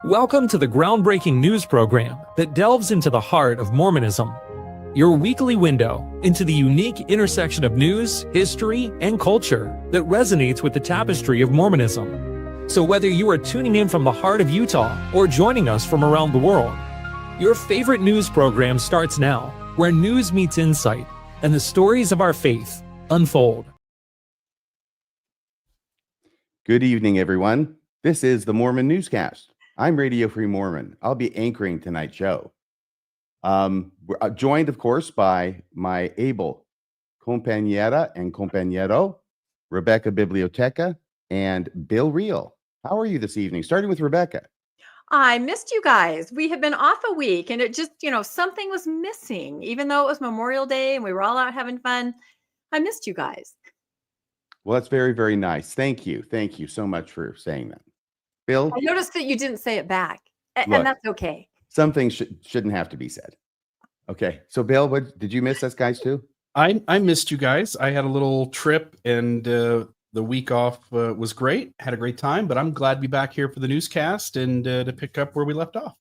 Welcome to the groundbreaking news program that delves into the heart of Mormonism, your weekly window into the unique intersection of news, history, and culture that resonates with the tapestry of Mormonism. So whether you are tuning in from the heart of Utah or joining us from around the world, your favorite news program starts now, where news meets insight and the stories of our faith unfold. Good evening, everyone. This is the Mormon Newscast. I'm Radio Free Mormon. I'll be anchoring tonight's show. We're joined, of course, by my able compañera and compañero, Rebecca Biblioteca and Bill Reel. How are you this evening? Starting with Rebecca. I missed you guys. We have been off a week and it just, something was missing, even though it was Memorial Day and we were all out having fun. I missed you guys. Well, that's very, very nice. Thank you. Thank you so much for saying that. Bill? I noticed that you didn't say it back, and Look, that's okay. Some things shouldn't have to be said. Okay. So, Bill, what did you miss us guys too? I missed you guys. I had a little trip and the week off was great. Had a great time, but I'm glad to be back here for the newscast and to pick up where we left off.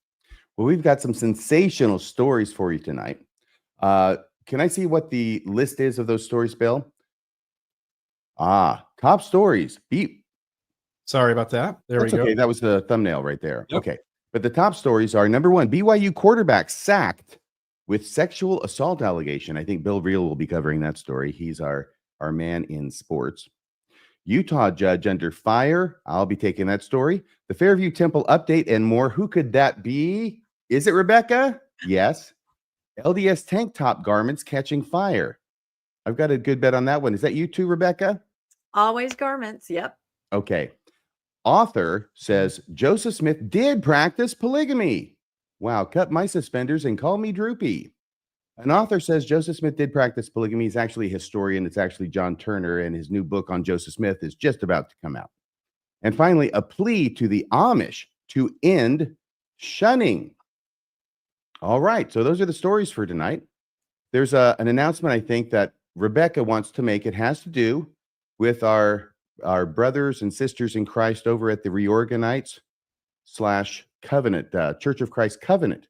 Well, we've got some sensational stories for you tonight. Can I see what the list is of those stories, Bill? Top stories. Sorry about that. That's we go. Okay, that was the thumbnail right there. Yep. Okay. But the top stories are: number one, BYU quarterback sacked with sexual assault allegation. I think Bill Reel will be covering that story. He's our man in sports. Utah judge under fire. I'll be taking that story. The Fairview Temple update and more. Who could that be? Is it Rebecca? Yes. LDS tank top garments catching fire. I've got a good bet on that one. Is that you too, Rebecca? Always garments. Yep. Okay. Author says Joseph Smith did practice polygamy. Wow, cut my suspenders and call me droopy. An author says Joseph Smith did practice polygamy. He's actually a historian. It's actually John Turner, and his new book on Joseph Smith is just about to come out. And finally, a plea to the Amish to end shunning. All right, so those are the stories for tonight. There's an announcement I think that Rebecca wants to make. It has to do with our brothers and sisters in Christ over at the Reorganites / Covenant, Church of Christ Covenant.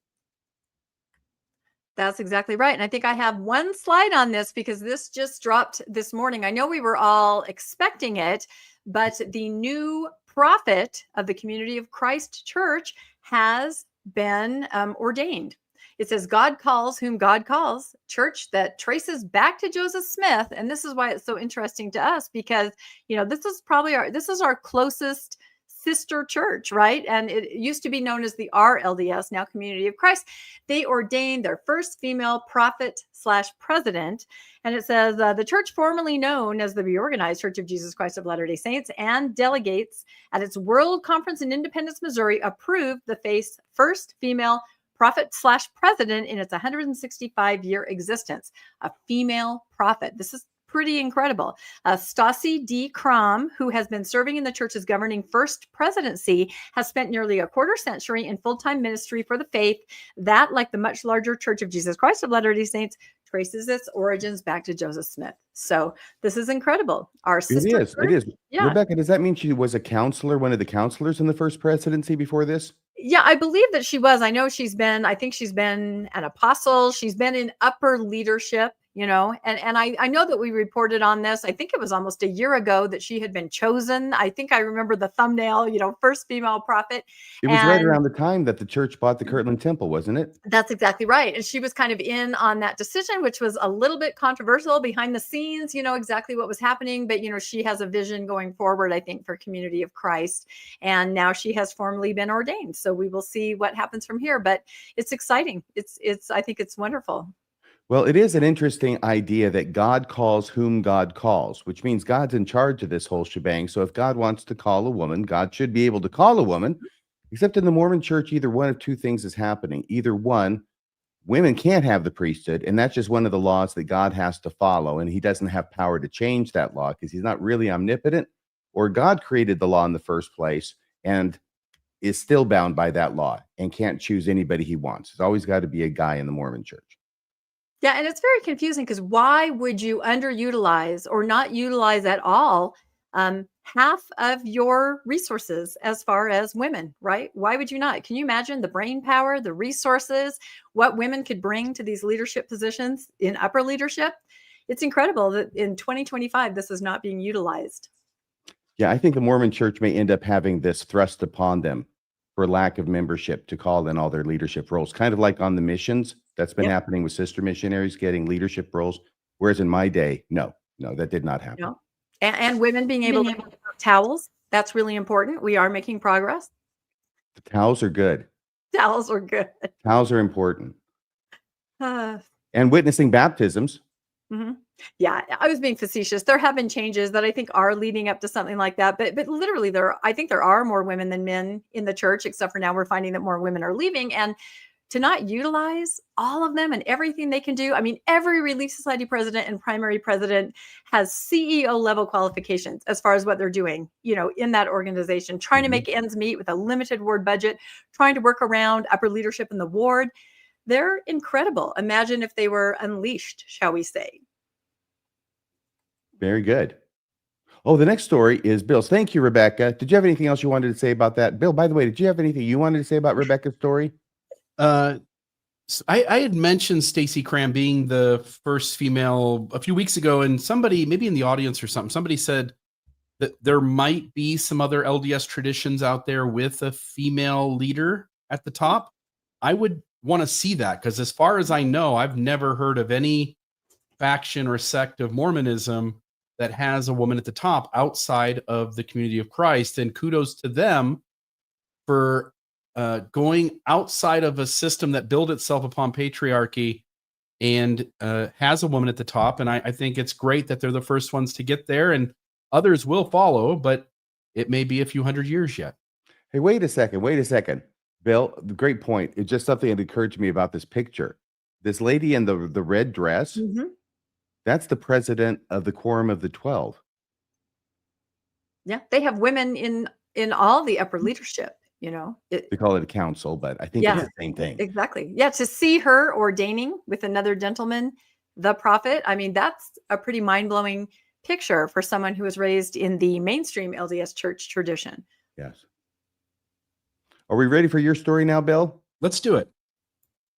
That's exactly right. And I think I have one slide on this because this just dropped this morning. I know we were all expecting it, but the new prophet of the Community of Christ Church has been ordained. It says, God calls whom God calls, church that traces back to Joseph Smith. And this is why it's so interesting to us, because, this is our closest sister church, right? And it used to be known as the RLDS, now Community of Christ. They ordained their first female prophet / president. And it says the church formerly known as the Reorganized Church of Jesus Christ of Latter-day Saints and delegates at its World Conference in Independence, Missouri, approved the faith's first female prophet / president in its 165-year existence, a female prophet. This is pretty incredible. Stassi D. Crom, who has been serving in the church's governing first presidency, has spent nearly a quarter century in full-time ministry for the faith that, like the much larger Church of Jesus Christ of Latter-day Saints, traces its origins back to Joseph Smith. So this is incredible. Our sister It is. Yeah. Rebecca, does that mean she was a counselor, one of the counselors in the first presidency before this? Yeah, I believe that she was. I know I think she's been an apostle. She's been in upper leadership, and I know that we reported on this. I think it was almost a year ago that she had been chosen. I think I remember the thumbnail, first female prophet. It was right around the time that the church bought the Kirtland Temple, wasn't it? That's exactly right. And she was kind of in on that decision, which was a little bit controversial behind the scenes, exactly what was happening. But, she has a vision going forward, I think, for Community of Christ. And now she has formally been ordained. So we will see what happens from here. But it's exciting. I think it's wonderful. Well, it is an interesting idea that God calls whom God calls, which means God's in charge of this whole shebang. So if God wants to call a woman, God should be able to call a woman, except in the Mormon church, either one of two things is happening. Either one, women can't have the priesthood, and that's just one of the laws that God has to follow, and he doesn't have power to change that law because he's not really omnipotent, or God created the law in the first place and is still bound by that law and can't choose anybody he wants. There's always got to be a guy in the Mormon church. Yeah, and it's very confusing because why would you underutilize or not utilize at all half of your resources as far as women, right? Why would you not? Can you imagine the brain power, the resources, what women could bring to these leadership positions in upper leadership? It's incredible that in 2025, this is not being utilized. Yeah, I think the Mormon church may end up having this thrust upon them for lack of membership to call in all their leadership roles, kind of like on the missions. That's been Yep. happening with sister missionaries getting leadership roles. Whereas in my day, no, that did not happen. No. And women being able to make towels. That's really important. We are making progress. The towels are good. Towels are good. Towels are important. Uh, And witnessing baptisms. mhm. Yeah, I was being facetious. There have been changes that I think are leading up to something like that. But literally I think there are more women than men in the church, except for now we're finding that more women are leaving. And to not utilize all of them and everything they can do. I mean, every Relief Society president and primary president has CEO level qualifications as far as what they're doing, in that organization, trying to make ends meet with a limited ward budget, trying to work around upper leadership in the ward. They're incredible. Imagine if they were unleashed, shall we say. Very good. Oh, the next story is Bill's. Thank you, Rebecca. Did you have anything else you wanted to say about that? Bill, by the way, did you have anything you wanted to say about Rebecca's story? I had mentioned Stacey Cram being the first female a few weeks ago, and somebody, maybe in the audience or something, somebody said that there might be some other LDS traditions out there with a female leader at the top. I would want to see that, because as far as I know, I've never heard of any faction or sect of Mormonism that has a woman at the top outside of the community of Christ. And kudos to them for going outside of a system that built itself upon patriarchy and has a woman at the top. And I think it's great that they're the first ones to get there, and others will follow, but it may be a few hundred years yet. Hey, wait a second. Bill, the great point. It's just something that occurred to me about this picture. This lady in the red dress, that's the president of the Quorum of the 12. Yeah, they have women in all the upper leadership. They call it a council, but I think it's the same thing. Exactly. Yeah, to see her ordaining with another gentleman, the prophet. I mean, that's a pretty mind-blowing picture for someone who was raised in the mainstream LDS Church tradition. Yes. Are we ready for your story now, Bill? Let's do it.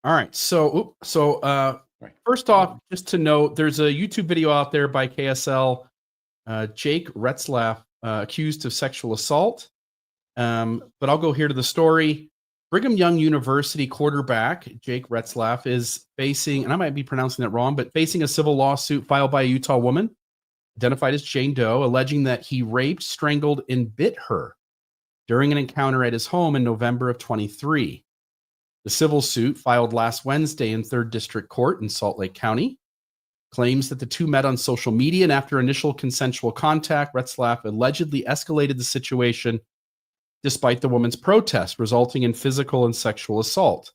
All right. So first off, just to note, there's a YouTube video out there by KSL, Jake Retzlaff, accused of sexual assault. But I'll go here to the story. Brigham Young University quarterback Jake Retzlaff is facing, and I might be pronouncing that wrong, but facing a civil lawsuit filed by a Utah woman identified as Jane Doe, alleging that he raped, strangled, and bit her during an encounter at his home in November of 23. The civil suit, filed last Wednesday in 3rd District Court in Salt Lake County, claims that the two met on social media, and after initial consensual contact, Retzlaff allegedly escalated the situation despite the woman's protest, resulting in physical and sexual assault,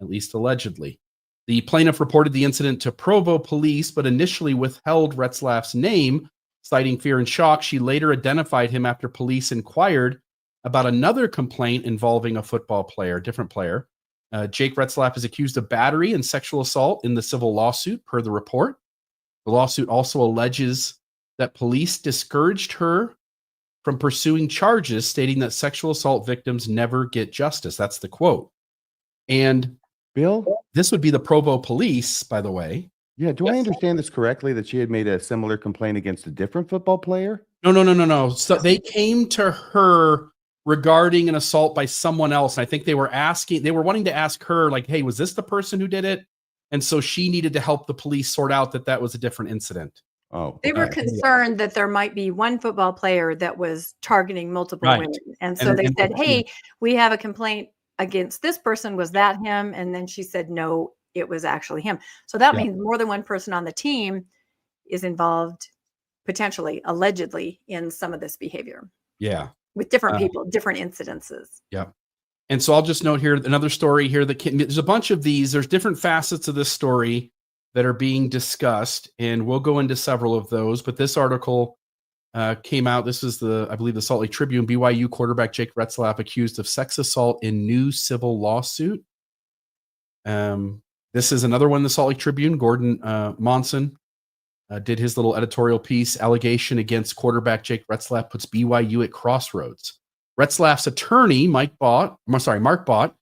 at least allegedly. The plaintiff reported the incident to Provo police, but initially withheld Retzlaff's name, citing fear and shock. She later identified him after police inquired about another complaint involving a football player, different player. Jake Retzlaff is accused of battery and sexual assault in the civil lawsuit, per the report. The lawsuit also alleges that police discouraged her from pursuing charges, stating that sexual assault victims never get justice. That's the quote. And Bill, this would be the Provo police, by the way. Yeah. Do I understand this correctly that she had made a similar complaint against a different football player? No. So they came to her regarding an assault by someone else. And I think they were wanting to ask her, like, hey, was this the person who did it? And so she needed to help the police sort out that was a different incident. Oh, they were concerned that there might be one football player that was targeting multiple women. And so they said, hey, we have a complaint against this person. Was that him? And then she said, no, it was actually him. So that means more than one person on the team is involved, potentially, allegedly, in some of this behavior. Yeah. With different people, different incidences. Yeah. And so I'll just note here another story here there's a bunch of these. There's different facets of this story that are being discussed, and we'll go into several of those. But this article came out. This is I believe the Salt Lake Tribune. BYU quarterback Jake Retzlaff accused of sex assault in new civil lawsuit. This is another one, the Salt Lake Tribune. Gordon Monson did his little editorial piece. Allegation against quarterback Jake Retzlaff puts BYU at crossroads. Retzlaff's attorney, Mark Bott,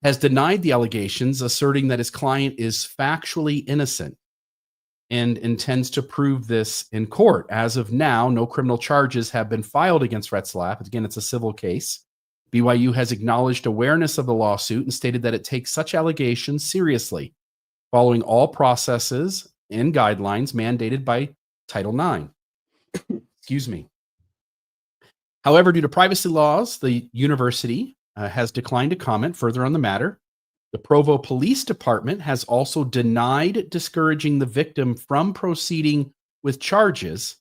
has denied the allegations, asserting that his client is factually innocent and intends to prove this in court. As of now, no criminal charges have been filed against Retzlaff. Again, it's a civil case. BYU has acknowledged awareness of the lawsuit and stated that it takes such allegations seriously, following all processes and guidelines mandated by Title IX. Excuse me. However, due to privacy laws, the university has declined to comment further on the matter. The Provo Police Department has also denied discouraging the victim from proceeding with charges,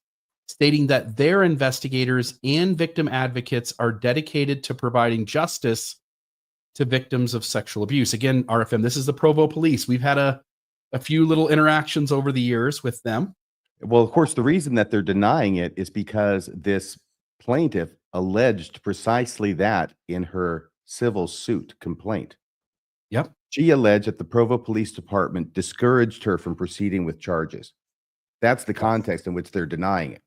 stating that their investigators and victim advocates are dedicated to providing justice to victims of sexual abuse. Again, RFM, this is the Provo Police. We've had a few little interactions over the years with them. Well, of course, the reason that they're denying it is because this plaintiff alleged precisely that in her civil suit complaint. Yep. She alleged that the Provo Police Department discouraged her from proceeding with charges. That's the context in which they're denying it.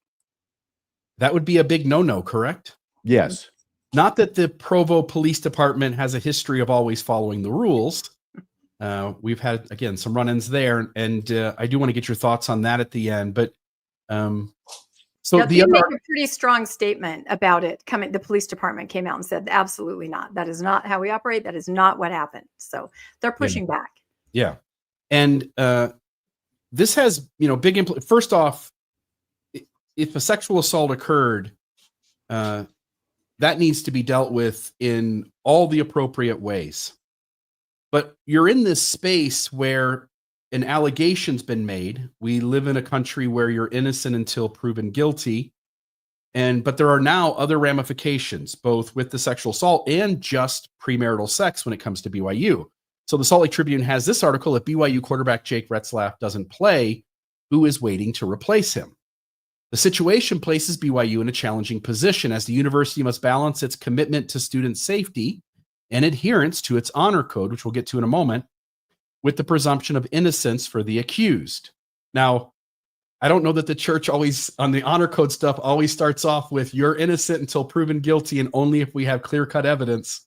That would be a big no-no, correct? Yes. Not that the Provo Police Department has a history of always following the rules. We've had, again, some run-ins there, and I do want to get your thoughts on that at the end. But so they make a pretty strong statement about it. The police department came out and said, absolutely not. That is not how we operate. That is not what happened. So they're pushing back. Yeah. And this has, big first off, if a sexual assault occurred, that needs to be dealt with in all the appropriate ways. But you're in this space where an allegation's been made. We live in a country where you're innocent until proven guilty. But there are now other ramifications, both with the sexual assault and just premarital sex when it comes to BYU. So the Salt Lake Tribune has this article: if BYU quarterback Jake Retzlaff doesn't play, who is waiting to replace him? The situation places BYU in a challenging position, as the university must balance its commitment to student safety and adherence to its honor code, which we'll get to in a moment, with the presumption of innocence for the accused. Now, I don't know that the church always, on the honor code stuff, always starts off with you're innocent until proven guilty and only if we have clear-cut evidence.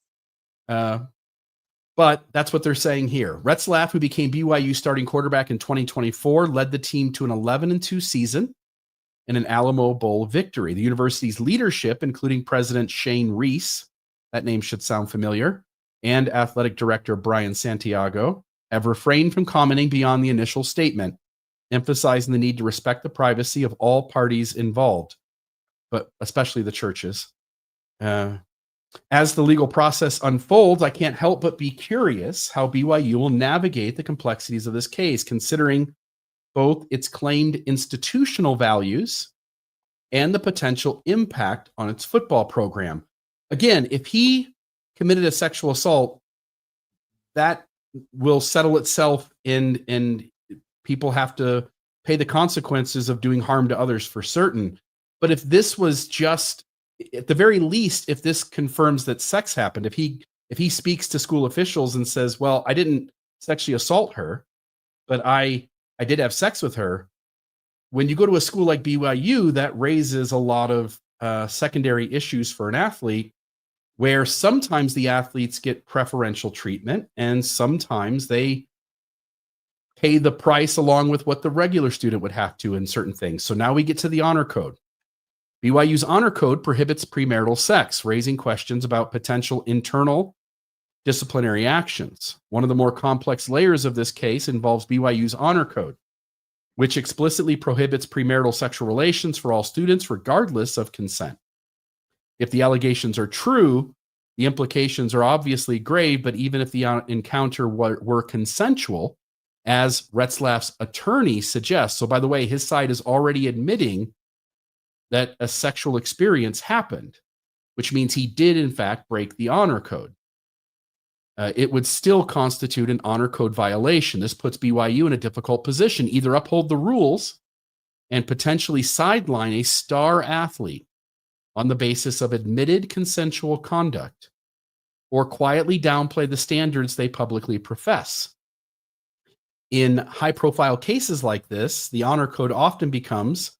But that's what they're saying here. Retzlaff, who became BYU starting quarterback in 2024, led the team to an 11-2 season and an Alamo Bowl victory. The university's leadership, including President Shane Reese, that name should sound familiar, and athletic director Brian Santiago, have refrained from commenting beyond the initial statement, emphasizing the need to respect the privacy of all parties involved, but especially the churches. As the legal process unfolds, I can't help but be curious how BYU will navigate the complexities of this case, considering both its claimed institutional values and the potential impact on its football program. Again, if he committed a sexual assault, that will settle itself and people have to pay the consequences of doing harm to others for certain. But if this was just, at the very least, if this confirms that sex happened, if he speaks to school officials and says, well, I didn't sexually assault her, but I did have sex with her. When you go to a school like BYU, that raises a lot of secondary issues for an athlete, where sometimes the athletes get preferential treatment and sometimes they pay the price along with what the regular student would have to in certain things. So now we get to the honor code. BYU's honor code prohibits premarital sex, raising questions about potential internal disciplinary actions. One of the more complex layers of this case involves BYU's honor code, which explicitly prohibits premarital sexual relations for all students, regardless of consent. If the allegations are true, the implications are obviously grave, but even if the encounter were consensual, as Retzlaff's attorney suggests, so by the way, his side is already admitting that a sexual experience happened, which means he did in fact break the honor code. It would still constitute an honor code violation. This puts BYU in a difficult position: either uphold the rules and potentially sideline a star athlete on the basis of admitted consensual conduct, or quietly downplay the standards they publicly profess. In high-profile cases like this, the honor code often becomes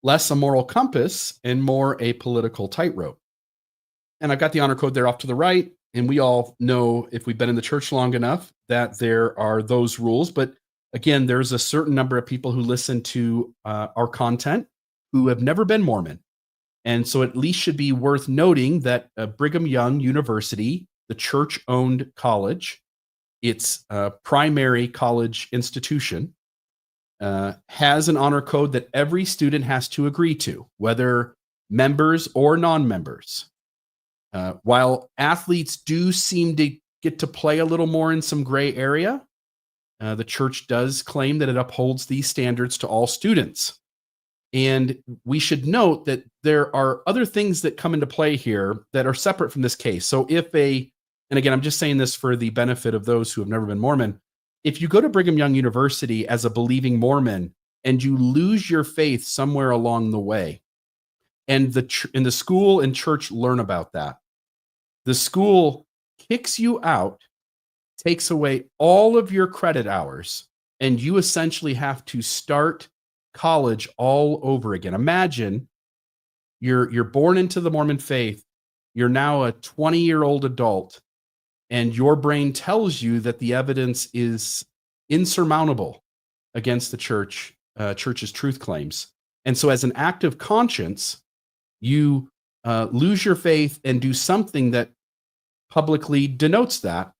less a moral compass and more a political tightrope. And I've got the honor code there off to the right, and we all know, if we've been in the church long enough, that there are those rules. But again, there's a certain number of people who listen to our content who have never been Mormon. And so at least should be worth noting that Brigham Young University, the church-owned college, its primary college institution, has an honor code that every student has to agree to, whether members or non-members. While athletes do seem to get to play a little more in some gray area, the church does claim that it upholds these standards to all students. And we should note that there are other things that come into play here that are separate from this case. So and again, I'm just saying this for the benefit of those who have never been Mormon, if you go to Brigham Young University as a believing Mormon and you lose your faith somewhere along the way, and the school and church learn about that, the school kicks you out, takes away all of your credit hours, and you essentially have to start college all over again. Imagine you're born into the Mormon faith, you're now a 20-year-old adult, and your brain tells you that the evidence is insurmountable against the church's truth claims. And so as an act of conscience, you lose your faith and do something that publicly denotes that,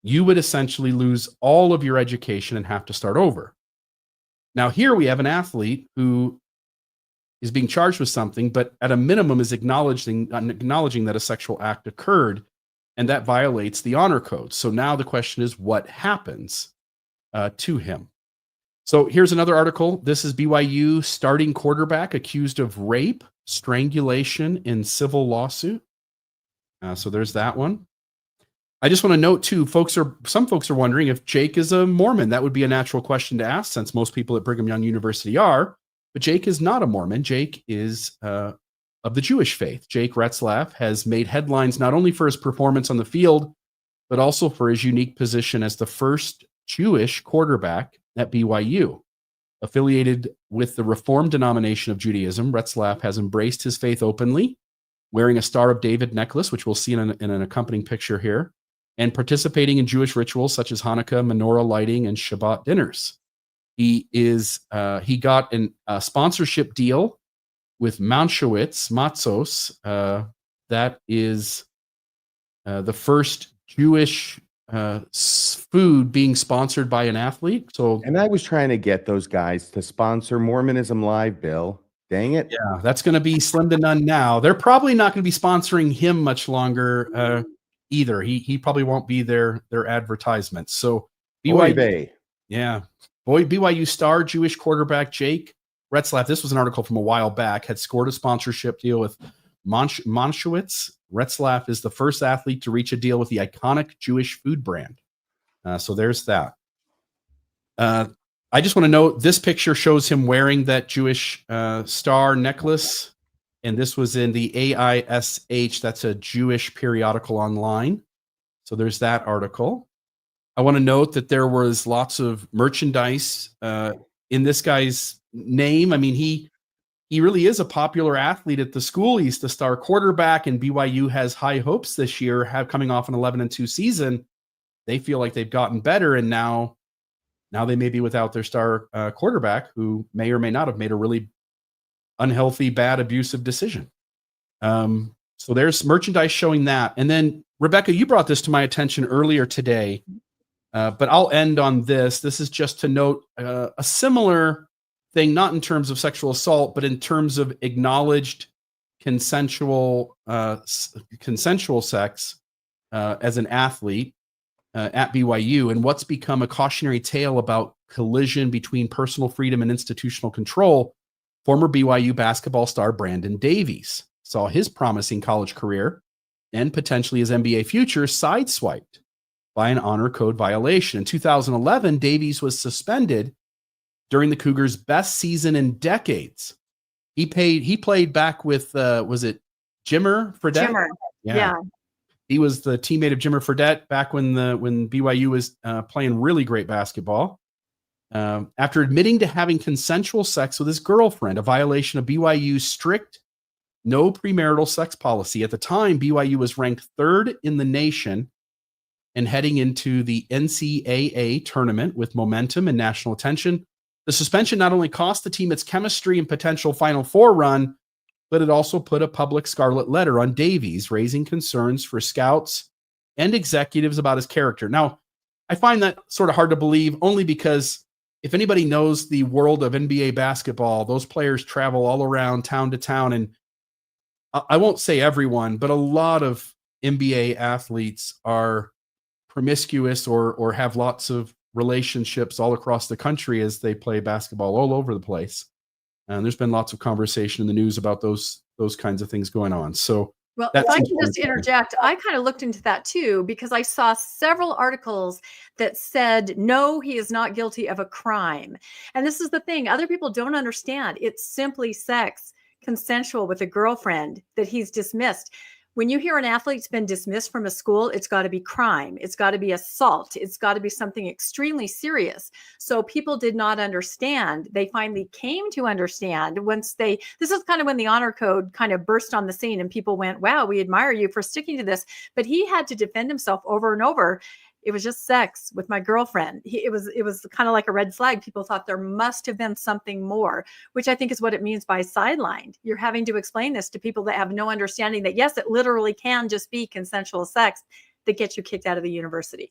you would essentially lose all of your education and have to start over. Now, here we have an athlete who is being charged with something, but at a minimum is acknowledging that a sexual act occurred, and that violates the honor code. So now the question is, what happens to him? So here's another article. This is BYU starting quarterback accused of rape, strangulation in civil lawsuit. So there's that one. I just want to note too, some folks are wondering if Jake is a Mormon. That would be a natural question to ask, since most people at Brigham Young University are. But Jake is not a Mormon. Jake is of the Jewish faith. Jake Retzlaff has made headlines not only for his performance on the field, but also for his unique position as the first Jewish quarterback at BYU. Affiliated with the Reformed denomination of Judaism, Retzlaff has embraced his faith openly, wearing a Star of David necklace, which we'll see in an accompanying picture here, and participating in Jewish rituals such as Hanukkah, menorah lighting, and Shabbat dinners. He got a sponsorship deal with Matzos. That is the first Jewish food being sponsored by an athlete. And I was trying to get those guys to sponsor Mormonism Live, Bill. Dang it. Yeah, that's going to be slim to none now. They're probably not going to be sponsoring him much longer either. He probably won't be their advertisement. So BYU, BYU star Jewish quarterback Jake Retzlaff, this was an article from a while back, had scored a sponsorship deal with Monschwitz. Retzlaff is the first athlete to reach a deal with the iconic Jewish food brand. So there's that. I just want to note this picture shows him wearing that Jewish star necklace. And this was in the AISH. That's a Jewish periodical online. So there's that article. I want to note that there was lots of merchandise in this guy's name. I mean, he really is a popular athlete at the school. He's the star quarterback, and BYU has high hopes this year, coming off an 11-2 season. They feel like they've gotten better, and now they may be without their star quarterback, who may or may not have made a really unhealthy, bad, abusive decision. So there's merchandise showing that. And then, Rebecca, you brought this to my attention earlier today, but I'll end on this. This is just to note a similar thing, not in terms of sexual assault, but in terms of acknowledged consensual sex as an athlete at BYU, and what's become a cautionary tale about collision between personal freedom and institutional control. Former BYU basketball star Brandon Davies saw his promising college career and potentially his NBA future sideswiped by an honor code violation. In 2011, Davies was suspended during the Cougars' best season in decades. He played back with, was it Jimmer Fredette? Jimmer, yeah. He was the teammate of Jimmer Fredette back when BYU was playing really great basketball. after admitting to having consensual sex with his girlfriend, a violation of BYU's strict no premarital sex policy. At the time, BYU was ranked 3rd in the nation and heading into the NCAA tournament with momentum and national attention. The suspension not only cost the team its chemistry and potential Final Four run, but it also put a public scarlet letter on Davies, raising concerns for scouts and executives about his character. Now, I find that sort of hard to believe, only because if anybody knows the world of NBA basketball, those players travel all around town to town, and I won't say everyone, but a lot of NBA athletes are promiscuous or have lots of relationships all across the country as they play basketball all over the place. And there's been lots of conversation in the news about those kinds of things going on. So, well, if I can just interject, I kind of looked into that too, because I saw several articles that said, no, he is not guilty of a crime. And this is the thing, other people don't understand. It's simply sex, consensual with a girlfriend, that he's dismissed. When you hear an athlete's been dismissed from a school, it's got to be crime. It's got to be assault. It's got to be something extremely serious. So people did not understand. They finally came to understand this is kind of when the honor code kind of burst on the scene and people went, wow, we admire you for sticking to this. But he had to defend himself over and over. It was just sex with my girlfriend. It was kind of like a red flag. People thought there must have been something more, which I think is what it means by sidelined. You're having to explain this to people that have no understanding that, yes, it literally can just be consensual sex that gets you kicked out of the university.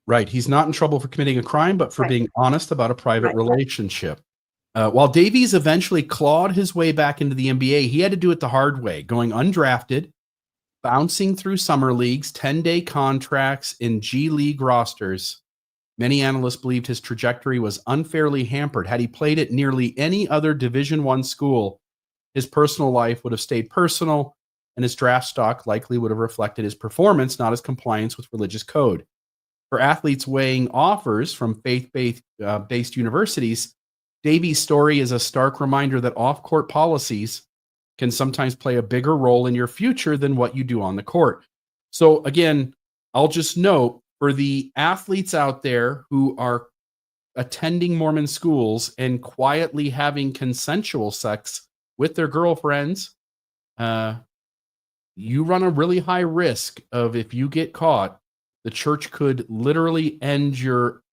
Right. He's not in trouble for committing a crime, but for being honest about a private relationship. While Davies eventually clawed his way back into the NBA, he had to do it the hard way, going undrafted, bouncing through summer leagues, 10-day contracts in G League rosters. Many analysts believed his trajectory was unfairly hampered. Had he played at nearly any other Division I school, his personal life would have stayed personal, and his draft stock likely would have reflected his performance, not his compliance with religious code. For athletes weighing offers from faith-based universities, Davies' story is a stark reminder that off-court policies can sometimes play a bigger role in your future than what you do on the court. So again, I'll just note, for the athletes out there who are attending Mormon schools and quietly having consensual sex with their girlfriends, you run a really high risk of, if you get caught, the church could literally end your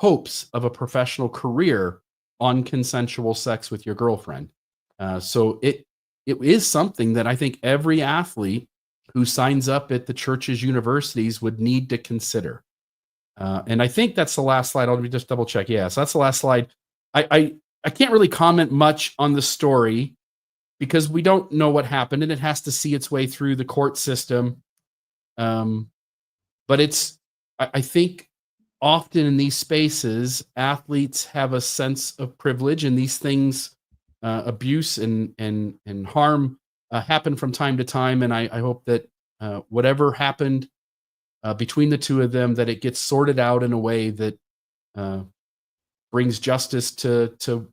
hopes of a professional career on consensual sex with your girlfriend. So it is something that I think every athlete who signs up at the church's universities would need to consider. And I think that's the last slide. Let me just double check. Yes, that's the last slide. I can't really comment much on the story because we don't know what happened, and it has to see its way through the court system. But I think often in these spaces, athletes have a sense of privilege, and these things, abuse and harm, happen from time to time. And I hope that whatever happened between the two of them, that it gets sorted out in a way that brings justice to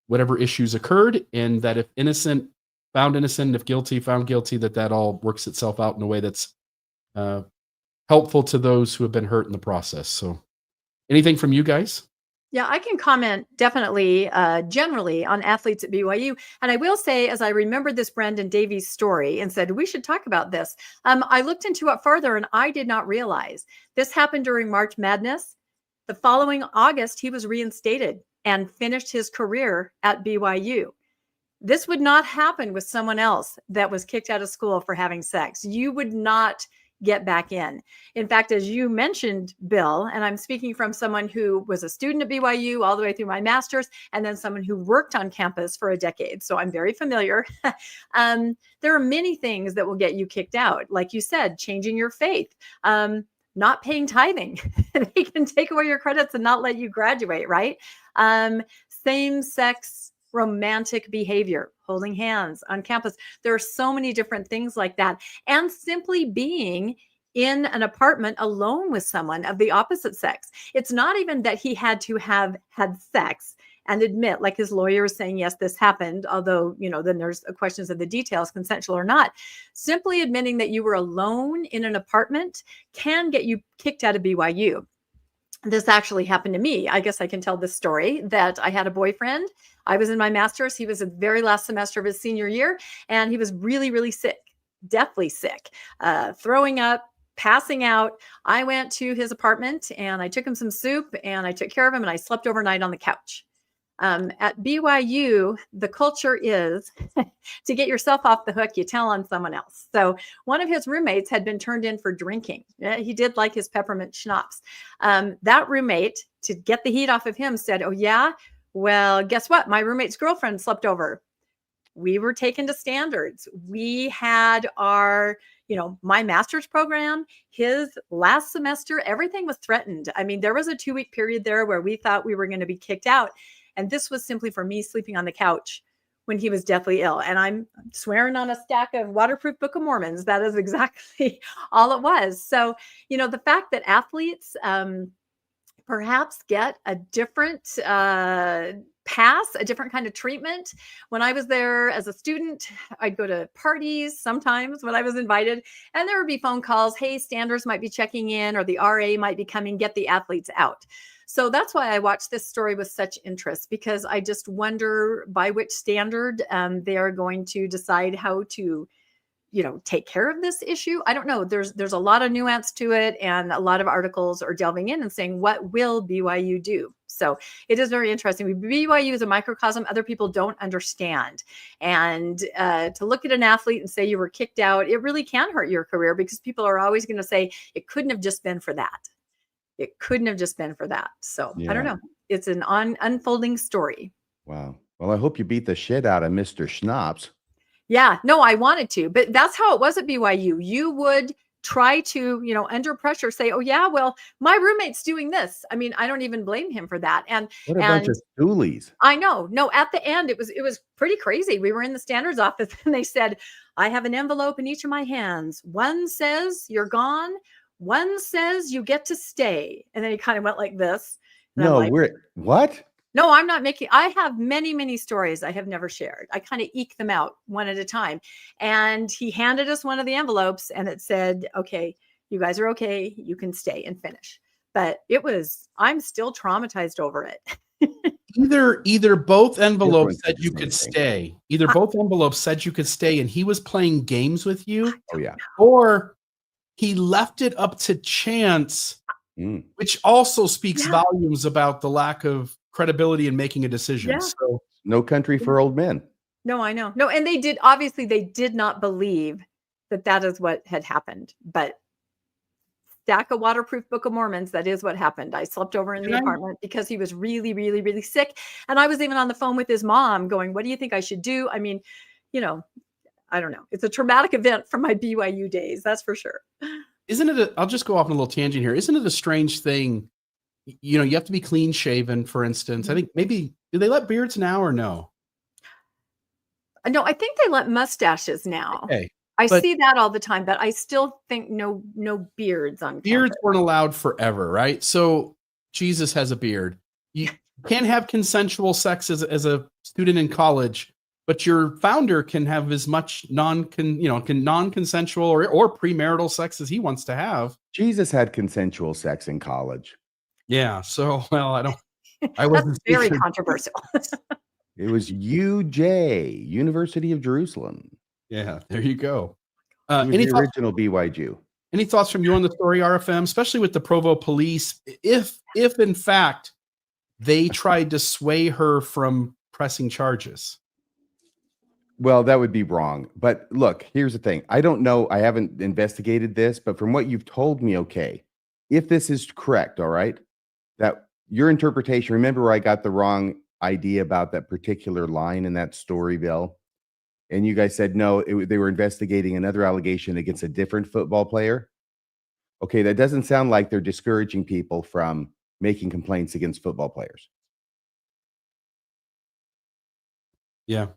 whatever issues occurred, and that if innocent, found innocent, if guilty, found guilty, that all works itself out in a way that's helpful to those who have been hurt in the process. So anything from you guys? Yeah, I can comment definitely, generally on athletes at BYU. And I will say, as I remembered this Brandon Davies story and said, we should talk about this, I looked into it further, and I did not realize this happened during March Madness. The following August, he was reinstated and finished his career at BYU. This would not happen with someone else that was kicked out of school for having sex. You would not get back in. In fact, as you mentioned, Bill, and I'm speaking from someone who was a student at BYU all the way through my master's, and then someone who worked on campus for a decade. So I'm very familiar. There are many things that will get you kicked out. Like you said, changing your faith, not paying tithing. They can take away your credits and not let you graduate, right? Same-sex romantic behavior, holding hands on campus. There are so many different things like that. And simply being in an apartment alone with someone of the opposite sex. It's not even that he had to have had sex and admit, like his lawyer is saying, yes, this happened, although, then there's questions of the details, consensual or not. Simply admitting that you were alone in an apartment can get you kicked out of BYU. this actually happened to me. I guess I can tell this story that I had a boyfriend. I was in my master's. He was in the very last semester of his senior year, and he was really, really sick, deathly sick, throwing up, passing out. I went to his apartment and I took him some soup and I took care of him and I slept overnight on the couch. At BYU, the culture is to get yourself off the hook, you tell on someone else. So one of his roommates had been turned in for drinking. He did like his peppermint schnapps. That roommate, to get the heat off of him, said, "Oh, yeah, well, guess what? My roommate's girlfriend slept over." We were taken to standards. We had our, my master's program, his last semester, everything was threatened. I mean, there was a 2-week period there where we thought we were going to be kicked out. And this was simply for me sleeping on the couch when he was deathly ill. And I'm swearing on a stack of waterproof Book of Mormons. That is exactly all it was. So, the fact that athletes perhaps get a different pass, a different kind of treatment. When I was there as a student, I'd go to parties sometimes when I was invited, and there would be phone calls. Hey, Standards might be checking in, or the RA might be coming, get the athletes out. So that's why I watched this story with such interest, because I just wonder by which standard they are going to decide how to, take care of this issue. I don't know. There's a lot of nuance to it, and a lot of articles are delving in and saying, what will BYU do? So it is very interesting. BYU is a microcosm other people don't understand. And to look at an athlete and say you were kicked out, it really can hurt your career, because people are always going to say it couldn't have just been for that. It couldn't have just been for that. So I don't know. It's an unfolding story. Wow. Well, I hope you beat the shit out of Mr. Schnapps. Yeah, no, I wanted to, but that's how it was at BYU. You would try to, under pressure say, oh yeah, well, my roommate's doing this. I mean, I don't even blame him for that. And what a bunch of stoolies. I know. No, at the end, it was pretty crazy. We were in the standards office and they said, I have an envelope in each of my hands. One says you're gone. One says you get to stay. And then he kind of went like this. No, what? No, I'm not making, I have many, many stories I have never shared. I kind of eke them out one at a time. And he handed us one of the envelopes and it said, okay, you guys are okay. You can stay and finish. But I'm still traumatized over it. Either both envelopes said you could stay. Either both envelopes said you could stay and he was playing games with you. Oh, yeah. Or he left it up to chance, which also speaks volumes about the lack of credibility in making a decision. Yeah. So no country for old men. No, I know. No, and they did not believe that is what had happened. But stack a waterproof Book of Mormons, that is what happened. I slept over in the apartment because he was really, really, really sick. And I was even on the phone with his mom going, what do you think I should do? I mean, I don't know. It's a traumatic event from my BYU days. That's for sure. Isn't it? I'll just go off on a little tangent here. Isn't it a strange thing? You have to be clean shaven, for instance. I think maybe, do they let beards now or no? No, I think they let mustaches now. Okay. I see that all the time, but I still think no beards on campus. Beards weren't allowed forever, right? So Jesus has a beard. You can't have consensual sex as a student in college, but your founder can have as much non-consensual or premarital sex as he wants to have. Jesus had consensual sex in college. Yeah. So, well, I wasn't very controversial. It was UJ, University of Jerusalem. Yeah, there you go. Any original BYU. Any thoughts from you on the story, RFM, especially with the Provo police? If in fact they tried to sway her from pressing charges. Well, that would be wrong. But look, here's the thing. I don't know. I haven't investigated this, but from what you've told me, okay, if this is correct, all right, that your interpretation, remember where I got the wrong idea about that particular line in that story, Bill? And you guys said, no, they were investigating another allegation against a different football player. Okay, that doesn't sound like they're discouraging people from making complaints against football players. Yeah.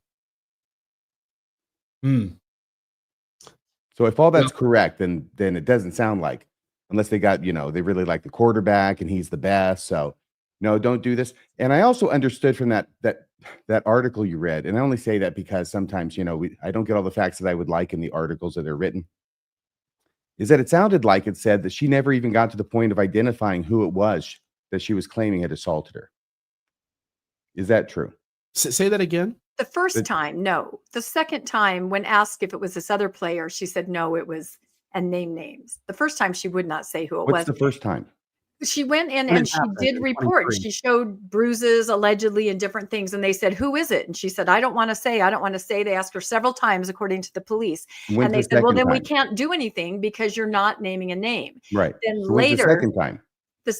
So if all that's correct, then it doesn't sound like, unless they got, they really like the quarterback and he's the best. So no, don't do this. And I also understood from that article you read, and I only say that because sometimes, I don't get all the facts that I would like in the articles that are written, is that it sounded like it said that she never even got to the point of identifying who it was that she was claiming had assaulted her. Is that true? Say that again. The first time, no. The second time, when asked if it was this other player, she said no, it was, and name names. The first time she would not say who it was. What's the first time? She went in and she did report. She showed bruises allegedly and different things. And they said, who is it? And she said, I don't want to say. I don't want to say. They asked her several times, according to the police. When's and they the said, well, second then we time? can't do anything because you're not naming a name. Right. Then So when's later, the second time?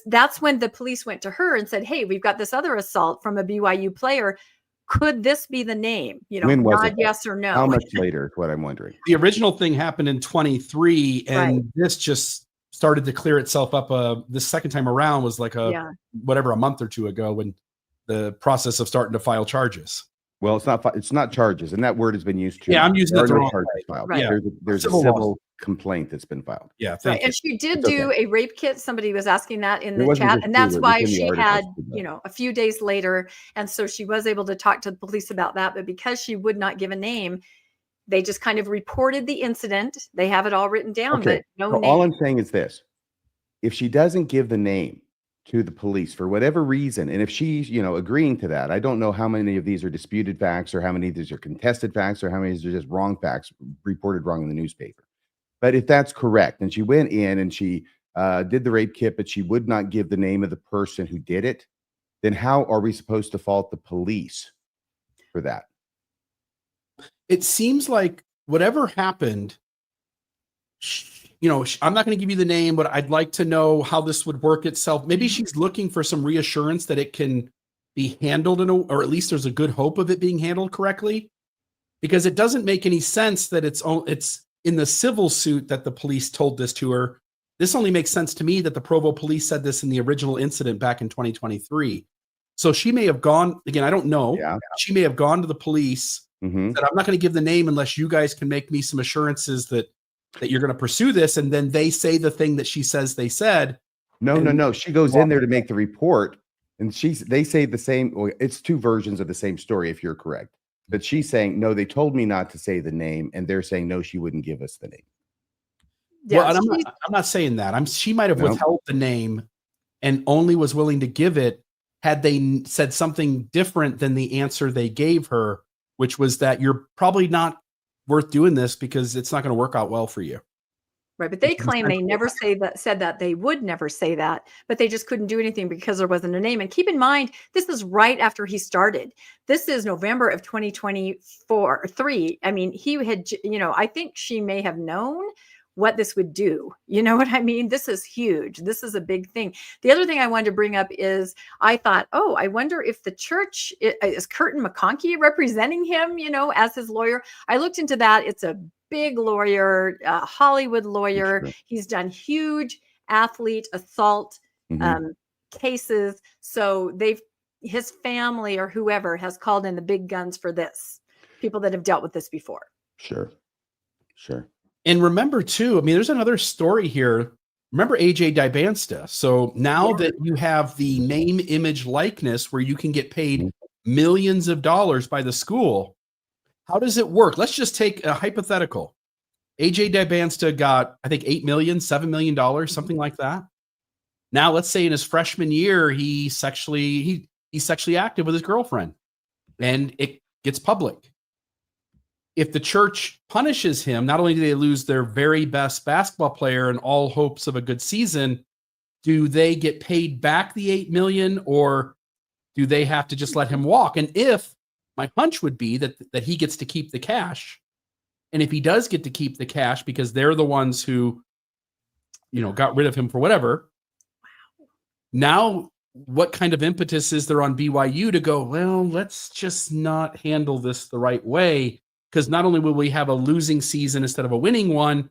that's when the police went to her and said, hey, we've got this other assault from a BYU player. Could this be the name? You know, When was nod it? yes or no. How much later is what I'm wondering. The original thing happened in 23, and Right. this just started to clear itself up. The second time around was like a month or two ago, when the process of starting to file charges. Well, it's not charges, and that word has been used too. Yeah, I'm using it the wrong way. Filed. Right. Yeah. There's a Civil civil complaint that's been filed. Yeah, Right. thank you. And she did It's do okay. a rape kit. Somebody was asking that in It the wasn't chat. just And that's you, it why was in the she articles had, too. a few days later. And so she was able to talk to the police about that. But because she would not give a name, they just kind of reported the incident. They have it all written down, Okay. but no So name. all I'm saying is this: if she doesn't give the name to the police for whatever reason, and if she's, agreeing to that, I don't know how many of these are disputed facts, or how many of these are contested facts, or how many of these are just wrong facts reported wrong in the newspaper. But if that's correct, and she went in and she did the rape kit, but she would not give the name of the person who did it, then how are we supposed to fault the police for that? It seems like whatever happened, I'm not going to give you the name, but I'd like to know how this would work itself. Maybe she's looking for some reassurance that it can be handled or at least there's a good hope of it being handled correctly, because it doesn't make any sense that it's in the civil suit that the police told this to her. This only makes sense to me that the Provo police said this in the original incident back in 2023. So she may have gone, again, I don't know. Yeah. She may have gone to the police, Mhm. said, I'm not going to give the name unless you guys can make me some assurances that you're going to pursue this. And then they say the thing that she says they said. No. She goes in there to make the report, and they say the same. Well, it's two versions of the same story, if you're correct. But she's saying, no, they told me not to say the name, and they're saying, no, she wouldn't give us the name. Yeah, Well, and I'm not saying that. She might have withheld the name and only was willing to give it had they said something different than the answer they gave her, which was that you're probably not worth doing this because it's not going to work out well for you. Right, but they claim they never said that. They would never say that, but they just couldn't do anything because there wasn't a name. And keep in mind, this is right after he started. This is November of 2024-3. I mean, he had, I think she may have known what this would do. You know what I mean? This is huge. This is a big thing. The other thing I wanted to bring up is I thought, I wonder if the church is Curtin McConkie representing him, as his lawyer. I looked into that. It's a big lawyer, Hollywood lawyer. Sure. He's done huge athlete assault cases. So his family or whoever has called in the big guns for this, people that have dealt with this before. Sure. And remember too, I mean, there's another story here. Remember AJ Dybansta. So now that you have the name, image, likeness, where you can get paid millions of dollars by the school, how does it work? Let's just take a hypothetical. AJ Dybansta got, I think, $8 million, $7 million, something like that. Now, let's say in his freshman year, he's sexually active with his girlfriend, and it gets public. If the church punishes him, not only do they lose their very best basketball player and all hopes of a good season, do they get paid back the $8 million, or do they have to just let him walk? And if my hunch would be that he gets to keep the cash, and if he does get to keep the cash because they're the ones who, got rid of him for whatever. Now, what kind of impetus is there on BYU to go, well, let's just not handle this the right way? Because not only will we have a losing season instead of a winning one,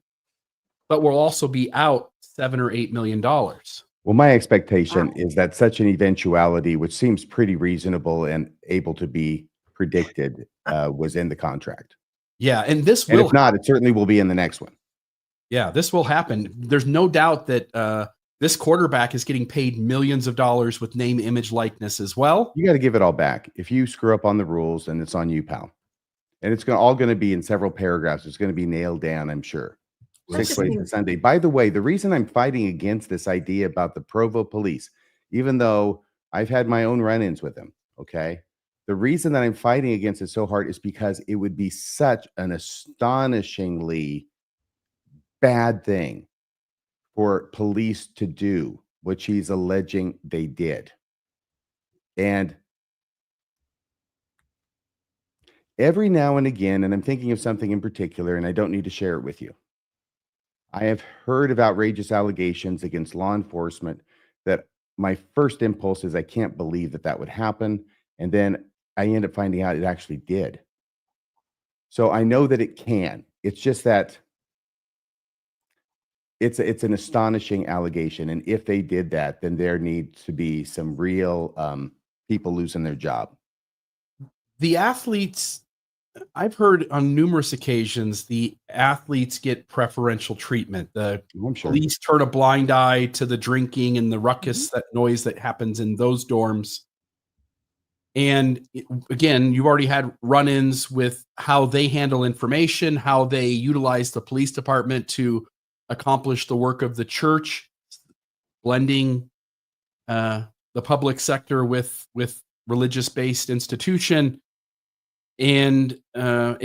but we'll also be out $7 or $8 million. Well, my expectation is that such an eventuality, which seems pretty reasonable and able to be predicted, was in the contract. Yeah, and this And will if not, it certainly will be in the next one. Yeah, this will happen. There's no doubt that this quarterback is getting paid millions of dollars with name, image, likeness as well. You got to give it all back. If you screw up on the rules, then it's on you, pal. And it's all going to be in several paragraphs. It's going to be nailed down, I'm sure. 6 ways to Sunday. By the way, the reason I'm fighting against this idea about the Provo police even though I've had my own run-ins with him. Okay. The reason that I'm fighting against it so hard is because it would be such an astonishingly bad thing for police to do what she's alleging they did. And every now and again, and I'm thinking of something in particular, and I don't need to share it with you, I have heard of outrageous allegations against law enforcement that my first impulse is I can't believe that that would happen. And then I end up finding out it actually did. So I know that it can. It's just that it's an astonishing allegation. And if they did that, then there needs to be some real people losing their job. The athletes, I've heard on numerous occasions, the athletes get preferential treatment. The I'm sure. police turn a blind eye to the drinking and the ruckus, that noise that happens in those dorms. And again, you've already had run-ins with how they handle information, how they utilize the police department to accomplish the work of the church, blending the public sector with religious-based institution. And I'm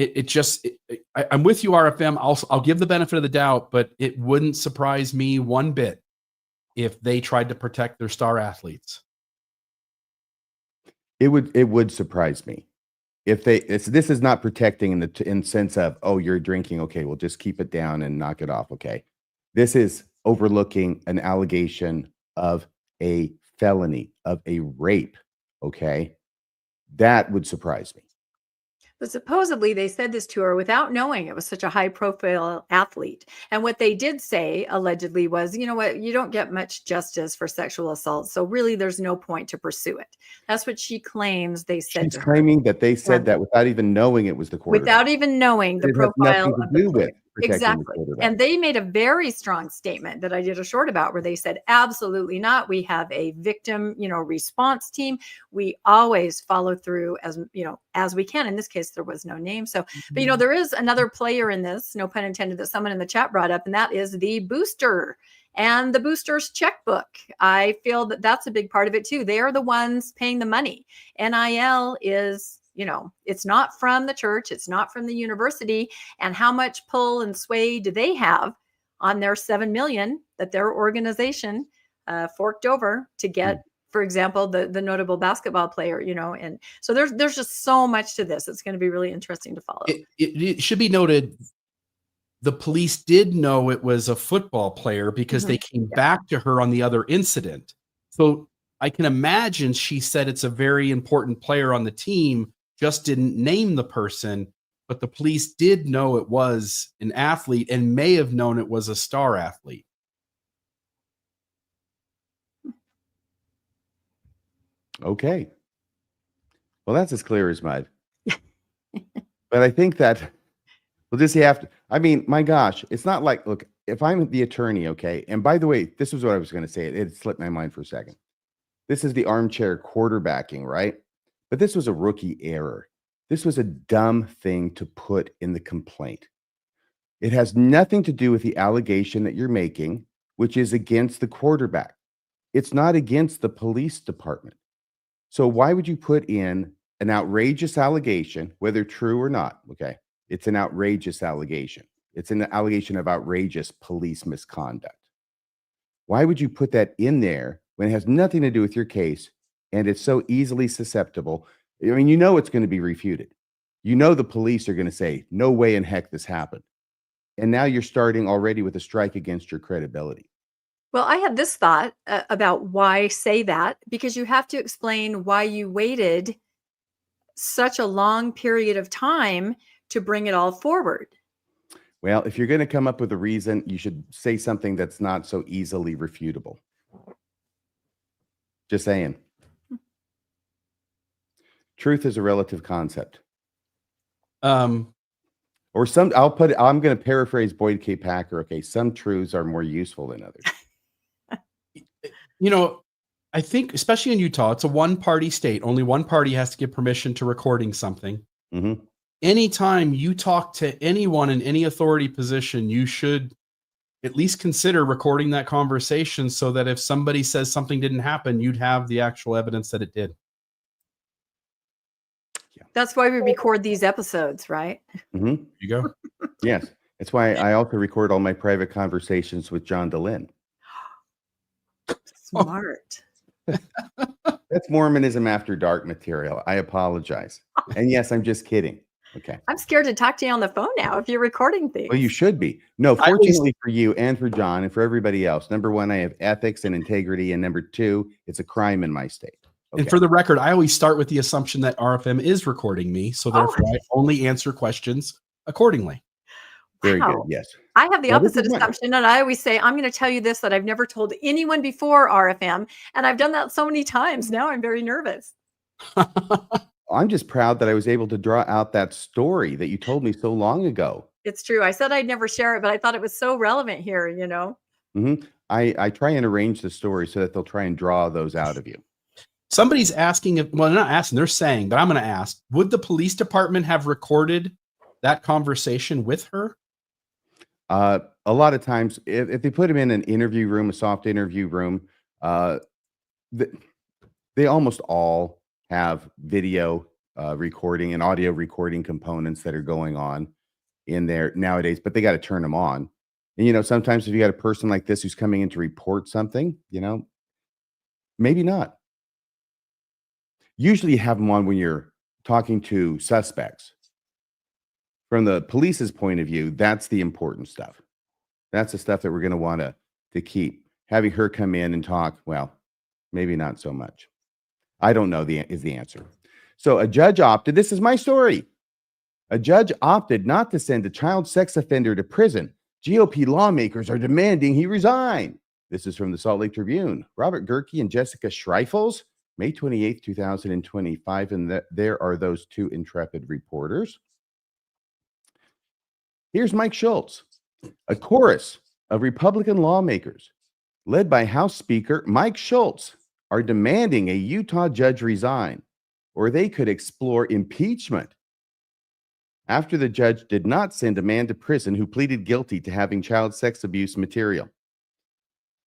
with you, RFM. I'll give the benefit of the doubt, but it wouldn't surprise me one bit if they tried to protect their star athletes. It would surprise me if this is not protecting in sense of, oh, you're drinking. Okay, well, just keep it down and knock it off. Okay. This is overlooking an allegation of a felony, of a rape. Okay. That would surprise me. But supposedly they said this to her without knowing it was such a high profile athlete. And what they did say allegedly was, you know what, you don't get much justice for sexual assault. So really there's no point to pursue it. That's what she claims they said. She's claiming that they said that without even knowing it was the quarterback. Without even knowing the profile of the player. Exactly. And they made a very strong statement that I did a short about where they said, absolutely not. We have a victim, response team. We always follow through as we can. In this case, there was no name. So, but there is another player in this, no pun intended, that someone in the chat brought up, and that is the booster and the booster's checkbook. I feel that that's a big part of it too. They are the ones paying the money. NIL is, it's not from the church. It's not from the university. And how much pull and sway do they have on their 7 million that their organization forked over to get, for example, the notable basketball player, and so there's just so much to this. It's going to be really interesting to follow. It should be noted, the police did know it was a football player because they came back to her on the other incident. So I can imagine she said it's a very important player on the team, just didn't name the person, but the police did know it was an athlete and may have known it was a star athlete. Okay. Well, that's as clear as mud. But I think that we'll just have to, my gosh, it's not like, look, if I'm the attorney, okay, and by the way, this is what I was going to say. It slipped my mind for a second. This is the armchair quarterbacking, right? But this was a rookie error. This was a dumb thing to put in the complaint. It has nothing to do with the allegation that you're making, which is against the quarterback. It's not against the police department. So why would you put in an outrageous allegation, whether true or not? Okay. It's an outrageous allegation. It's an allegation of outrageous police misconduct. Why would you put that in there when it has nothing to do with your case and it's so easily susceptible? It's going to be refuted. The police are going to say, no way in heck this happened. And now you're starting already with a strike against your credibility. Well, I had this thought about why say that, because you have to explain why you waited such a long period of time to bring it all forward. Well, if you're going to come up with a reason, you should say something that's not so easily refutable. Just saying. Truth is a relative concept. I'm going to paraphrase Boyd K. Packer. Okay. Some truths are more useful than others. I think, especially in Utah, it's a one-party state. Only one party has to give permission to recording something. Anytime you talk to anyone in any authority position, you should at least consider recording that conversation so that if somebody says something didn't happen, you'd have the actual evidence that it did. That's why we record these episodes, right? Mm-hmm. You go. Yes. That's why I also record all my private conversations with John DeLynn. Smart. That's Mormonism After Dark material. I apologize. And yes, I'm just kidding. Okay. I'm scared to talk to you on the phone now if you're recording things. Well, you should be. No, fortunately for you and for John and for everybody else, number one, I have ethics and integrity. And number two, it's a crime in my state. Okay. And for the record, I always start with the assumption that RFM is recording me. So therefore, I only answer questions accordingly. Very good. Yes. I have the opposite assumption. And I always say, I'm going to tell you this that I've never told anyone before, RFM. And I've done that so many times. Now I'm very nervous. I'm just proud that I was able to draw out that story that you told me so long ago. It's true. I said I'd never share it, but I thought it was so relevant here, you know. Mm-hmm. I try and arrange the story so that they'll try and draw those out of you. Somebody's asking if, well, they're not asking, they're saying, but I'm going to ask, would the police department have recorded that conversation with her? A lot of times, if they put him in an interview room, a soft interview room, they almost all have video recording and audio recording components that are going on in there nowadays, but they got to turn them on. And, you know, sometimes if you got a person like this who's coming in to report something, you know, maybe not. Usually you have them on when you're talking to suspects. From the police's point of view, that's the important stuff. That's the stuff that we're going to want to keep. Having her come in and talk, well, maybe not so much. I don't know is the answer. So a judge opted, this is my story. A judge opted not to send a child sex offender to prison. GOP lawmakers are demanding he resign. This is from the Salt Lake Tribune. Robert Gerke and Jessica Schreifels, May 28th, 2025. And there are those two intrepid reporters. Here's Mike Schultz. A chorus of Republican lawmakers, led by House Speaker Mike Schultz, are demanding a Utah judge resign, or they could explore impeachment after the judge did not send a man to prison who pleaded guilty to having child sex abuse material.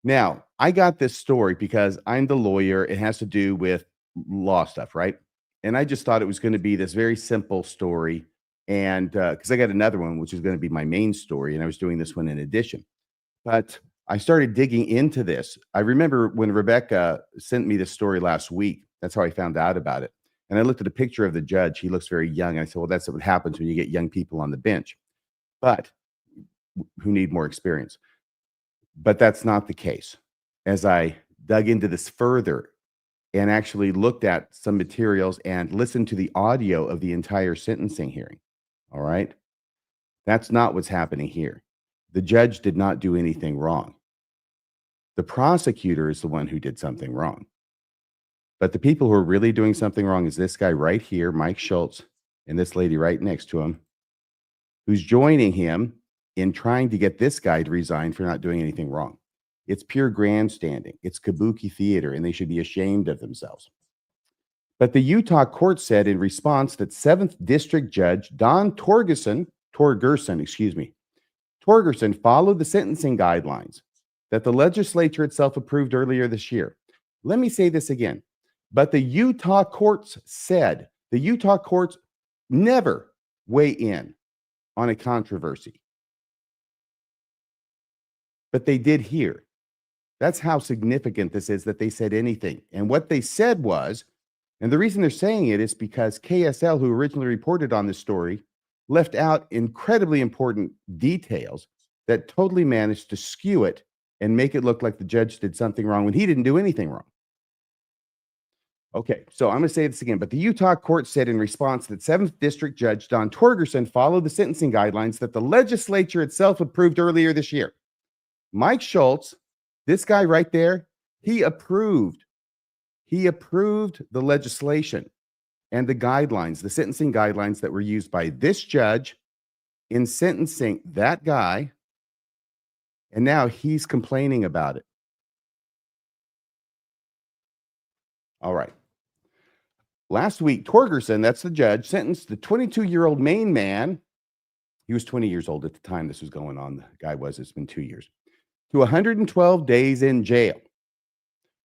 Now, I got this story because I'm the lawyer. It has to do with law stuff, right? And I just thought it was going to be this very simple story. And because I got another one, which is going to be my main story, and I was doing this one in addition. But I started digging into this. I remember when Rebecca sent me this story last week. That's how I found out about it. And I looked at a picture of the judge. He looks very young. And I said, well, that's what happens when you get young people on the bench, but who need more experience. But that's not the case. As I dug into this further and actually looked at some materials and listened to the audio of the entire sentencing hearing, all right, that's not what's happening here. The judge did not do anything wrong. The prosecutor is the one who did something wrong. But the people who are really doing something wrong is this guy right here, Mike Schultz, and this lady right next to him, who's joining him in trying to get this guy to resign for not doing anything wrong. It's pure grandstanding. It's kabuki theater, and they should be ashamed of themselves. But the Utah court said in response that 7th District Judge Don Torgerson followed the sentencing guidelines that the legislature itself approved earlier this year. Let me say this again. But the Utah courts said the Utah courts never weigh in on a controversy. But they did here. That's how significant this is that they said anything. And what they said was, and the reason they're saying it is because KSL, who originally reported on this story, left out incredibly important details that totally managed to skew it and make it look like the judge did something wrong when he didn't do anything wrong. Okay, so I'm going to say this again, but the Utah court said in response that 7th District Judge Don Torgerson followed the sentencing guidelines that the legislature itself approved earlier this year. Mike Schultz, this guy right there, he approved the legislation and the guidelines, the sentencing guidelines that were used by this judge in sentencing that guy, and now he's complaining about it. All right. Last week, Torgerson, that's the judge, sentenced the 22-year-old Maine man. He was 20 years old at the time this was going on. The guy was, it's been 2 years. to 112 days in jail,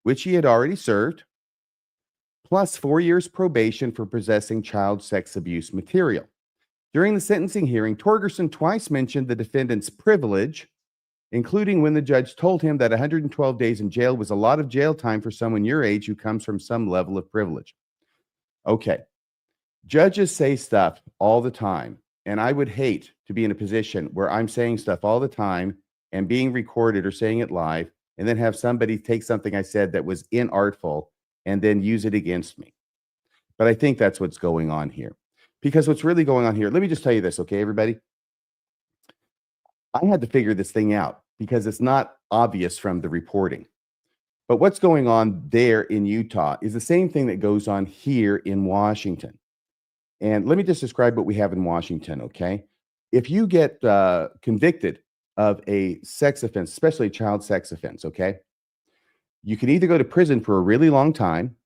which he had already served, plus 4 years probation for possessing child sex abuse material. During the sentencing hearing, Torgerson twice mentioned the defendant's privilege, including when the judge told him that 112 days in jail was a lot of jail time for someone your age who comes from some level of privilege. Okay, judges say stuff all the time, and I would hate to be in a position where I'm saying stuff all the time and being recorded or saying it live, and then have somebody take something I said that was inartful and then use it against me. But I think that's what's going on here. Because what's really going on here, let me just tell you this, okay, everybody? I had to figure this thing out because it's not obvious from the reporting. But what's going on there in Utah is the same thing that goes on here in Washington. And let me just describe what we have in Washington, okay? If you get convicted of a sex offense, especially a child sex offense, okay, you can either go to prison for a really long time,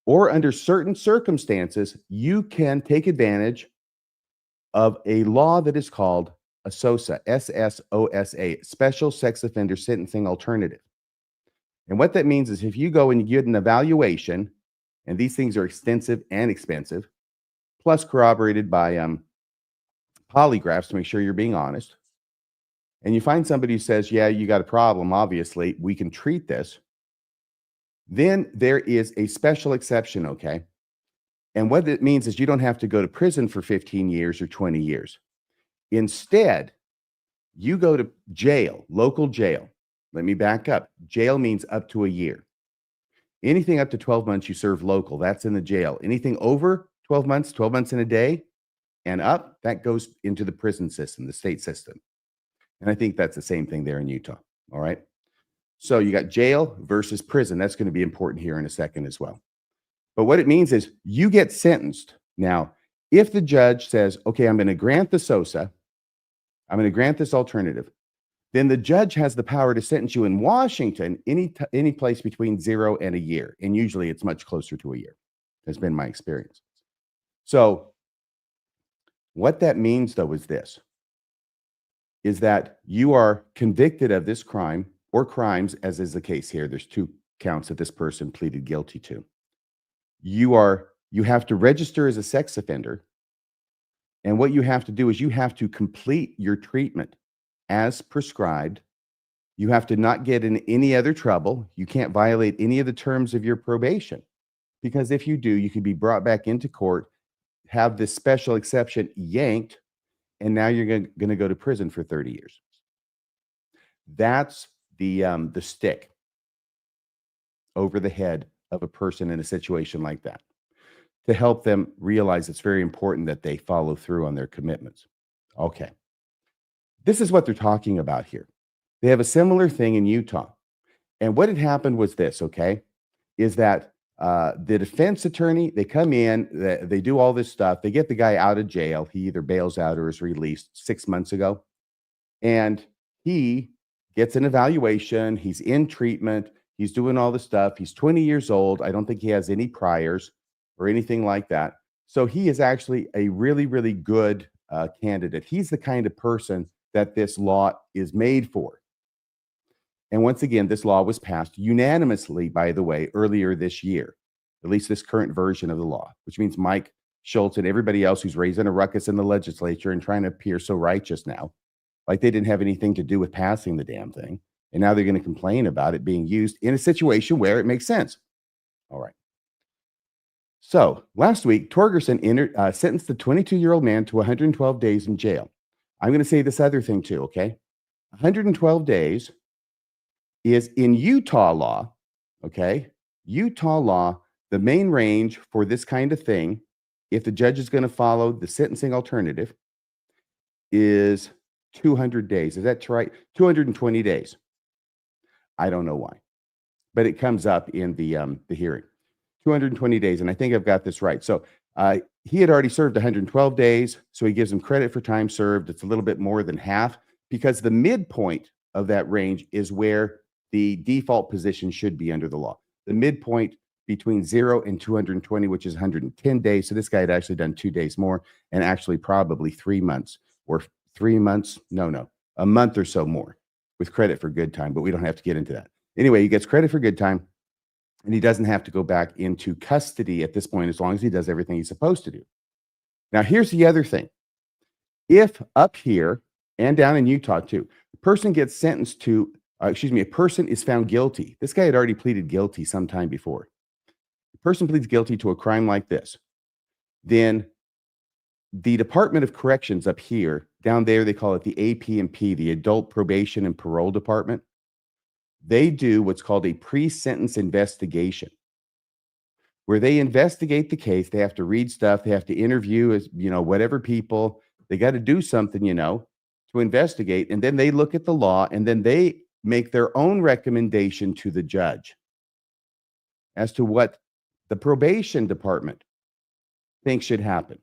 or under certain circumstances, you can take advantage of a law that is called a SOSA, S-S-O-S-A, Special Sex Offender Sentencing Alternative. And what that means is if you go and you get an evaluation, and these things are extensive and expensive, plus corroborated by polygraphs to make sure you're being honest, and you find somebody who says, yeah, you got a problem, obviously, we can treat this, then there is a special exception, okay? And what it means is you don't have to go to prison for 15 years or 20 years. Instead, you go to jail, local jail. Let me back up. Jail means up to a year. Anything up to 12 months, you serve local. That's in the jail. Anything over 12 months in a day and up, that goes into the prison system, the state system. And I think that's the same thing there in Utah, all right? So you got jail versus prison. That's going to be important here in a second as well. But what it means is you get sentenced. Now, if the judge says, okay, I'm going to grant the SOSA, I'm going to grant this alternative, then the judge has the power to sentence you in Washington any place between 0 and a year. And usually it's much closer to a year. Has been my experience. So what that means, though, is this, is that you are convicted of this crime or crimes, as is the case here. There's 2 counts that this person pleaded guilty to. You have to register as a sex offender. And what you have to do is you have to complete your treatment as prescribed. You have to not get in any other trouble. You can't violate any of the terms of your probation. Because if you do, you could be brought back into court, have this special exception yanked, and now you're going to go to prison for 30 years. That's the stick over the head of a person in a situation like that, to help them realize it's very important that they follow through on their commitments. Okay. This is what they're talking about here. They have a similar thing in Utah. And what had happened was this, okay, is that the defense attorney, they come in, they do all this stuff. They get the guy out of jail. He either bails out or is released 6 months ago. And he gets an evaluation. He's in treatment. He's doing all the stuff. He's 20 years old. I don't think he has any priors or anything like that. So he is actually a really, really good candidate. He's the kind of person that this law is made for. And once again, this law was passed unanimously, by the way, earlier this year, at least this current version of the law, which means Mike Schultz and everybody else who's raising a ruckus in the legislature and trying to appear so righteous now, like they didn't have anything to do with passing the damn thing. And now they're going to complain about it being used in a situation where it makes sense. All right. So last week, Torgerson sentenced the 22-year-old man to 112 days in jail. I'm going to say this other thing too, okay? 112 days is in Utah law, okay? Utah law, the main range for this kind of thing, if the judge is going to follow the sentencing alternative, is 200 days. Is that right? 220 days. I don't know why, but it comes up in the hearing. 220 days, and I think I've got this right. So he had already served 112 days, so he gives him credit for time served. It's a little bit more than half, because the midpoint of that range is where the default position should be under the law. The midpoint between 0 and 220, which is 110 days. So this guy had actually done 2 days more, and actually probably 3 months, or 3 months, no, a month or so more, with credit for good time, but we don't have to get into that. Anyway, he gets credit for good time, and he doesn't have to go back into custody at this point as long as he does everything he's supposed to do. Now, here's the other thing. If up here and down in Utah too, the person gets sentenced to, a person is found guilty. This guy had already pleaded guilty sometime before. The person pleads guilty to a crime like this. Then the Department of Corrections up here, down there, they call it the AP&P, the Adult Probation and Parole Department. They do what's called a pre-sentence investigation, where they investigate the case. They have to read stuff. They have to interview, whatever people. They got to do something, to investigate. And then they look at the law, and then they make their own recommendation to the judge as to what the probation department thinks should happen.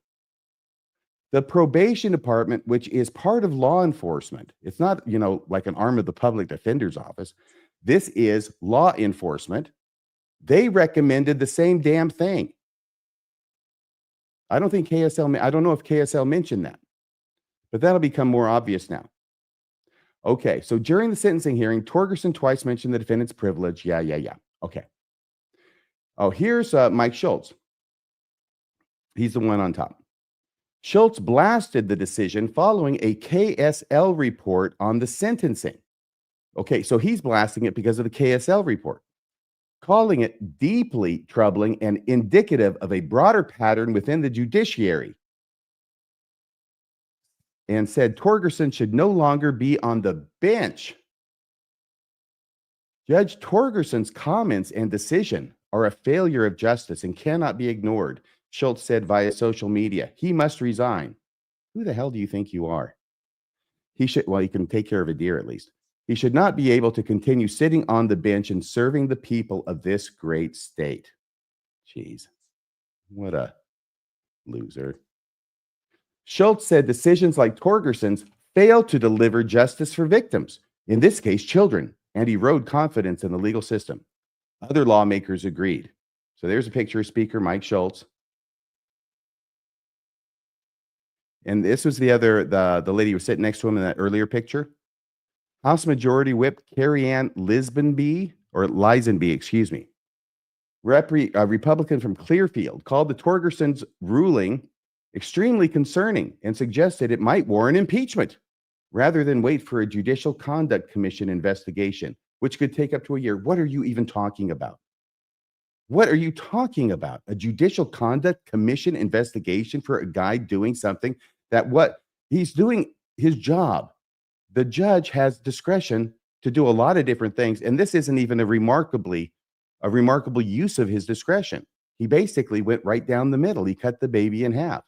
The probation department, which is part of law enforcement, it's not, like an arm of the public defender's office. This is law enforcement. They recommended the same damn thing. I don't know if KSL mentioned that, but that'll become more obvious now. Okay, so during the sentencing hearing, Torgerson twice mentioned the defendant's privilege. Yeah. Okay. Oh, here's Mike Schultz. He's the one on top. Schultz blasted the decision following a KSL report on the sentencing. Okay, so he's blasting it because of the KSL report, calling it deeply troubling and indicative of a broader pattern within the judiciary, and said Torgerson should no longer be on the bench. Judge Torgerson's comments and decision are a failure of justice and cannot be ignored, Schultz said via social media. He must resign. Who the hell do you think you are? He can take care of a deer at least. He should not be able to continue sitting on the bench and serving the people of this great state. Jeez, what a loser. Schultz said decisions like Torgerson's fail to deliver justice for victims, in this case, children, and erode confidence in the legal system. Other lawmakers agreed. So there's a picture of Speaker Mike Schultz. And this was the lady who was sitting next to him in that earlier picture. House Majority Whip Carrie Ann Lisenby, a Republican from Clearfield, called the Torgerson's ruling extremely concerning and suggested it might warrant impeachment rather than wait for a Judicial Conduct Commission investigation, which could take up to a year. What are you even talking about? What are you talking about? A Judicial Conduct Commission investigation for a guy doing something that what he's doing his job. The judge has discretion to do a lot of different things, and this isn't even a remarkable use of his discretion. He basically went right down the middle. He cut the baby in half.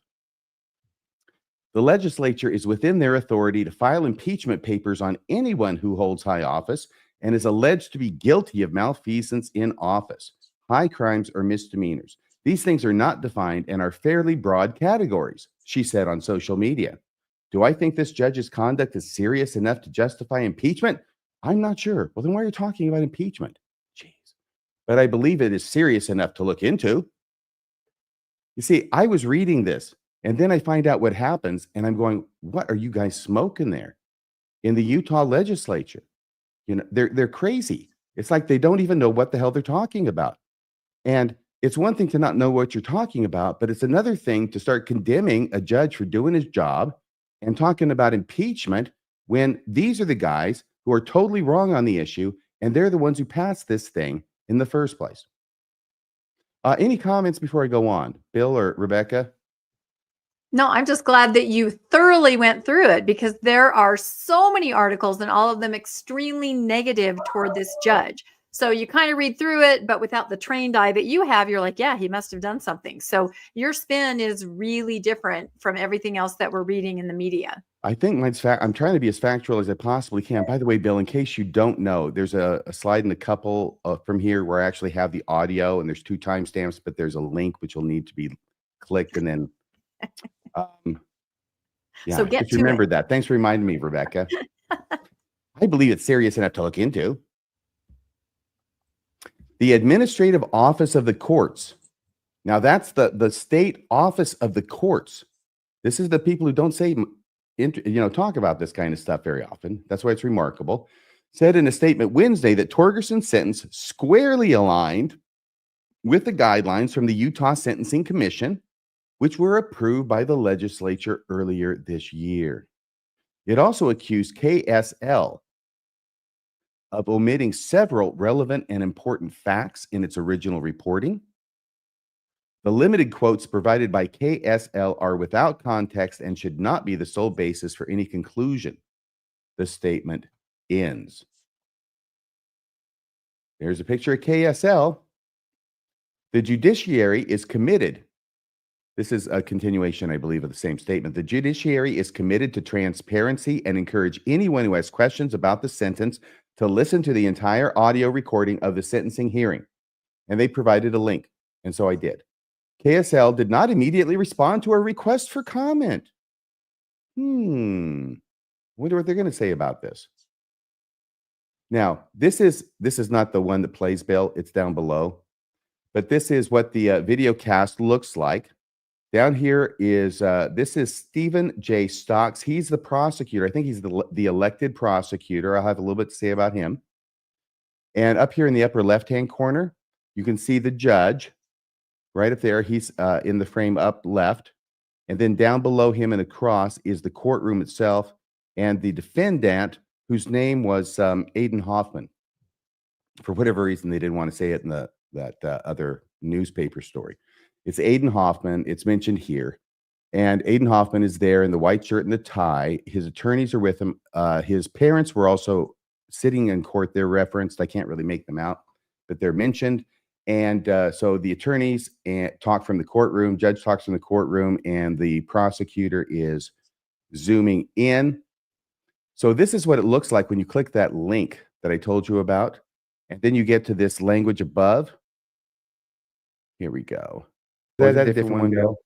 The legislature is within their authority to file impeachment papers on anyone who holds high office and is alleged to be guilty of malfeasance in office, high crimes, or misdemeanors. These things are not defined and are fairly broad categories, she said on social media. Do I think this judge's conduct is serious enough to justify impeachment? I'm not sure. Well, then why are you talking about impeachment? Jeez. But I believe it is serious enough to look into. You see, I was reading this, and then I find out what happens, and I'm going, what are you guys smoking there in the Utah legislature? They're crazy. It's like they don't even know what the hell they're talking about. And it's one thing to not know what you're talking about, but it's another thing to start condemning a judge for doing his job and talking about impeachment when these are the guys who are totally wrong on the issue, and they're the ones who passed this thing in the first place. Any comments before I go on, Bill or Rebecca? No, I'm just glad that you thoroughly went through it, because there are so many articles and all of them extremely negative toward this judge. So you kind of read through it, but without the trained eye that you have, you're like, yeah, he must have done something. So your spin is really different from everything else that we're reading in the media. I think mine's I'm trying to be as factual as I possibly can. By the way, Bill, in case you don't know, there's a slide in the couple from here where I actually have the audio, and there's 2 timestamps, but there's a link which will need to be clicked, and then So just remember that. Thanks for reminding me, Rebecca. I believe it's serious enough to look into. The Administrative Office of the Courts. Now, that's the state office of the courts. This is the people who don't talk about this kind of stuff very often. That's why it's remarkable. said in a statement Wednesday that Torgerson's sentence squarely aligned with the guidelines from the Utah Sentencing Commission, which were approved by the legislature earlier this year. It also accused KSL of omitting several relevant and important facts in its original reporting. The limited quotes provided by KSL are without context and should not be the sole basis for any conclusion. The statement ends. There's a picture of KSL. The judiciary is committed. This is a continuation, I believe, of the same statement. The judiciary is committed to transparency and encourage anyone who has questions about the sentence to listen to the entire audio recording of the sentencing hearing. And they provided a link, and so I did. KSL did not immediately respond to a request for comment. Wonder what they're going to say about this. Now, this is not the one that plays, Bill. It's down below. But this is what the video cast looks like. Down here is, this is Stephen J. Stocks. He's the prosecutor. I think he's the elected prosecutor. I'll have a little bit to say about him. And up here in the upper left-hand corner, you can see the judge right up there. He's in the frame up left. And then down below him and across is the courtroom itself and the defendant, whose name was Aiden Hoffman. For whatever reason, they didn't want to say it in that other newspaper story. It's Aiden Hoffman. It's mentioned here. And Aiden Hoffman is there in the white shirt and the tie. His attorneys are with him. His parents were also sitting in court. They're referenced. I can't really make them out, but they're mentioned. And so the attorneys talk from the courtroom, judge talks from the courtroom, and the prosecutor is zooming in. So this is what it looks like when you click that link that I told you about. And then you get to this language above. Here we go. Is that a different one, Bill?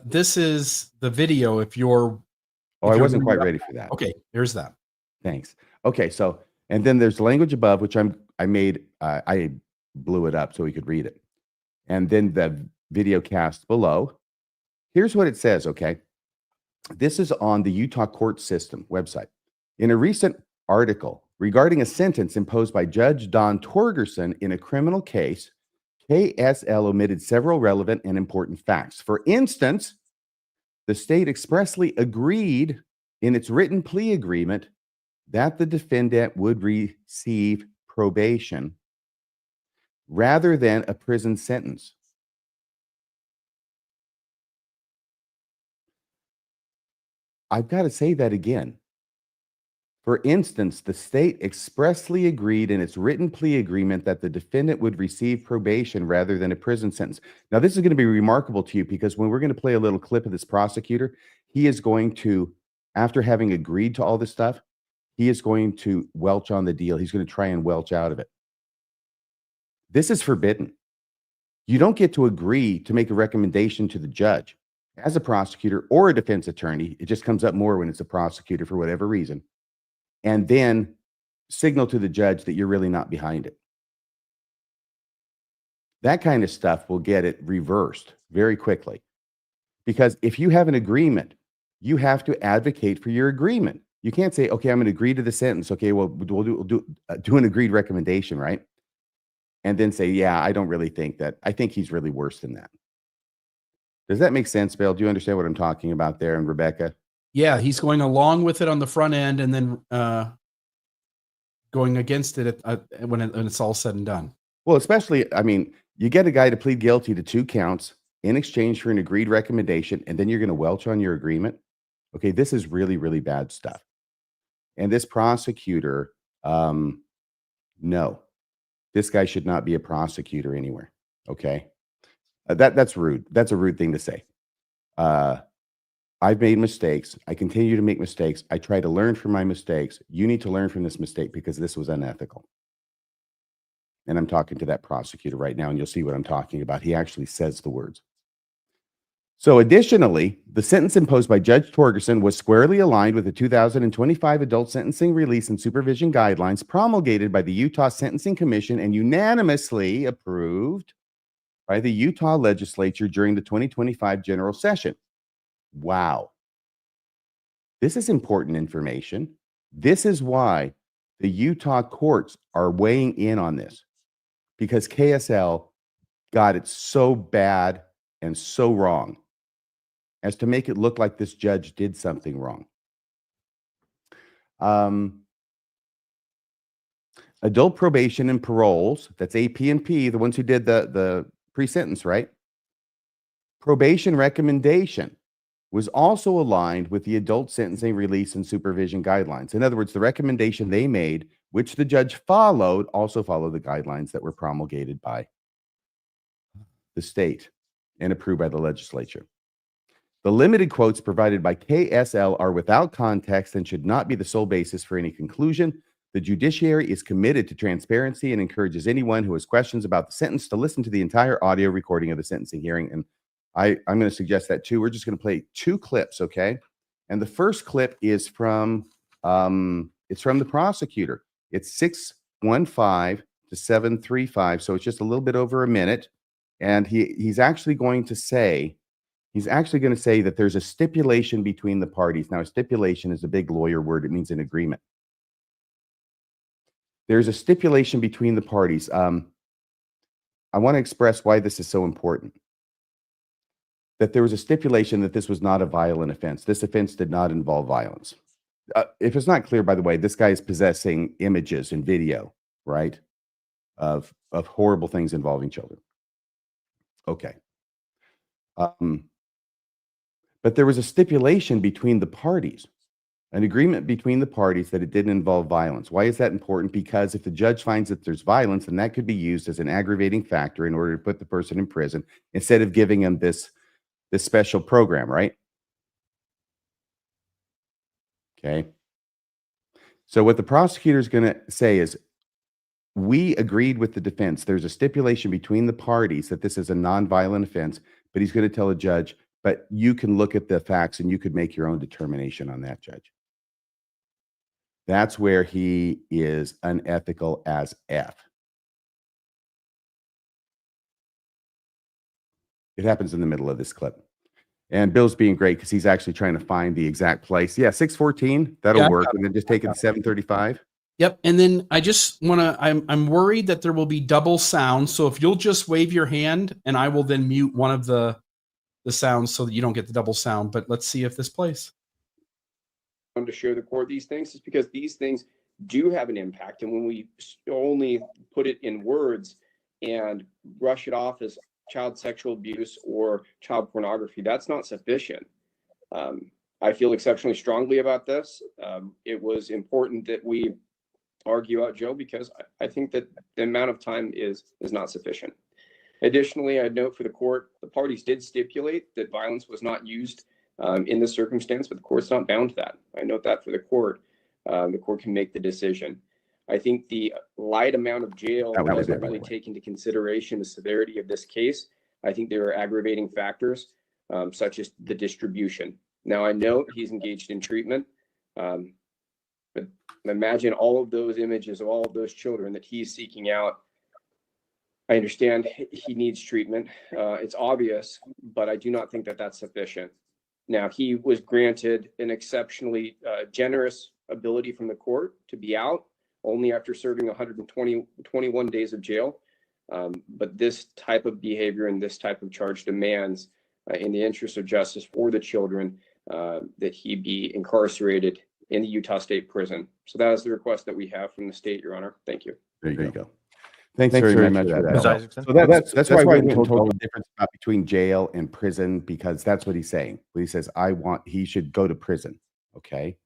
This is the video. If I wasn't quite ready for that. Okay, here's that. Thanks. Okay, so, and then there's language above, which I blew it up so we could read it. And then the video cast below. Here's what it says, okay? This is on the Utah Court System website. In a recent article regarding a sentence imposed by Judge Don Torgerson in a criminal case, KSL omitted several relevant and important facts. For instance, the state expressly agreed in its written plea agreement that the defendant would receive probation rather than a prison sentence. I've got to say that again. For instance, the state expressly agreed in its written plea agreement that the defendant would receive probation rather than a prison sentence. Now, this is going to be remarkable to you because when we're going to play a little clip of this prosecutor, he is going to, after having agreed to all this stuff, he is going to welch on the deal. He's going to try and welch out of it. This is forbidden. You don't get to agree to make a recommendation to the judge as a prosecutor or a defense attorney. It just comes up more when it's a prosecutor for whatever reason. And then signal to the judge that you're really not behind it. That kind of stuff will get it reversed very quickly. Because if you have an agreement, you have to advocate for your agreement. You can't say, okay, I'm going to agree to the sentence. Okay, well, we'll do an agreed recommendation, right? And then say, yeah, I don't really think that. I think he's really worse than that. Does that make sense, Bill? Do you understand what I'm talking about there? And Rebecca? Yeah, he's going along with it on the front end and then going against it when it's all said and done. Well, especially, I mean, you get a guy to plead guilty to 2 counts in exchange for an agreed recommendation, and then you're going to welch on your agreement. Okay, this is really, really bad stuff. And this prosecutor, no, this guy should not be a prosecutor anywhere. Okay, that's rude. That's a rude thing to say. I've made mistakes. I continue to make mistakes. I try to learn from my mistakes. You need to learn from this mistake because this was unethical. And I'm talking to that prosecutor right now, and you'll see what I'm talking about. He actually says the words. So additionally, the sentence imposed by Judge Torgerson was squarely aligned with the 2025 Adult Sentencing Release and Supervision Guidelines promulgated by the Utah Sentencing Commission and unanimously approved by the Utah legislature during the 2025 general session. Wow. This is important information. This is why The Utah courts are weighing in on this because KSL got it so bad and so wrong as to make it look like this judge did something wrong. Adult probation and paroles, that's AP&P, the ones who did the pre-sentence, right? Probation recommendation was also aligned with the adult sentencing, release, and supervision guidelines. In other words, the recommendation they made, which the judge followed, also followed the guidelines that were promulgated by the state and approved by the legislature. The limited quotes provided by KSL are without context and should not be the sole basis for any conclusion. The judiciary is committed to transparency and encourages anyone who has questions about the sentence to listen to the entire audio recording of the sentencing hearing. And I'm going to suggest that too. We're just going to play 2 clips, okay? And the first clip is from it's from the prosecutor. It's 615 to 735, so it's just a little bit over a minute. And he's actually going to say that there's a stipulation between the parties. Now, a stipulation is a big lawyer word. It means an agreement. There's a stipulation between the parties. I want to express why this is so important. That there was a stipulation that this was not a violent offense. This offense did not involve violence. If it's not clear, by the way, this guy is possessing images and video, right, of horrible things involving children. Okay. But there was a stipulation between the parties, an agreement between the parties that it didn't involve violence. Why is that important? Because if the judge finds that there's violence, then that could be used as an aggravating factor in order to put the person in prison instead of giving him this special program, right? Okay. So what the prosecutor is going to say is, we agreed with the defense. There's a stipulation between the parties that this is a nonviolent offense, but he's going to tell a judge, but you can look at the facts and you could make your own determination on that, judge. That's where he is unethical as F. It happens in the middle of this clip. And Bill's being great because he's actually trying to find the exact place. Yeah, 614, that'll work. And then just take it to 735. Yep. And then I just want to, I'm worried that there will be double sound. So if you'll just wave your hand and I will then mute one of the sounds so that you don't get the double sound. But let's see if this plays. To show the court these things is because these things do have an impact. And when we only put it in words and brush it off as child sexual abuse or child pornography, that's not sufficient. I feel exceptionally strongly about this. It was important that we argue out Joe because I think that the amount of time is not sufficient. Additionally, I'd note for the court, the parties did stipulate that violence was not used in this circumstance, but the court's not bound to that. I note that for the court. The court can make the decision. I think the light amount of jail doesn't really take into consideration the severity of this case. I think there are aggravating factors, such as the distribution. Now, I know he's engaged in treatment, but imagine all of those images of all of those children that he's seeking out. I understand he needs treatment. It's obvious, but I do not think that that's sufficient. Now, he was granted an exceptionally generous ability from the court to be out only after serving 121 days of jail. But this type of behavior and this type of charge demands, in the interest of justice for the children, that he be incarcerated in the Utah State Prison. So that is the request that we have from the state, Your Honor. Thank you. There you go. Thanks very much for that. So that's why we told the difference between jail and prison, because that's what he's saying. He says, he should go to prison. Okay.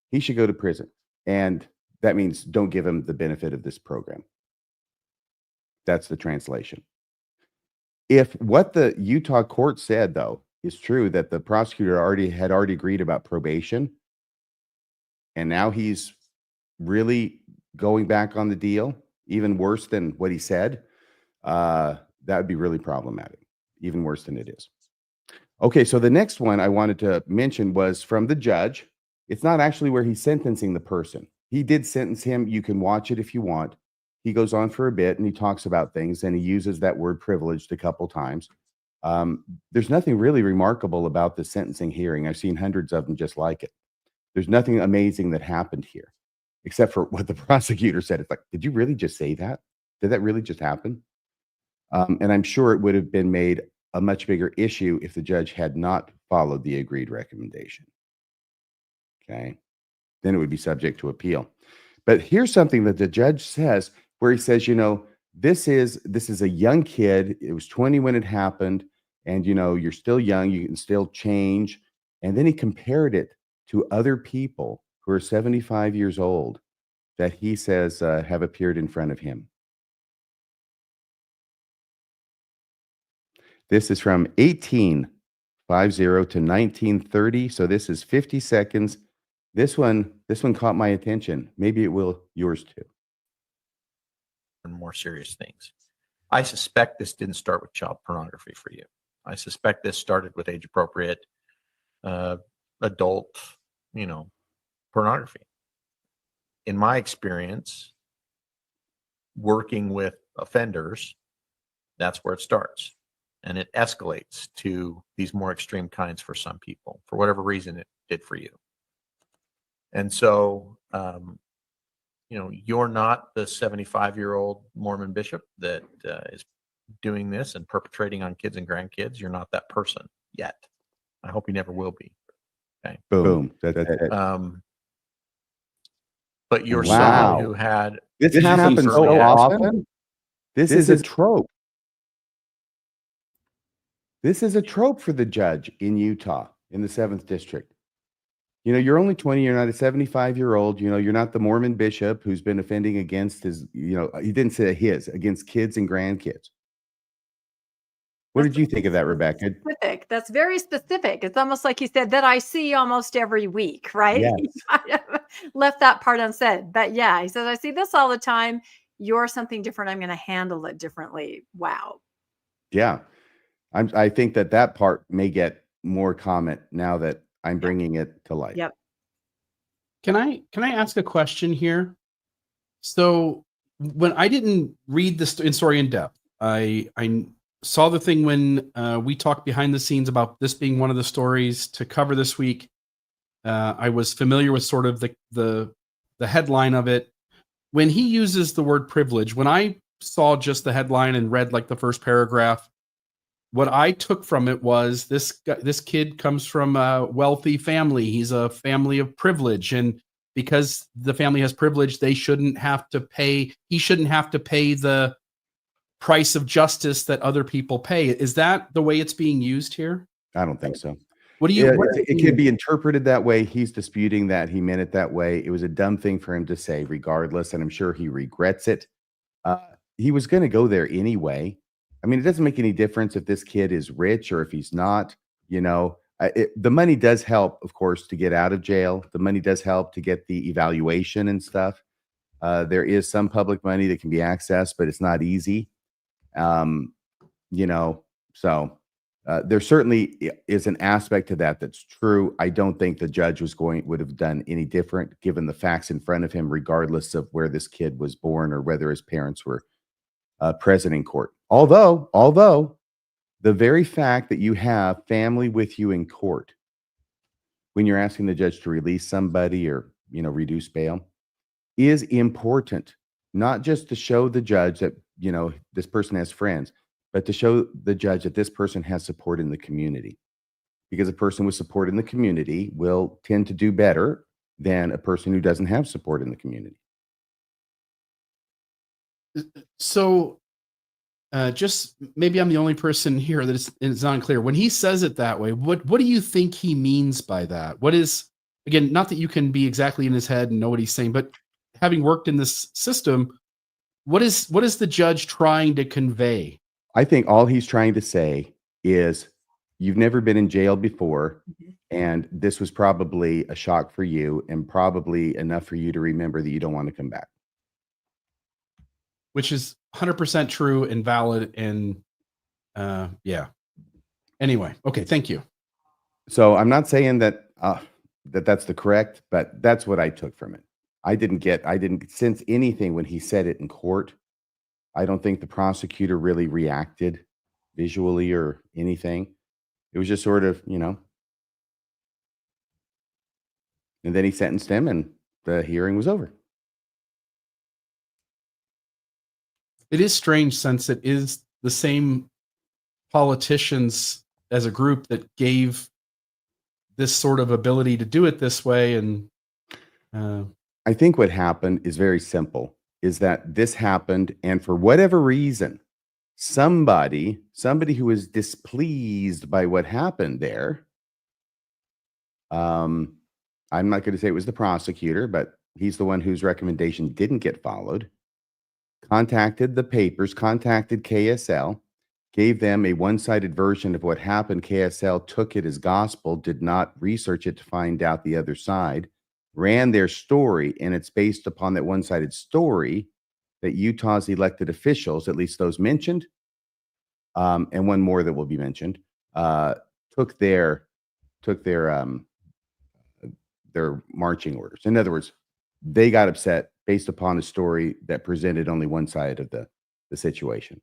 He should go to prison. And that means don't give him the benefit of this program. That's the translation. If what the Utah court said, though, is true, that the prosecutor had already agreed about probation, and now he's really going back on the deal, even worse than what he said, that would be really problematic, even worse than it is. Okay, so the next one I wanted to mention was from the judge. It's not actually where he's sentencing the person. He did sentence him. You can watch it if you want. He goes on for a bit and he talks about things and he uses that word privileged a couple times. There's nothing really remarkable about the sentencing hearing. I've seen hundreds of them just like it. There's nothing amazing that happened here. except for what the prosecutor said. It's like, did you really just say that? Did that really just happen? And I'm sure it would have been made a much bigger issue if the judge had not followed the agreed recommendation. Okay. Then it would be subject to appeal. But here's something that the judge says, where he says, this is a young kid. It was 20 when it happened. And, you're still young. You can still change. And then he compared it to other people who are 75 years old that he says have appeared in front of him. This is from 1850 to 1930. So this is 50 seconds. This one caught my attention. Maybe it will yours too. And more serious things. I suspect this didn't start with child pornography for you. I suspect this started with age appropriate adult, pornography. In my experience, working with offenders, that's where it starts. And it escalates to these more extreme kinds for some people, for whatever reason it did for you. And so, you're not the 75-year-old Mormon bishop that is doing this and perpetrating on kids and grandkids. You're not that person yet. I hope you never will be. Okay. Boom. But you're Wow. someone who had This happens so often. This is a trope. This is a trope for the judge in Utah in the 7th district. You're only 20, you're not a 75-year-old, you're not the Mormon bishop who's been offending against his, he didn't say against kids and grandkids. What did you think of that, Rebecca? Specific. That's very specific. It's almost like he said that I see almost every week, right? Yes. He kind of left that part unsaid. But yeah, he says, I see this all the time. You're something different. I'm going to handle it differently. Wow. Yeah. I think that part may get more comment now that I'm bringing it to light. Yep. Can I ask a question here? So when I didn't read the story in depth, I saw the thing when we talked behind the scenes about this being one of the stories to cover this week. I was familiar with sort of the headline of it. When he uses the word privilege, when I saw just the headline and read like the first paragraph, what I took from it was this kid comes from a wealthy family. He's a family of privilege. And because the family has privilege, he shouldn't have to pay the price of justice that other people pay. Is that the way it's being used here? I don't think so. It could be interpreted that way. He's disputing that. He meant it that way. It was a dumb thing for him to say regardless. And I'm sure he regrets it. He was going to go there anyway. I mean, it doesn't make any difference if this kid is rich or if he's not, the money does help, of course, to get out of jail. The money does help to get the evaluation and stuff. There is some public money that can be accessed, but it's not easy. So there certainly is an aspect to that that's true. I don't think the judge would have done any different given the facts in front of him, regardless of where this kid was born or whether his parents were present in court. Although the very fact that you have family with you in court when you're asking the judge to release somebody or, reduce bail is important, not just to show the judge that, this person has friends, but to show the judge that this person has support in the community, because a person with support in the community will tend to do better than a person who doesn't have support in the community. So just maybe I'm the only person here that it's not clear. When he says it that way, what do you think he means by that? What is, again, not that you can be exactly in his head and know what he's saying, but having worked in this system, what is the judge trying to convey? I think all he's trying to say is you've never been in jail before, and this was probably a shock for you and probably enough for you to remember that you don't want to come back. Which is 100% true and valid. And yeah. Anyway, okay, thank you. So I'm not saying that that's the correct, but that's what I took from it. I didn't sense anything when he said it in court. I don't think the prosecutor really reacted visually or anything. It was just sort of, and then he sentenced him and the hearing was over. It is strange since it is the same politicians as a group that gave this sort of ability to do it this way. And I think what happened is very simple, is that this happened, and for whatever reason, somebody who was displeased by what happened there, I'm not going to say it was the prosecutor, but he's the one whose recommendation didn't get followed, contacted the papers, contacted KSL, gave them a one-sided version of what happened. KSL took it as gospel, did not research it to find out the other side, ran their story, and it's based upon that one-sided story that Utah's elected officials, at least those mentioned, and one more that will be mentioned, took their marching orders. In other words, they got upset based upon a story that presented only one side of the situation.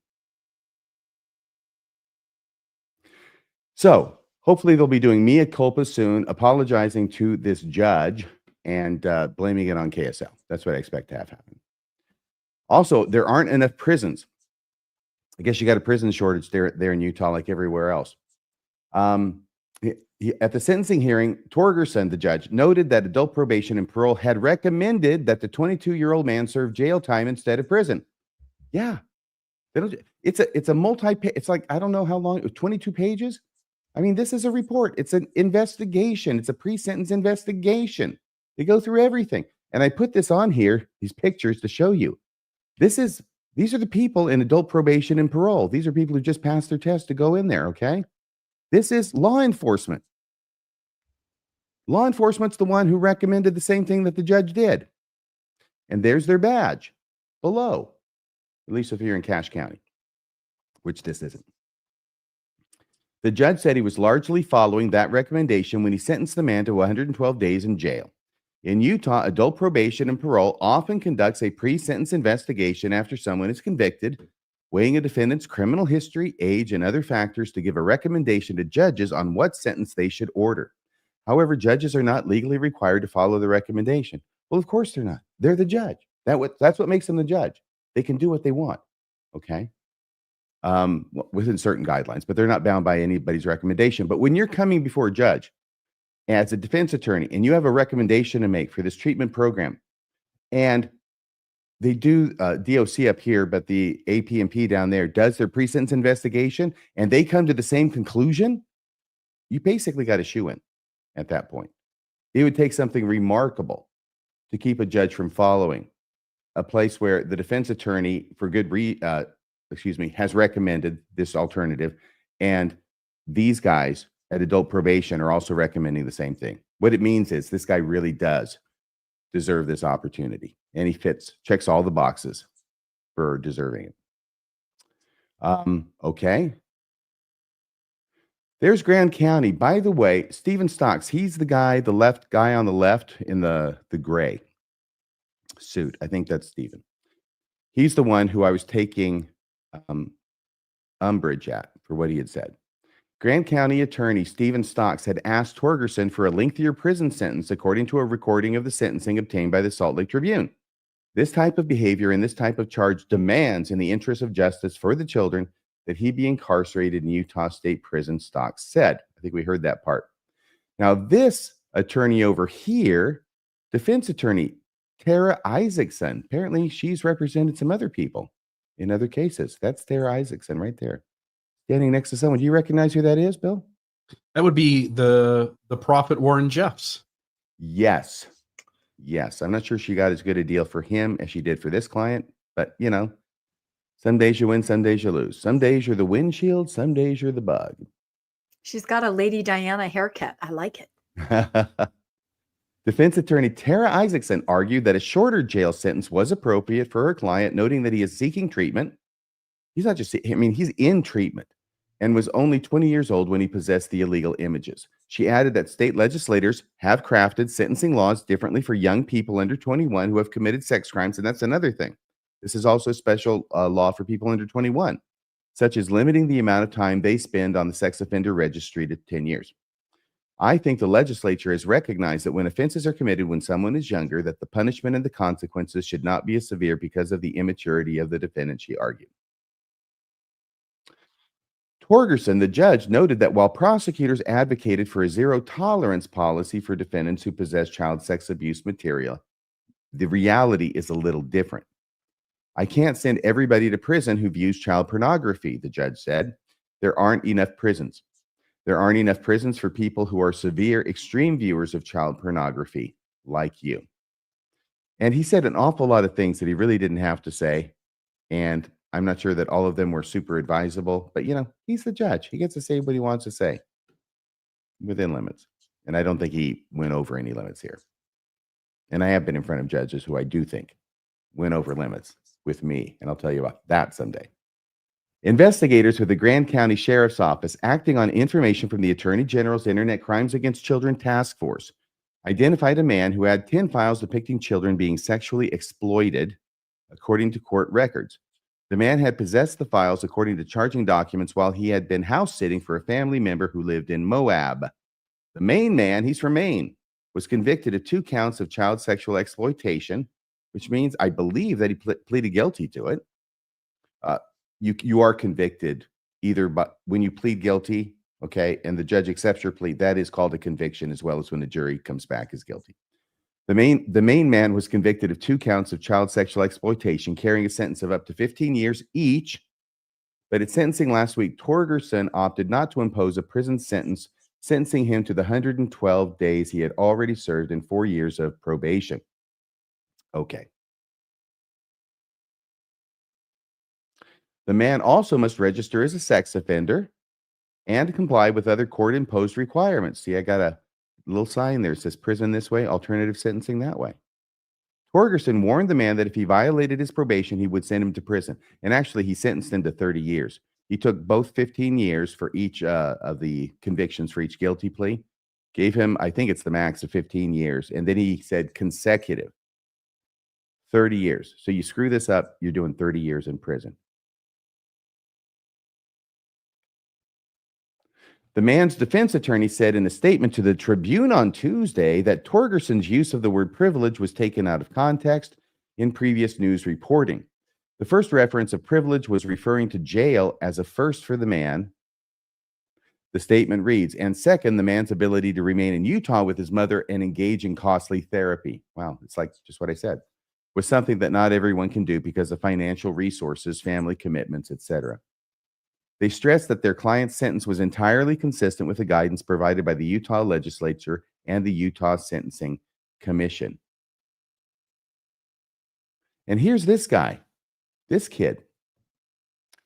So hopefully they'll be doing mea culpa soon, apologizing to this judge and blaming it on KSL. That's what I expect to have happen. Also, there aren't enough prisons. I guess you got a prison shortage there in Utah, like everywhere else. At the sentencing hearing, Torgerson, the judge, noted that adult probation and parole had recommended that the 22-year-old man serve jail time instead of prison. Yeah, it's a multi-page. It's like, I don't know how long. 22 pages. I mean, this is a report. It's an investigation. It's a pre-sentence investigation. They go through everything, and I put this on here, these pictures, to show you. These are the people in adult probation and parole. These are people who just passed their test to go in there. Okay, this is law enforcement. Law enforcement's the one who recommended the same thing that the judge did. And there's their badge below, at least if you're in Cache County, which this isn't. The judge said he was largely following that recommendation when he sentenced the man to 112 days in jail. In Utah, adult probation and parole often conducts a pre-sentence investigation after someone is convicted, weighing a defendant's criminal history, age, and other factors to give a recommendation to judges on what sentence they should order. However, judges are not legally required to follow the recommendation. Well, of course they're not. They're the judge. That's what makes them the judge. They can do what they want, okay? Within certain guidelines, but they're not bound by anybody's recommendation. But when you're coming before a judge as a defense attorney and you have a recommendation to make for this treatment program, and they do DOC up here, but the AP&P down there does their pre-sentence investigation, and they come to the same conclusion, you basically got a shoe-in at that point. It would take something remarkable to keep a judge from following a place where the defense attorney, for good has recommended this alternative, and these guys at adult probation are also recommending the same thing. What it means is this guy really does deserve this opportunity, and he checks all the boxes for deserving it. Okay. There's Grand County. By the way, Stephen Stocks, he's the guy, the left guy on the left in the gray suit. I think that's Stephen. He's the one who I was taking umbrage at for what he had said. Grand County Attorney Stephen Stocks had asked Torgerson for a lengthier prison sentence, according to a recording of the sentencing obtained by the Salt Lake Tribune. This type of behavior and this type of charge demands, in the interest of justice for the children, that he be incarcerated in Utah State Prison, Stocks said. I think we heard that part. Now, this attorney over here, defense attorney Tara Isaacson, apparently she's represented some other people in other cases. That's Tara Isaacson right there, standing next to someone. Do you recognize who that is, Bill? that would be the prophet Warren Jeffs. Yes. I'm not sure she got as good a deal for him as she did for this client, but you know, some days you win, some days you lose. Some days you're the windshield, some days you're the bug. She's got a Lady Diana haircut. I like it. Defense attorney Tara Isaacson argued that a shorter jail sentence was appropriate for her client, noting that he is seeking treatment. He's not just, he's in treatment and was only 20 years old when he possessed the illegal images. She added that state legislators have crafted sentencing laws differently for young people under 21 who have committed sex crimes, and that's another thing. This is also a special law for people under 21, such as limiting the amount of time they spend on the sex offender registry to 10 years. I think the legislature has recognized that when offenses are committed when someone is younger, that the punishment and the consequences should not be as severe because of the immaturity of the defendant, she argued. Torgerson, the judge, noted that while prosecutors advocated for a zero-tolerance policy for defendants who possess child sex abuse material, the reality is a little different. I can't send everybody to prison who views child pornography, the judge said. There aren't enough prisons. There aren't enough prisons for people who are severe, extreme viewers of child pornography, like you. And he said an awful lot of things that he really didn't have to say. And I'm not sure that all of them were super advisable, but he's the judge. He gets to say what he wants to say within limits. And I don't think he went over any limits here. And I have been in front of judges who I do think went over limits with me. And I'll tell you about that someday. Investigators with the Grand County Sheriff's Office, acting on information from the Attorney General's Internet Crimes Against Children Task Force, identified a man who had 10 files depicting children being sexually exploited, according to court records. The man had possessed the files according to charging documents while he had been house sitting for a family member who lived in Moab. The Maine man, he's from Maine, was convicted of 2 counts of child sexual exploitation, which means I believe that he pleaded guilty to it. You are convicted either but when you plead guilty, okay, and the judge accepts your plea. That is called a conviction, as well as when the jury comes back as guilty. The Maine man was convicted of 2 counts of child sexual exploitation, carrying a sentence of up to 15 years each. But at sentencing last week, Torgerson opted not to impose a prison sentence, sentencing him to the 112 days he had already served in 4 years of probation. Okay. The man also must register as a sex offender and comply with other court-imposed requirements. See, I got a little sign there that says prison this way, alternative sentencing that way. Torgerson warned the man that if he violated his probation, he would send him to prison. And actually, he sentenced him to 30 years. He took both 15 years for each of the convictions for each guilty plea, gave him, I think it's the max of 15 years. And then he said consecutive 30 years. So you screw this up, you're doing 30 years in prison. The man's defense attorney said in a statement to the Tribune on Tuesday that Torgerson's use of the word privilege was taken out of context in previous news reporting. The first reference of privilege was referring to jail as a first for the man. The statement reads, and second, the man's ability to remain in Utah with his mother and engage in costly therapy. Wow, it's like just what I said. Was something that not everyone can do because of financial resources, family commitments, etc. They stressed that their client's sentence was entirely consistent with the guidance provided by the Utah legislature and the Utah Sentencing Commission. And here's this guy, this kid.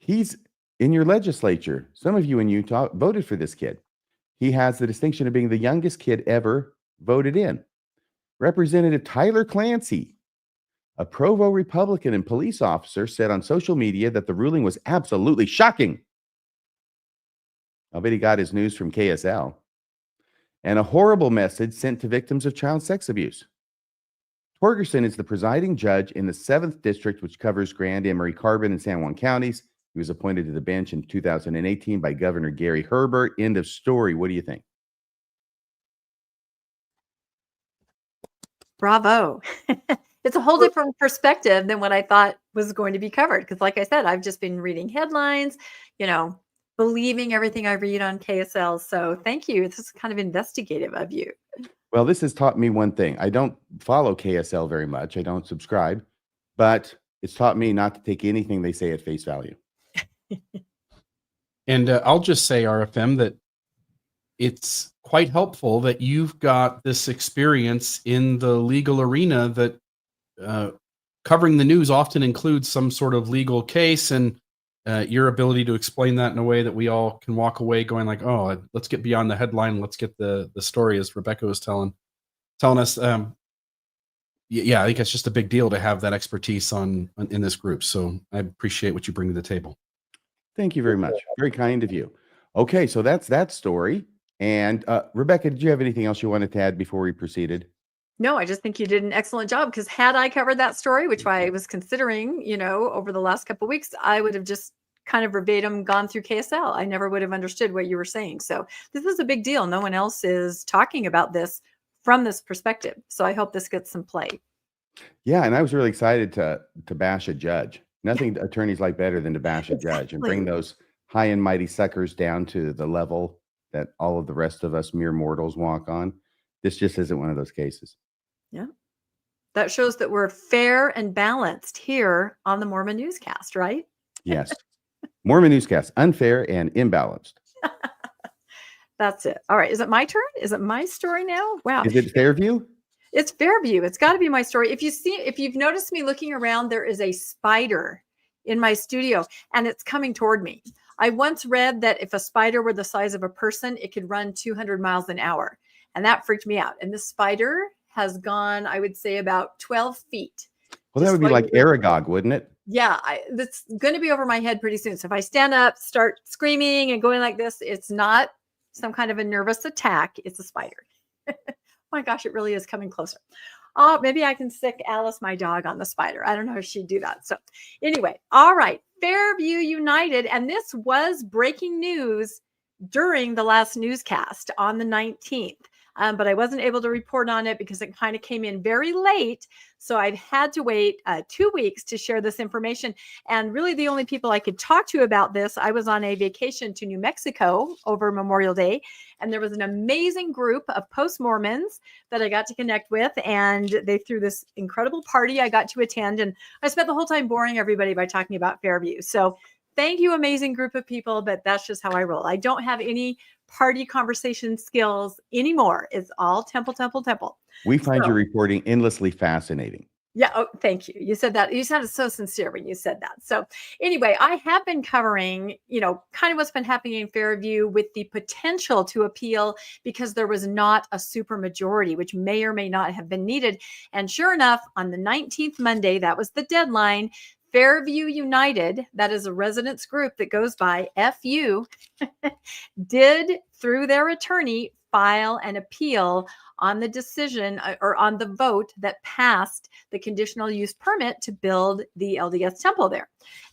He's in your legislature. Some of you in Utah voted for this kid. He has the distinction of being the youngest kid ever voted in. Representative Tyler Clancy, a Provo Republican and police officer, said on social media that the ruling was absolutely shocking. I bet he got his news from KSL. And a horrible message sent to victims of child sex abuse. Torgerson is the presiding judge in the 7th District, which covers Grand, Emery, Carbon, and San Juan counties. He was appointed to the bench in 2018 by Governor Gary Herbert. End of story. What do you think? Bravo. It's a whole different perspective than what I thought was going to be covered. Because like I said, I've just been reading headlines, believing everything I read on KSL. So thank you. This is kind of investigative of you. Well, this has taught me one thing. I don't follow KSL very much. I don't subscribe, but it's taught me not to take anything they say at face value. And I'll just say, RFM, that it's quite helpful that you've got this experience in the legal arena, that covering the news often includes some sort of legal case, and your ability to explain that in a way that we all can walk away going like, oh, let's get beyond the headline. Let's get the story, as Rebecca was telling us. Yeah, I think it's just a big deal to have that expertise in this group. So I appreciate what you bring to the table. Thank you very much. Very kind of you. Okay, so that's that story. And Rebecca, did you have anything else you wanted to add before we proceeded? No, I just think you did an excellent job, because had I covered that story, which I was considering, over the last couple of weeks, I would have just kind of verbatim gone through KSL. I never would have understood what you were saying. So this is a big deal. No one else is talking about this from this perspective. So I hope this gets some play. Yeah, and I was really excited to bash a judge. Nothing attorneys like better than to bash a judge and bring those high and mighty suckers down to the level that all of the rest of us mere mortals walk on. This just isn't one of those cases. Yeah. That shows that we're fair and balanced here on the Mormon Newscast, right? Yes. Mormon Newscast, unfair and imbalanced. That's it. All right. Is it my turn? Is it my story now? Wow. Is it Fairview? It's Fairview. It's got to be my story. If you've noticed me looking around, there is a spider in my studio and it's coming toward me. I once read that if a spider were the size of a person, it could run 200 miles an hour. And that freaked me out. And this spider has gone, I would say, about 12 feet. Well, that would be like Aragog, wouldn't it? Yeah, that's going to be over my head pretty soon. So if I stand up, start screaming and going like this, it's not some kind of a nervous attack. It's a spider. My gosh, it really is coming closer. Oh, maybe I can stick Alice, my dog, on the spider. I don't know if she'd do that. So anyway, all right. Fairview United. And this was breaking news during the last newscast on the 19th. But I wasn't able to report on it because it kind of came in very late. So I've had to wait 2 weeks to share this information. And really the only people I could talk to about this, I was on a vacation to New Mexico over Memorial Day. And there was an amazing group of post-Mormons that I got to connect with. And they threw this incredible party I got to attend. And I spent the whole time boring everybody by talking about Fairview. So thank you, amazing group of people. But that's just how I roll. I don't have any party conversation skills anymore. It's all temple. We find your reporting endlessly fascinating. Yeah. Oh, thank you. You said that. You sounded so sincere when you said that. So anyway, I have been covering, kind of what's been happening in Fairview with the potential to appeal because there was not a super majority, which may or may not have been needed. And sure enough, on the 19th Monday, that was the deadline. Fairview United, that is a residents group that goes by FU, did, through their attorney, file an appeal on the decision or on the vote that passed the conditional use permit to build the LDS temple there.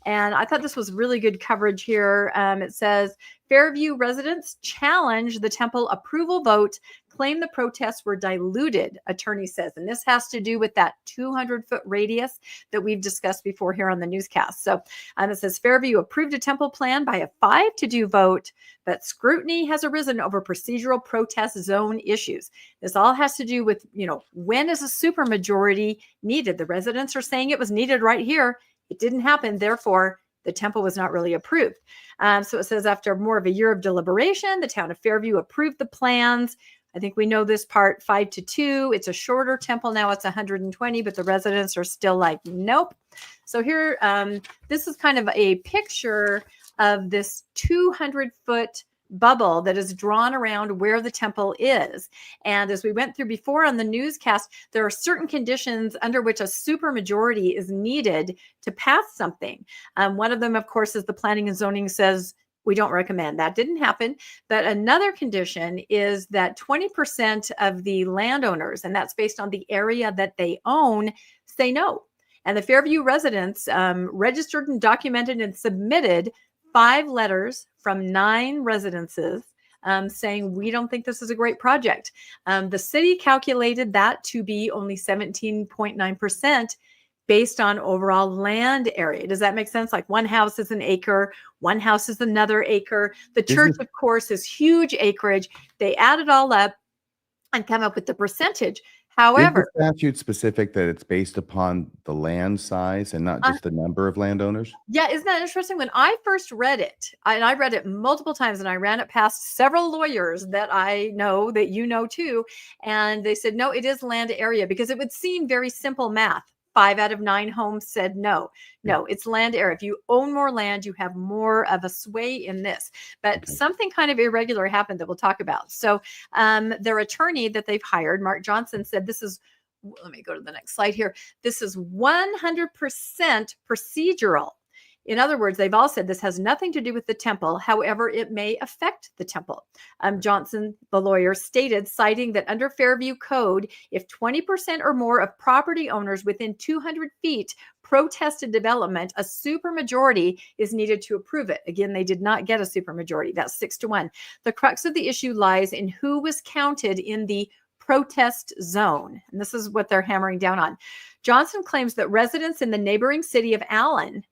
And I thought this was really good coverage here. It says, Fairview residents challenge the temple approval vote, claim the protests were diluted, attorney says. And this has to do with that 200-foot radius that we've discussed before here on the newscast. So it says Fairview approved a temple plan by a 5-2 vote, but scrutiny has arisen over procedural protest zone issues. This all has to do with, when is a supermajority needed? The residents are saying it was needed right here. It didn't happen. Therefore, the temple was not really approved. So it says after more of a year of deliberation, the town of Fairview approved the plans. I think we know this part, 5-2. It's a shorter temple now. It's 120, but the residents are still like, nope. So here, this is kind of a picture of this 200-foot bubble that is drawn around where the temple is. And as we went through before on the newscast, there are certain conditions under which a supermajority is needed to pass something. One of them, of course, is the planning and zoning says we don't recommend. That didn't happen. But another condition is that 20% of the landowners, and that's based on the area that they own, say no. And the Fairview residents registered and documented and submitted 5 letters from 9 residences saying, we don't think this is a great project. The city calculated that to be only 17.9% based on overall land area. Does that make sense? Like one house is an acre, one house is another acre. The church, of course, is huge acreage. They add it all up and come up with the percentage. However, is the statute specific that it's based upon the land size and not just the number of landowners? Yeah, isn't that interesting? When I first read it, and I read it multiple times, and I ran it past several lawyers that I know, that you know too, and they said, no, it is land area, because it would seem very simple math. 5 out of 9 homes said no. No, it's land area. If you own more land, you have more of a sway in this. But something kind of irregular happened that we'll talk about. So their attorney that they've hired, Mark Johnson, said this is, let me go to the next slide here. This is 100% procedural. In other words, they've all said this has nothing to do with the temple. However, it may affect the temple. Johnson, the lawyer, stated, citing that under Fairview Code, if 20% or more of property owners within 200 feet protested development, a supermajority is needed to approve it. Again, they did not get a supermajority. That's 6-1. The crux of the issue lies in who was counted in the protest zone. And this is what they're hammering down on. Johnson claims that residents in the neighboring city of Allen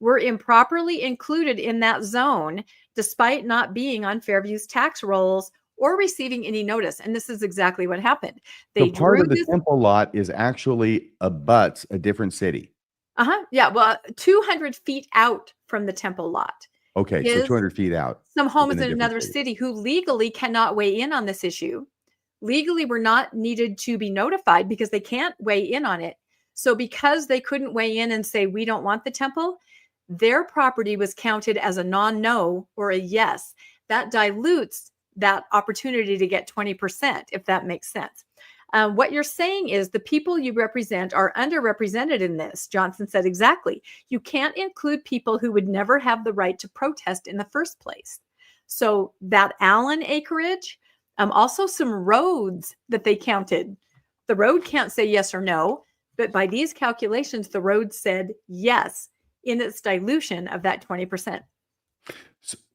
were improperly included in that zone, despite not being on Fairview's tax rolls or receiving any notice. And this is exactly what happened. They So part drew of the this. temple lot is actually abuts a different city. Yeah. Well, 200 feet out from the temple lot. Okay, so 200 feet out. Some homes within a in different another city who legally cannot weigh in on this issue. Legally, were not needed to be notified because they can't weigh in on it. So because they couldn't weigh in and say, we don't want the temple, their property was counted as a non-no or a yes. That dilutes that opportunity to get 20%, if that makes sense. What you're saying is the people you represent are underrepresented in this. Johnson said, exactly. You can't include people who would never have the right to protest in the first place. So that Allen acreage, also some roads that they counted. The road can't say yes or no, but by these calculations, the road said yes in its dilution of that 20%.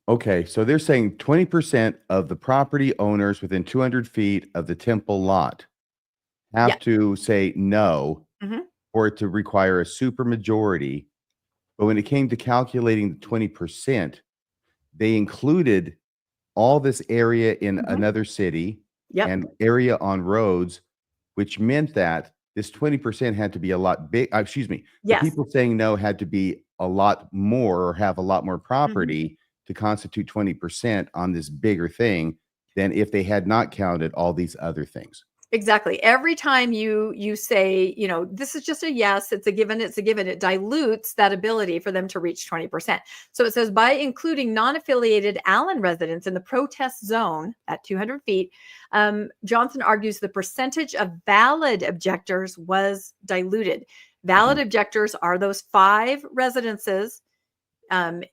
Okay, so they're saying 20% of the property owners within 200 feet of the temple lot have to say no for it to require a supermajority. But when it came to calculating the 20%, they included all this area in another city and area on roads, which meant that this 20% had to be a lot big. The people saying no had to be a lot more or have a lot more property to constitute 20% on this bigger thing than if they had not counted all these other things. Exactly. Every time you say, this is just a yes, it's a given, it dilutes that ability for them to reach 20%. So it says by including non-affiliated Allen residents in the protest zone at 200 feet, Johnson argues the percentage of valid objectors was diluted. Valid objectors are those 5 residences and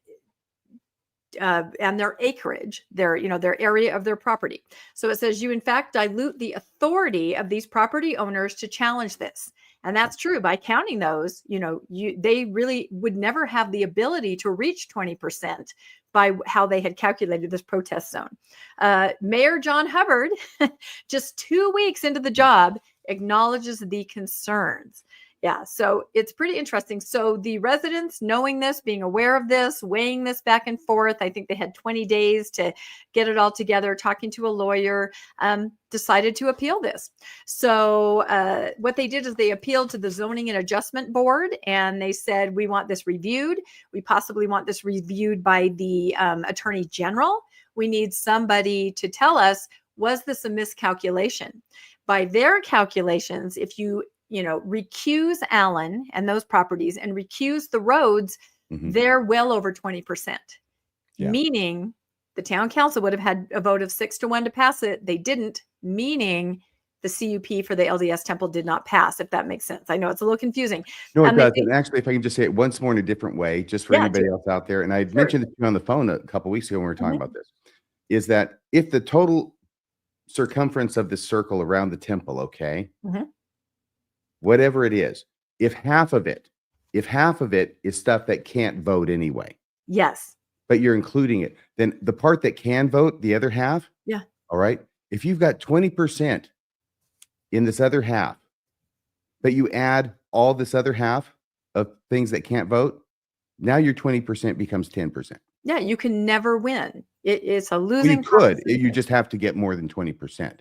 their acreage, their area of their property. So it says you in fact dilute the authority of these property owners to challenge this. And that's true. By counting those, they really would never have the ability to reach 20% by how they had calculated this protest zone. Mayor John Hubbard, just 2 weeks into the job, acknowledges the concerns. Yeah, so it's pretty interesting. So the residents knowing this, being aware of this, weighing this back and forth, I think they had 20 days to get it all together, talking to a lawyer, decided to appeal this. So what they did is they appealed to the Zoning and Adjustment Board, and they said, we want this reviewed. We possibly want this reviewed by the Attorney General. We need somebody to tell us, was this a miscalculation? By their calculations, if you recuse Allen and those properties and recuse the roads, they're well over 20%. Meaning the town council would have had a vote of 6-1 to pass it. They didn't, meaning the CUP for the LDS temple did not pass, if that makes sense. I know it's a little confusing. No, it does. And actually, if I can just say it once more in a different way, just for anybody else out there, and I mentioned it to you on the phone a couple of weeks ago when we were talking about this, is that if the total circumference of the circle around the temple, whatever it is, if half of it is stuff that can't vote anyway. Yes. But you're including it, then the part that can vote, the other half. Yeah. All right. If you've got 20% in this other half, but you add all this other half of things that can't vote, now your 20% becomes 10%. Yeah. You can never win. It's a losing. You could. You just have to get more than 20%.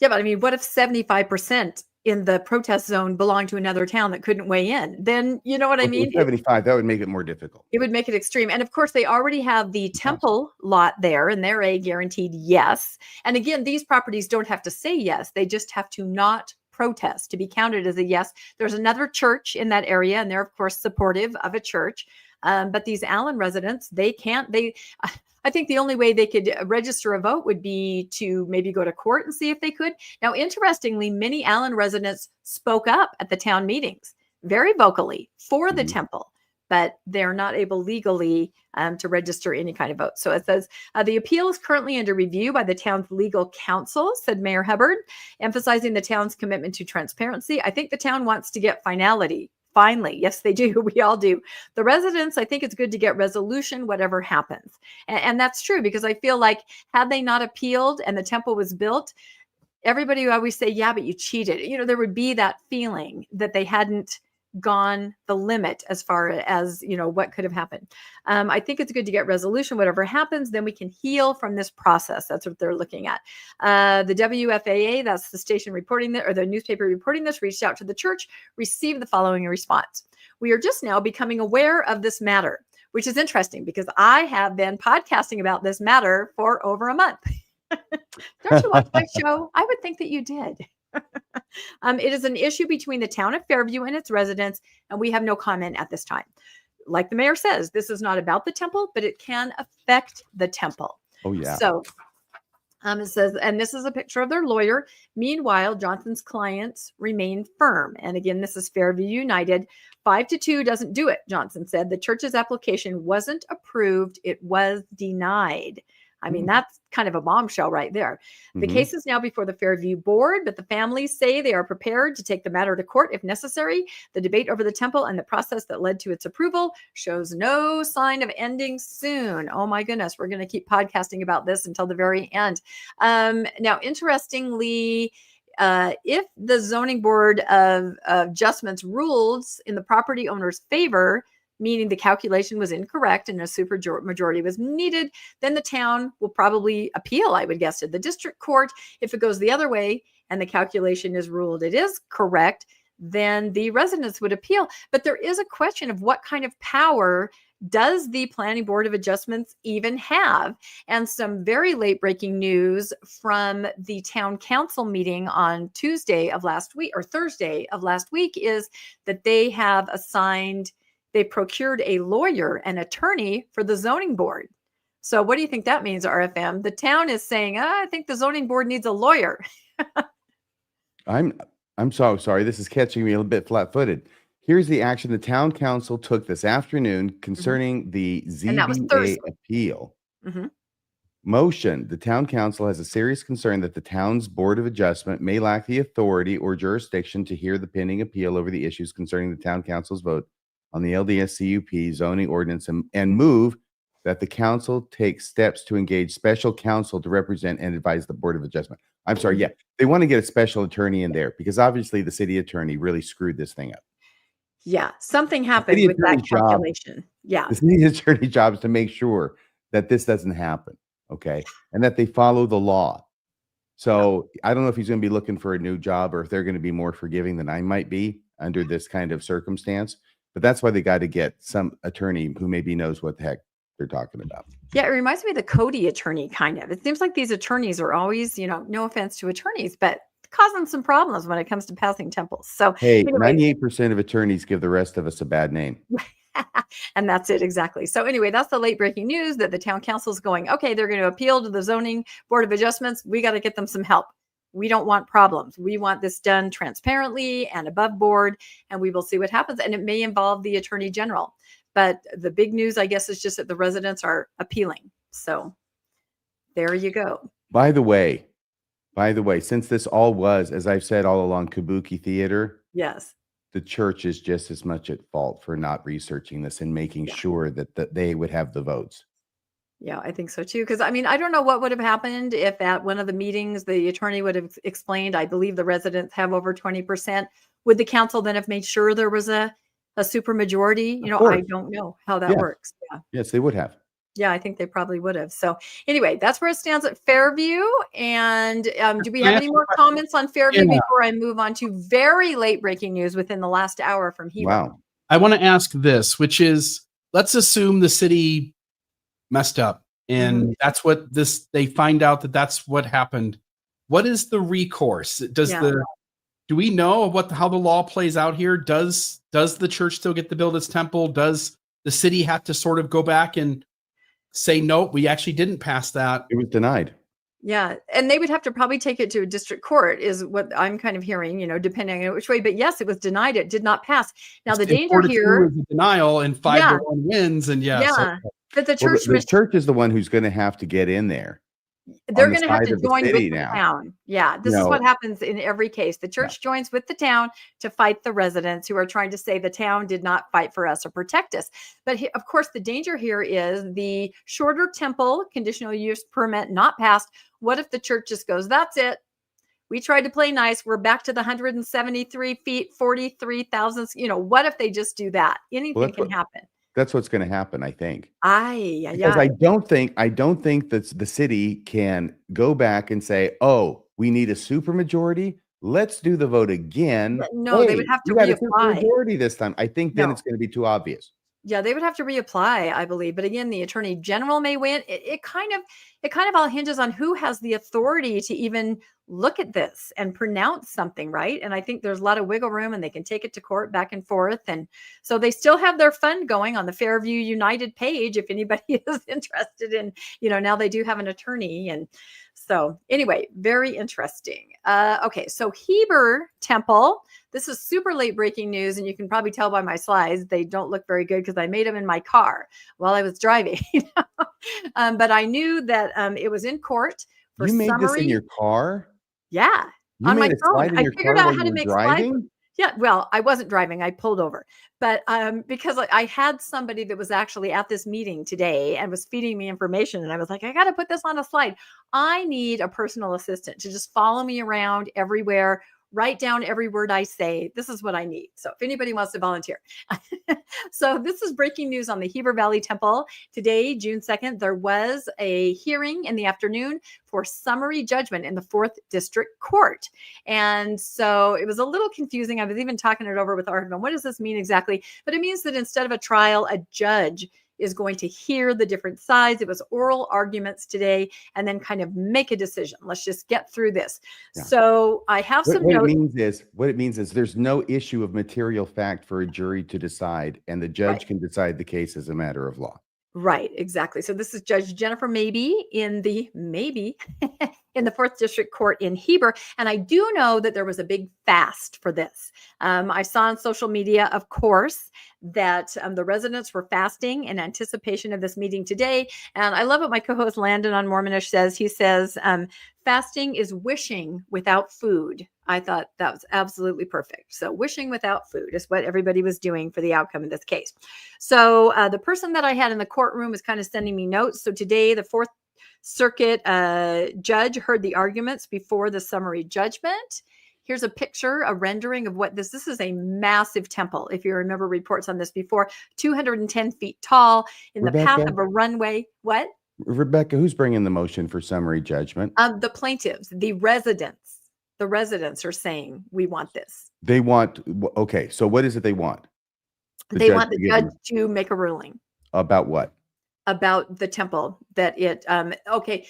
Yeah. But I mean, what if 75% in the protest zone belonged to another town that couldn't weigh in? Then you know what I mean? 75, that would make it more difficult. It would make it extreme. And of course, they already have the temple lot there, and they're a guaranteed yes. And again, these properties don't have to say yes. They just have to not protest to be counted as a yes. There's another church in that area, and they're, of course, supportive of a church. But these Allen residents, I think the only way they could register a vote would be to maybe go to court and see if they could. Now, interestingly, many Allen residents spoke up at the town meetings very vocally for the temple, but they're not able legally to register any kind of vote. So it says, the appeal is currently under review by the town's legal counsel, said Mayor Hubbard, emphasizing the town's commitment to transparency. I think the town wants to get finality. Finally, yes, they do. We all do. The residents, I think it's good to get resolution, whatever happens. And that's true, because I feel like had they not appealed and the temple was built, everybody would always say, yeah, but you cheated. You know, there would be that feeling that they hadn't gone the limit as far as, you know, what could have happened. I think it's good to get resolution, whatever happens, then we can heal from this process. That's what they're looking at. The WFAA, that's the station reporting that, or the newspaper reporting this, reached out to the church, received the following response. We are just now becoming aware of this matter, which is interesting because I have been podcasting about this matter for over a month. Don't you watch my show? I would think that you did. It is an issue between the town of Fairview and its residents, and we have no comment at this time. Like the mayor says, this is not about the temple, but it can affect the temple. Oh, yeah. So it says, and this is a picture of their lawyer. Meanwhile, Johnson's clients remain firm. And again, this is Fairview United. 5-2 doesn't do it, Johnson said. The church's application wasn't approved. It was denied. I mean, that's kind of a bombshell right there. The case is now before the Fairview board, but the families say they are prepared to take the matter to court if necessary. The debate over the temple and the process that led to its approval shows no sign of ending soon. Oh my goodness, we're going to keep podcasting about this until the very end. Now, interestingly, if the zoning board of adjustments rules in the property owner's favor, meaning the calculation was incorrect and a super majority was needed, then the town will probably appeal, I would guess, to the district court. If it goes the other way and the calculation is ruled it is correct, then the residents would appeal. But there is a question of what kind of power does the Planning Board of Adjustments even have? And some very late breaking news from the town council meeting on Tuesday of last week, or Thursday of last week, is that they have they procured a lawyer, an attorney for the zoning board. So what do you think that means, RFM? The town is saying, I think the zoning board needs a lawyer. I'm so sorry. This is catching me a little bit flat-footed. Here's the action the town council took this afternoon concerning the ZBA appeal. Motion. The town council has a serious concern that the town's board of adjustment may lack the authority or jurisdiction to hear the pending appeal over the issues concerning the town council's vote on the LDS CUP zoning ordinance, and move that the council take steps to engage special counsel to represent and advise the board of adjustment. I'm sorry. Yeah. They want to get a special attorney in there because obviously the city attorney really screwed this thing up. Yeah. Something happened with that calculation. Yeah. The city attorney job is to make sure that this doesn't happen. Okay. And that they follow the law. So I don't know if he's going to be looking for a new job or if they're going to be more forgiving than I might be under this kind of circumstance. But that's why they got to get some attorney who maybe knows what the heck they're talking about. Yeah, it reminds me of the Cody attorney, kind of. It seems like these attorneys are always, you know, no offense to attorneys, but causing some problems when it comes to passing temples. So hey, anyway, 98% of attorneys give the rest of us a bad name. And that's it, exactly. So anyway, that's the late breaking news that the town council is going, okay, they're going to appeal to the zoning board of adjustments. We got to get them some help. We don't want problems. We want this done transparently and above board, and we will see what happens. And it may involve the attorney general. But the big news, I guess, is just that the residents are appealing. So there you go. By the way, since this all was, as I've said all along, kabuki theater. Yes. The church is just as much at fault for not researching this and making sure that they would have the votes. Yeah, I think so too. Because I mean, I don't know what would have happened if at one of the meetings the attorney would have explained, I believe the residents have over 20%. Would the council then have made sure there was a super majority? You know, I don't know how that works. Yeah. Yes, they would have. Yeah, I think they probably would have. So anyway, that's where it stands at Fairview. And do we have any more comments on Fairview before I move on to very late breaking news within the last hour from Heber? Wow. I want to ask this, which is, let's assume the city messed up and that's what they find out that's what happened. What is the recourse? Do we know how the law plays out here? Does the church still get to build its temple? Does the city have to sort of go back and say, no, we actually didn't pass that? It was denied. Yeah. And they would have to probably take it to a district court is what I'm kind of hearing, depending on which way. But yes, it was denied. It did not pass. Now, the danger 4-2 here. is a denial and 5-1 wins. And Yeah. But the Well, church, the church is the one who's going to have to get in there. they're on the going to have side to of the join with city the now. town. Yeah. This is what happens in every case. The church joins with the town to fight the residents who are trying to say the town did not fight for us or protect us. But of course, the danger here is the shorter temple conditional use permit not passed. What if the church just goes, that's it? We tried to play nice. We're back to the 173 feet, 43,000. What if they just do that? Anything can happen. That's what's going to happen, I think. Because I don't think that the city can go back and say, "Oh, we need a supermajority. Let's do the vote again." No, they would have to reapply. reapply. Supermajority this time. I think then it's going to be too obvious. Yeah, they would have to reapply, I believe. But again, the attorney general may win. It kind of all hinges on who has the authority to even look at this and pronounce something, right? And I think there's a lot of wiggle room and they can take it to court back and forth. And so they still have their fund going on the Fairview United page if anybody is interested in, now they do have an attorney. And so anyway, very interesting. Okay, so Heber Temple. This is super late breaking news, and you can probably tell by my slides, they don't look very good because I made them in my car while I was driving. But I knew that it was in court for You made summary. this in your car? Yeah, You on made my a slide phone. in I your figured car out while how you to were make slides. driving? Yeah, well, I wasn't driving. I pulled over. But because I had somebody that was actually at this meeting today and was feeding me information. And I was like, I got to put this on a slide. I need a personal assistant to just follow me around everywhere, write down every word I say. This is what I need. So if anybody wants to volunteer. So this is breaking news on the Heber Valley Temple. Today, June 2nd, there was a hearing in the afternoon for summary judgment in the 4th District Court. And so it was a little confusing. I was even talking it over with our husband. What does this mean exactly? But it means that instead of a trial, a judge is going to hear the different sides. It was oral arguments today and then kind of make a decision. Let's just get through this. Yeah. So I have some notes. What it means is there's no issue of material fact for a jury to decide, and the judge can decide the case as a matter of law. Right, exactly. So this is Judge Jennifer Mabee in the 4th District Court in Heber. And I do know that there was a big fast for this. I saw on social media, of course, that the residents were fasting in anticipation of this meeting today. And I love what my co-host Landon on Mormonish says. He says, fasting is wishing without food. I thought that was absolutely perfect. So wishing without food is what everybody was doing for the outcome of this case. So the person that I had in the courtroom was kind of sending me notes. So today, the 4th Circuit judge heard the arguments before the summary judgment. Here's a picture, a rendering of what this is a massive temple. If you remember reports on this before, 210 feet tall in the path of a runway. What? Rebecca, who's bringing the motion for summary judgment? The plaintiffs, the residents. The residents are saying, we want this. They want, okay, so what is it they want? They want the judge to make a ruling. About what? About the temple that okay,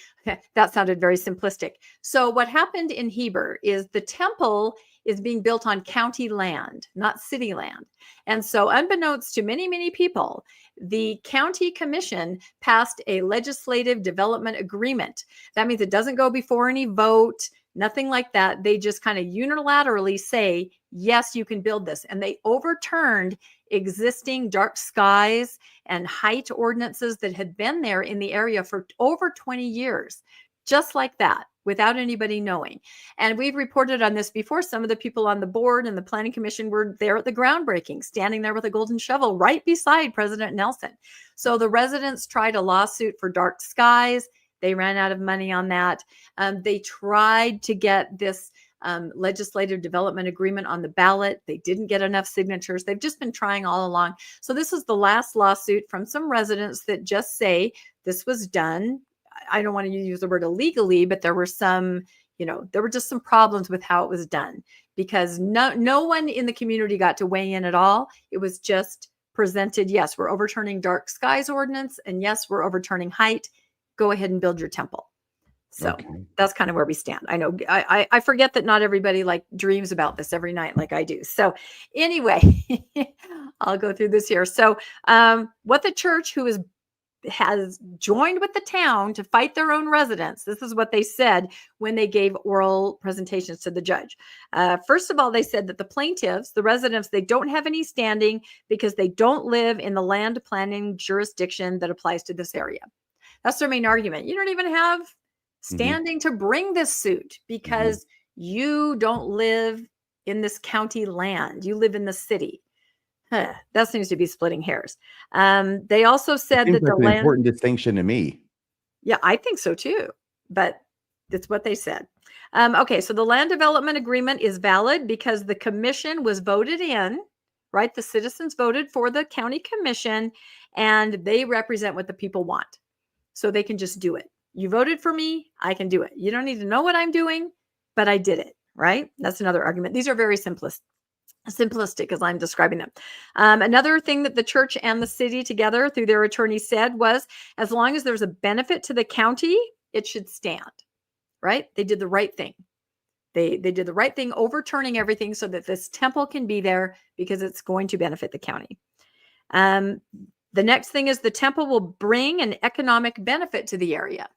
that sounded very simplistic. So what happened in Heber is the temple is being built on county land, not city land. And so unbeknownst to many, many people, the county commission passed a legislative development agreement. That means it doesn't go before any vote, nothing like that. They just kind of unilaterally say, yes, you can build this. And they overturned existing dark skies and height ordinances that had been there in the area for over 20 years, just like that, without anybody knowing. And we've reported on this before. Some of the people on the board and the planning commission were there at the groundbreaking, standing there with a golden shovel right beside President Nelson. So the residents tried a lawsuit for dark skies. They ran out of money on that. They tried to get this legislative development agreement on the ballot. They didn't get enough signatures. They've just been trying all along. So this is the last lawsuit from some residents that just say this was done. I don't want to use the word illegally, but there were some, there were just some problems with how it was done because no one in the community got to weigh in at all. It was just presented. Yes, we're overturning dark skies ordinance. And yes, we're overturning height. Go ahead and build your temple. So that's kind of where we stand. I know I forget that not everybody dreams about this every night like I do. So anyway, I'll go through this here. So what the church, who is has joined with the town to fight their own residents. This is what they said when they gave oral presentations to the judge. First of all, they said that the plaintiffs, the residents, they don't have any standing because they don't live in the land planning jurisdiction that applies to this area. That's their main argument. You don't even have standing to bring this suit because you don't live in this county land. You live in the city. That seems to be splitting hairs. They also said that the an land, important distinction to me. yeah, I think so too, but that's what they said. Okay, so the land development agreement is valid because the commission was voted in, right? The citizens voted for the county commission and they represent what the people want. So they can just do it. You voted for me, I can do it. You don't need to know what I'm doing, but I did it, right? That's another argument. These are very simplistic as I'm describing them. Another thing that the church and the city together through their attorney said was, as long as there's a benefit to the county, it should stand, right? They did the right thing. They did the right thing, overturning everything so that this temple can be there because it's going to benefit the county. The next thing is the temple will bring an economic benefit to the area.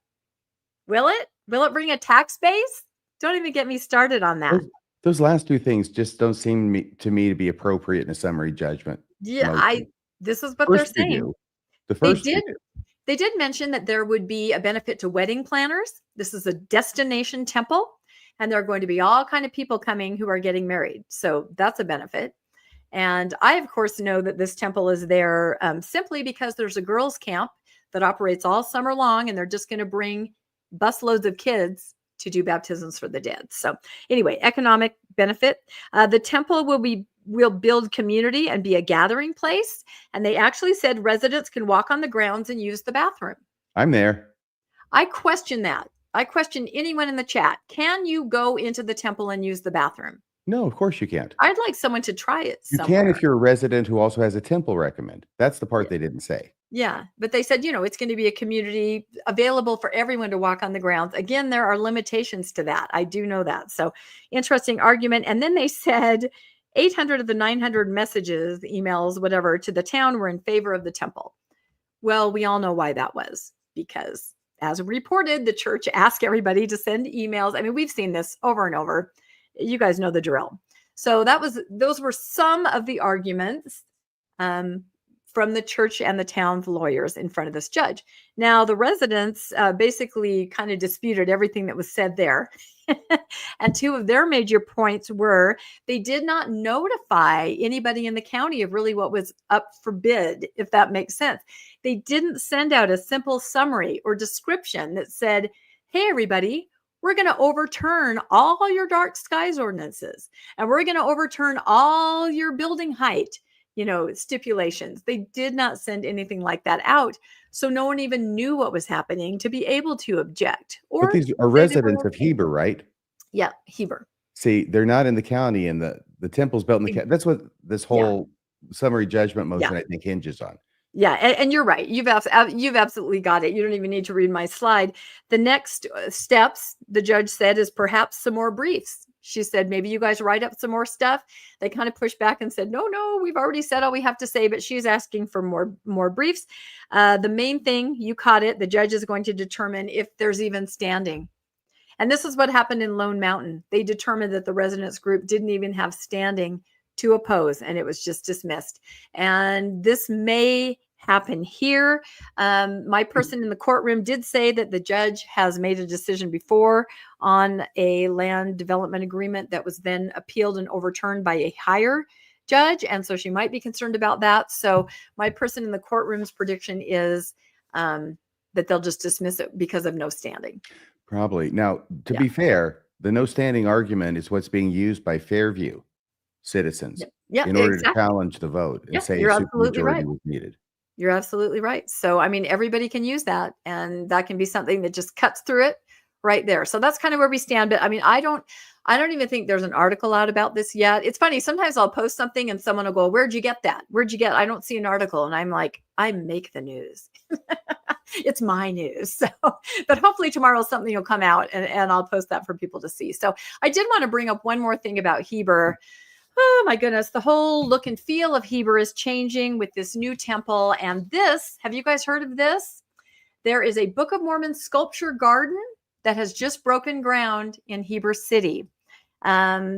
Will it? Will it bring a tax base? Don't even get me started on that. Those last two things just don't seem to me to be appropriate in a summary judgment. Yeah, this is what they're saying. The first They did mention that there would be a benefit to wedding planners. This is a destination temple, and there are going to be all kind of people coming who are getting married. So that's a benefit. And I, of course, know that this temple is there simply because there's a girls' camp that operates all summer long, and they're just going to bring busloads of kids to do baptisms for the dead. So anyway, economic benefit. The temple will build community and be a gathering place. And they actually said residents can walk on the grounds and use the bathroom. I'm there. I question that. I question anyone in the chat. Can you go into the temple and use the bathroom? No, of course you can't. I'd like someone to try it somewhere. You can if you're a resident who also has a temple recommend. That's the part they didn't say. Yeah, but they said, it's going to be a community available for everyone to walk on the grounds. Again, there are limitations to that. I do know that. So interesting argument. And then they said 800 of the 900 messages, emails, whatever, to the town were in favor of the temple. Well, we all know why that was, because as reported, the church asked everybody to send emails. I mean, we've seen this over and over. You guys know the drill. So those were some of the arguments from the church and the town's lawyers in front of this judge. Now, the residents basically kind of disputed everything that was said there. And two of their major points were they did not notify anybody in the county of really what was up for bid, if that makes sense. They didn't send out a simple summary or description that said, hey, everybody, we're going to overturn all your dark skies ordinances, and we're going to overturn all your building height stipulations. They did not send anything like that out. So no one even knew what was happening to be able to object. But these are residents of Heber, right? Yeah, Heber. See, they're not in the county, and the temple's built in the county. That's what this whole summary judgment motion, I think, hinges on. Yeah, and you're right. You've absolutely got it. You don't even need to read my slide. The next steps, the judge said, is perhaps some more briefs. She said, maybe you guys write up some more stuff. They kind of pushed back and said, no, we've already said all we have to say, but she's asking for more briefs. The main thing, you caught it, the judge is going to determine if there's even standing. And this is what happened in Lone Mountain. They determined that the residents group didn't even have standing to oppose, and it was just dismissed. And this may happen here. My person in the courtroom did say that the judge has made a decision before on a land development agreement that was then appealed and overturned by a higher judge. And so she might be concerned about that. So my person in the courtroom's prediction is that they'll just dismiss it because of no standing. Probably. Now, to be fair, the no standing argument is what's being used by Fairview citizens in order to challenge the vote and say a supermajority was needed. You're absolutely right. So, I mean, everybody can use that, and that can be something that just cuts through it right there. So that's kind of where we stand. But I mean, I don't even think there's an article out about this yet. It's funny. Sometimes I'll post something and someone will go, where'd you get that? I don't see an article. And I'm like, I make the news. It's my news. So, but hopefully tomorrow something will come out and I'll post that for people to see. So I did want to bring up one more thing about Heber. Oh my goodness, the whole look and feel of Heber is changing with this new temple. And this, have you guys heard of this? There is a Book of Mormon sculpture garden that has just broken ground in Heber City.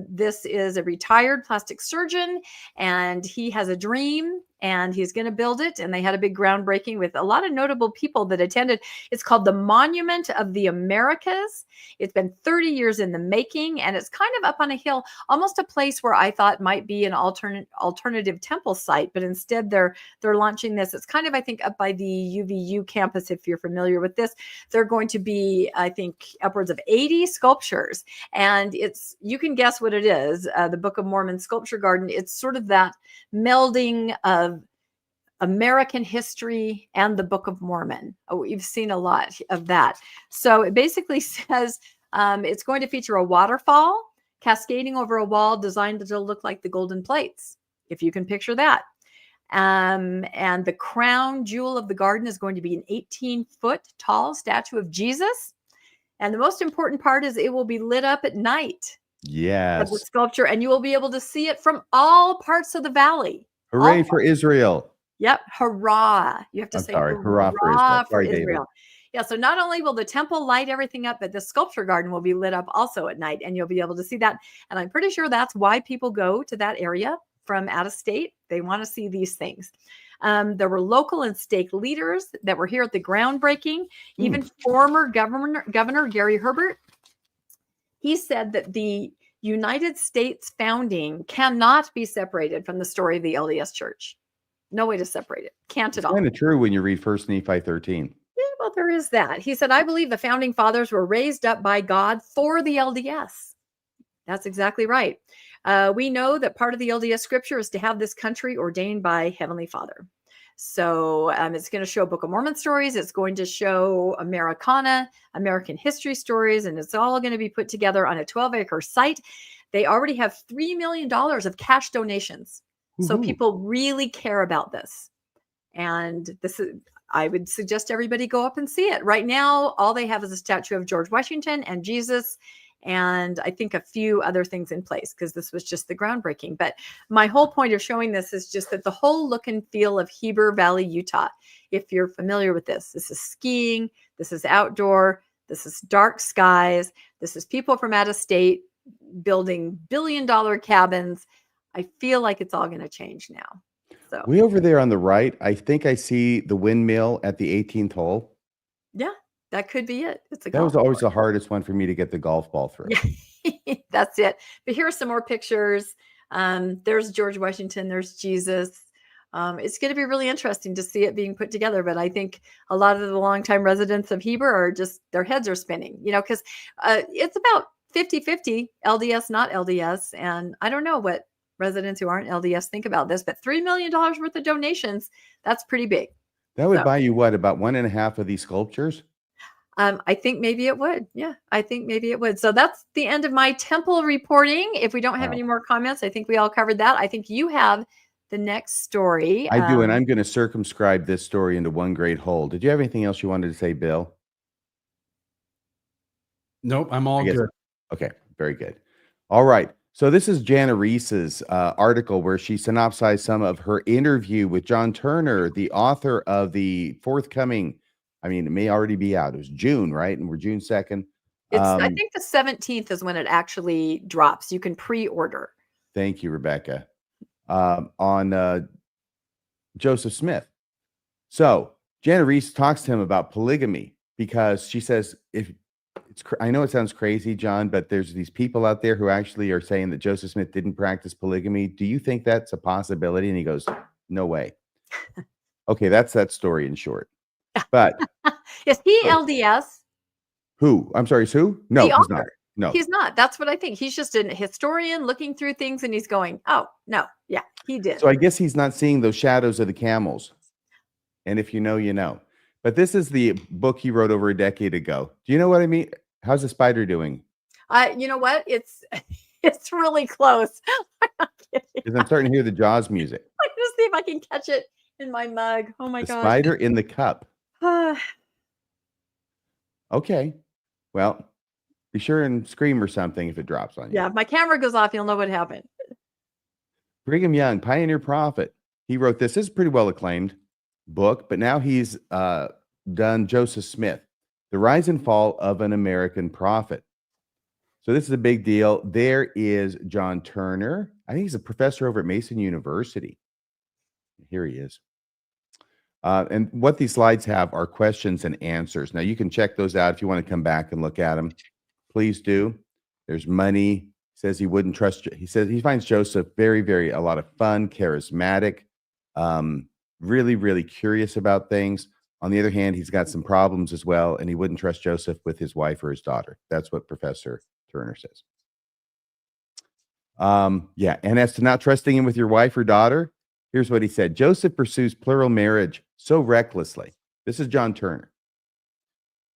This is a retired plastic surgeon, and he has a dream, and he's going to build it. And they had a big groundbreaking with a lot of notable people that attended. It's called the Monument of the Americas. It's been 30 years in the making, and it's kind of up on a hill, almost a place where I thought might be an alternative temple site, but instead they're launching this. It's kind of, I think, up by the UVU campus. If you're familiar with this, they're going to be, I think, upwards of 80 sculptures, and you can guess what it is. The Book of Mormon Sculpture Garden. It's sort of that melding of American history and the Book of Mormon. We've seen a lot of that. So it basically says it's going to feature a waterfall cascading over a wall designed to look like the golden plates, if you can picture that. And the crown jewel of the garden is going to be an 18-foot tall statue of Jesus. And the most important part is it will be lit up at night. Yes. Of the sculpture, and you will be able to see it from all parts of the valley. Hooray for Israel. Yep. Hurrah. You have to say hurrah for Israel. Sorry, David. Yeah. So not only will the temple light everything up, but the sculpture garden will be lit up also at night, and you'll be able to see that. And I'm pretty sure that's why people go to that area from out of state. They want to see these things. There were local and state leaders that were here at the groundbreaking. Even former Governor Gary Herbert. He said that the United States founding cannot be separated from the story of the LDS Church. No way to separate it. Can't at all. Kind of true when you read 1 Nephi 13. Yeah, well, there is that. He said, I believe the founding fathers were raised up by God for the LDS. That's exactly right. We know that part of the LDS scripture is to have this country ordained by Heavenly Father. So it's going to show Book of Mormon stories. It's going to show Americana, American history stories, and it's all going to be put together on a 12-acre site. They already have $3 million of cash donations. So people really care about this. And I would suggest everybody go up and see it. Right now, all they have is a statue of George Washington and Jesus, and I think a few other things in place, because this was just the groundbreaking. But my whole point of showing this is just that the whole look and feel of Heber Valley, Utah, if you're familiar with this is skiing, this is outdoor, this is dark skies, this is people from out of state building billion-dollar cabins. I feel like it's all going to change now. So way over there on the right, I think I see the windmill at the 18th hole. Yeah. That could be it. That was always the hardest one for me to get the golf ball through. Yeah, that's it. But here are some more pictures. There's George Washington. There's Jesus. It's going to be really interesting to see it being put together. But I think a lot of the longtime residents of Heber are just, their heads are spinning, because it's about 50-50 LDS, not LDS. And I don't know what residents who aren't LDS think about this, but $3 million worth of donations, that's pretty big. That would buy you what, about 1.5 of these sculptures? I think maybe it would. Yeah, I think maybe it would. So that's the end of my temple reporting. If we don't have any more comments, I think we all covered that. I think you have the next story. I do, and I'm going to circumscribe this story into one great whole. Did you have anything else you wanted to say, Bill? Nope, I'm all good. Okay, very good. All right. So this is Jana Reese's article where she synopsized some of her interview with John Turner, the author of the forthcoming, it may already be out. It was June, right? And we're June 2nd. I think the 17th is when it actually drops. You can pre-order. Thank you, Rebecca. On Joseph Smith. So Jana Reese talks to him about polygamy because she says, I know it sounds crazy, John, but there's these people out there who actually are saying that Joseph Smith didn't practice polygamy. Do you think that's a possibility? And he goes, no way. Okay, that's that story in short. But is he LDS? Who? I'm sorry, who? No, he's not. No, he's not. That's what I think. He's just a historian looking through things, and he's going, oh, no. Yeah, he did. So I guess he's not seeing those shadows of the camels. And if you know, you know. But this is the book he wrote over a decade ago. Do you know what I mean? How's the spider doing? You know what? It's really close. Because I'm starting to hear the Jaws music. I'm going to see if I can catch it in my mug. Oh, my gosh. Spider in the cup. Okay. Well, be sure and scream or something if it drops on you. Yeah, if my camera goes off, you'll know what happened. Brigham Young, pioneer prophet. He wrote this. This is a pretty well acclaimed book, but now he's done Joseph Smith, The Rise and Fall of an American Prophet. So this is a big deal. There is John Turner. I think he's a professor over at Mason University. Here he is. And what these slides have are questions and answers. Now, you can check those out if you want to come back and look at them. Please do. There's money. Says he wouldn't trust. He says he finds Joseph very, a lot of fun, charismatic, really, really curious about things. On the other hand, he's got some problems as well, and he wouldn't trust Joseph with his wife or his daughter. That's what Professor Turner says. Yeah, and as to not trusting him with your wife or daughter, here's what he said. Joseph pursues plural marriage so recklessly. This is John Turner.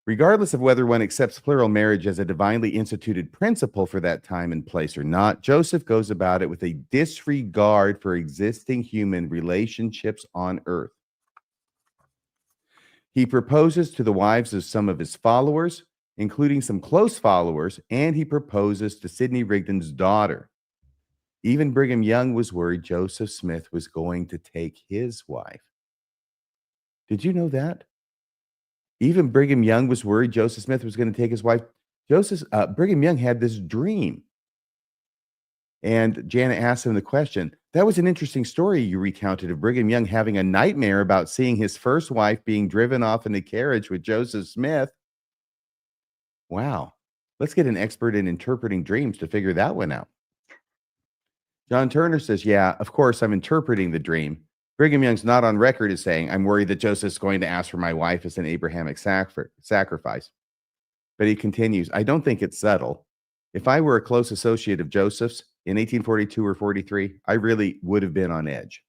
Regardless of whether one accepts plural marriage as a divinely instituted principle for that time and place or not, Joseph goes about it with a disregard for existing human relationships on earth. He proposes to the wives of some of his followers, including some close followers, and he proposes to Sidney Rigdon's daughter. Even Brigham Young was worried Joseph Smith was going to take his wife. Did you know that? Even Brigham Young was worried Joseph Smith was going to take his wife. Brigham Young had this dream. And Janet asked him the question. That was an interesting story you recounted of Brigham Young having a nightmare about seeing his first wife being driven off in a carriage with Joseph Smith. Wow. Let's get an expert in interpreting dreams to figure that one out. John Turner says, yeah, of course, I'm interpreting the dream. Brigham Young's not on record as saying, I'm worried that Joseph's going to ask for my wife as an Abrahamic sacrifice. But he continues, I don't think it's subtle. If I were a close associate of Joseph's in 1842 or 43, I really would have been on edge.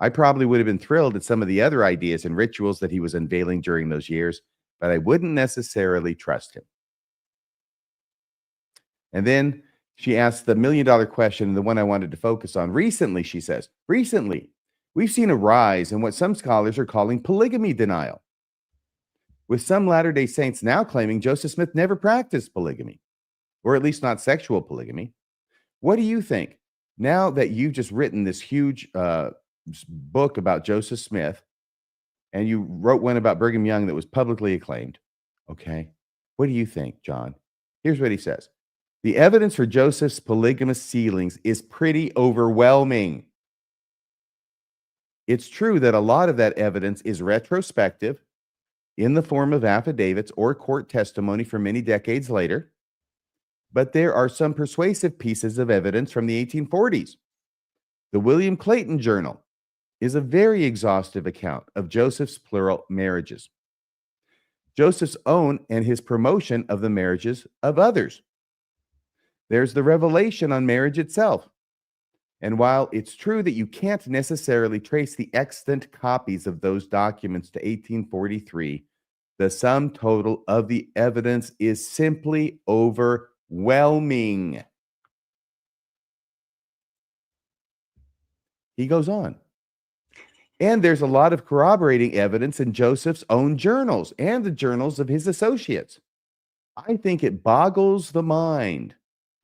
I probably would have been thrilled at some of the other ideas and rituals that he was unveiling during those years, but I wouldn't necessarily trust him. And then she asked the million-dollar question, the one I wanted to focus on. Recently, she says, we've seen a rise in what some scholars are calling polygamy denial, with some Latter-day Saints now claiming Joseph Smith never practiced polygamy, or at least not sexual polygamy. What do you think? Now that you've just written this huge book about Joseph Smith, and you wrote one about Brigham Young that was publicly acclaimed, okay, what do you think, John? Here's what he says. The evidence for Joseph's polygamous sealings is pretty overwhelming. It's true that a lot of that evidence is retrospective in the form of affidavits or court testimony from many decades later, but there are some persuasive pieces of evidence from the 1840s. The William Clayton Journal is a very exhaustive account of Joseph's plural marriages, Joseph's own and his promotion of the marriages of others. There's the revelation on marriage itself. And while it's true that you can't necessarily trace the extant copies of those documents to 1843, the sum total of the evidence is simply overwhelming. He goes on. And there's a lot of corroborating evidence in Joseph's own journals and the journals of his associates. I think it boggles the mind,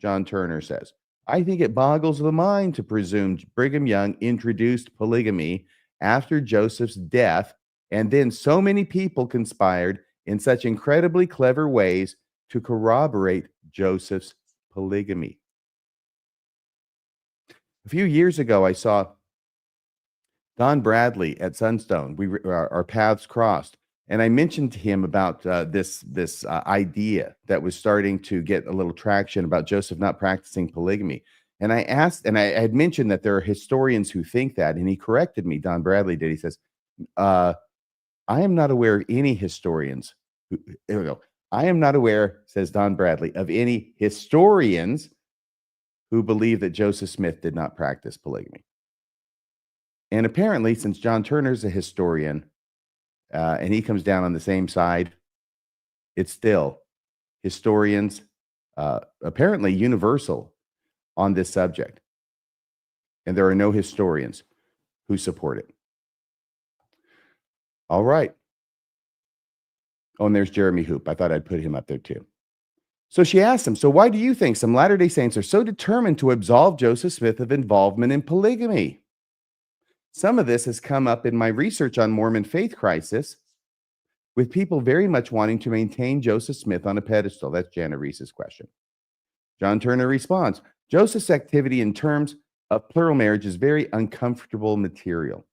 John Turner says. I think it boggles the mind to presume Brigham Young introduced polygamy after Joseph's death, and then so many people conspired in such incredibly clever ways to corroborate Joseph's polygamy. A few years ago, I saw Don Bradley at Sunstone. Our paths crossed, and I mentioned to him about this idea that was starting to get a little traction about Joseph not practicing polygamy. And I asked, and I had mentioned that there are historians who think that, and he corrected me. Don Bradley did. He says, "I am not aware of any historians who." Here we go. I am not aware, says Don Bradley, of any historians who believe that Joseph Smith did not practice polygamy. And apparently, since John Turner's a historian, and he comes down on the same side, it's still historians, apparently universal on this subject. And there are no historians who support it. All right. Oh, and there's Jeremy Hoop. I thought I'd put him up there too. So she asked him, so why do you think some Latter-day Saints are so determined to absolve Joseph Smith of involvement in polygamy? Some of this has come up in my research on Mormon faith crisis, with people very much wanting to maintain Joseph Smith on a pedestal. That's Jana Reese's question. John Turner responds, Joseph's activity in terms of plural marriage is very uncomfortable material.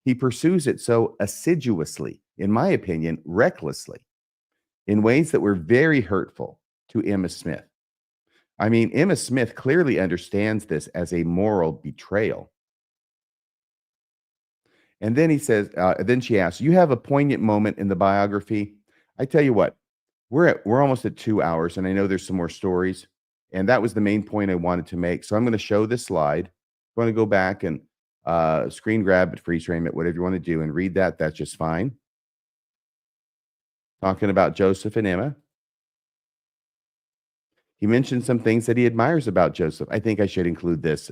He pursues it so assiduously, in my opinion, recklessly, in ways that were very hurtful to Emma Smith. I mean, Emma Smith clearly understands this as a moral betrayal. And then he says, then she asks, you have a poignant moment in the biography. I tell you what, we're almost at 2 hours, and I know there's some more stories. And that was the main point I wanted to make. So I'm going to show this slide. If you want to go back and screen grab it, freeze frame it, whatever you want to do, and read that, that's just fine. Talking about Joseph and Emma. He mentioned some things that he admires about Joseph. I think I should include this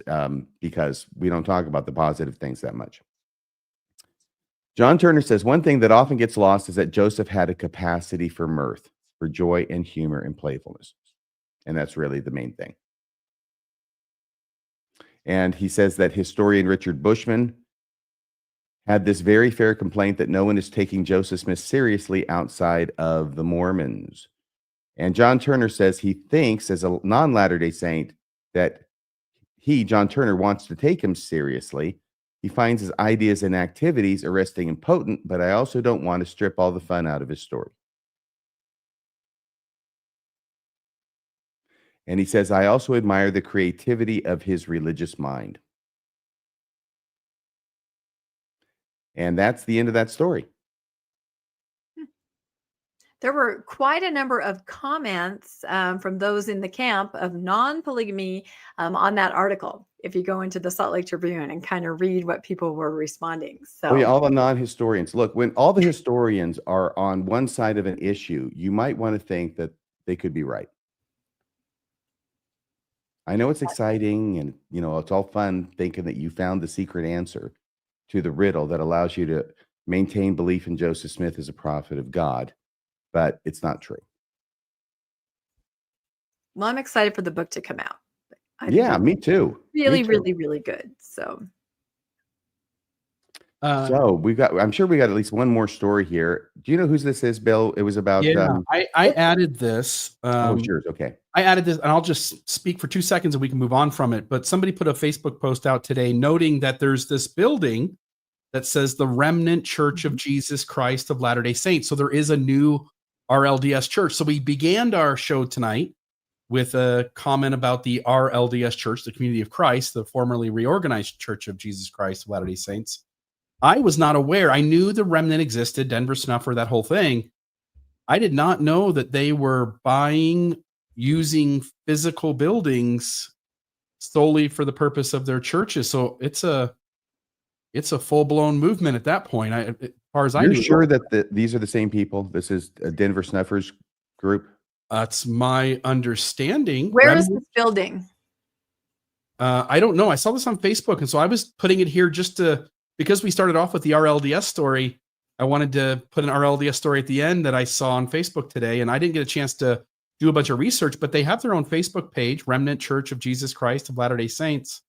because we don't talk about the positive things that much. John Turner says, one thing that often gets lost is that Joseph had a capacity for mirth, for joy and humor and playfulness. And that's really the main thing. And he says that historian Richard Bushman had this very fair complaint that no one is taking Joseph Smith seriously outside of the Mormons. And John Turner says he thinks, as a non-Latter-day Saint, that John Turner, wants to take him seriously. He finds his ideas and activities arresting and potent, but I also don't want to strip all the fun out of his story. And he says, I also admire the creativity of his religious mind. And that's the end of that story. There were quite a number of comments from those in the camp of non-polygamy on that article. If you go into the Salt Lake Tribune and kind of read what people were responding. So, yeah, all the non-historians. Look, when all the historians are on one side of an issue, you might want to think that they could be right. I know it's exciting and, it's all fun thinking that you found the secret answer to the riddle that allows you to maintain belief in Joseph Smith as a prophet of God, but it's not true. Well, I'm excited for the book to come out. Yeah, me too. Really, really, really good. So I'm sure we got at least one more story here. Do you know whose this is, Bill? It was about. Yeah, I added this. Yours. Okay. I added this, and I'll just speak for 2 seconds and we can move on from it. But somebody put a Facebook post out today noting that there's this building that says the Remnant Church of Jesus Christ of Latter-day Saints. So there is a new RLDS Church. So we began our show tonight with a comment about the RLDS Church, the Community of Christ, the formerly reorganized Church of Jesus Christ of Latter-day Saints. I was not aware. I knew the Remnant existed, Denver Snuffer, that whole thing. I did not know that they were using physical buildings solely for the purpose of their churches. So it's a full-blown movement at that point. As far as I knew. You're sure that these are the same people? This is a Denver Snuffers group? That's my understanding. Where is this building? I don't know. I saw this on Facebook, and so I was putting it here just because we started off with the RLDS story. I wanted to put an RLDS story at the end that I saw on Facebook today, and I didn't get a chance to do a bunch of research, but they have their own Facebook page, Remnant Church of Jesus Christ of Latter-day Saints.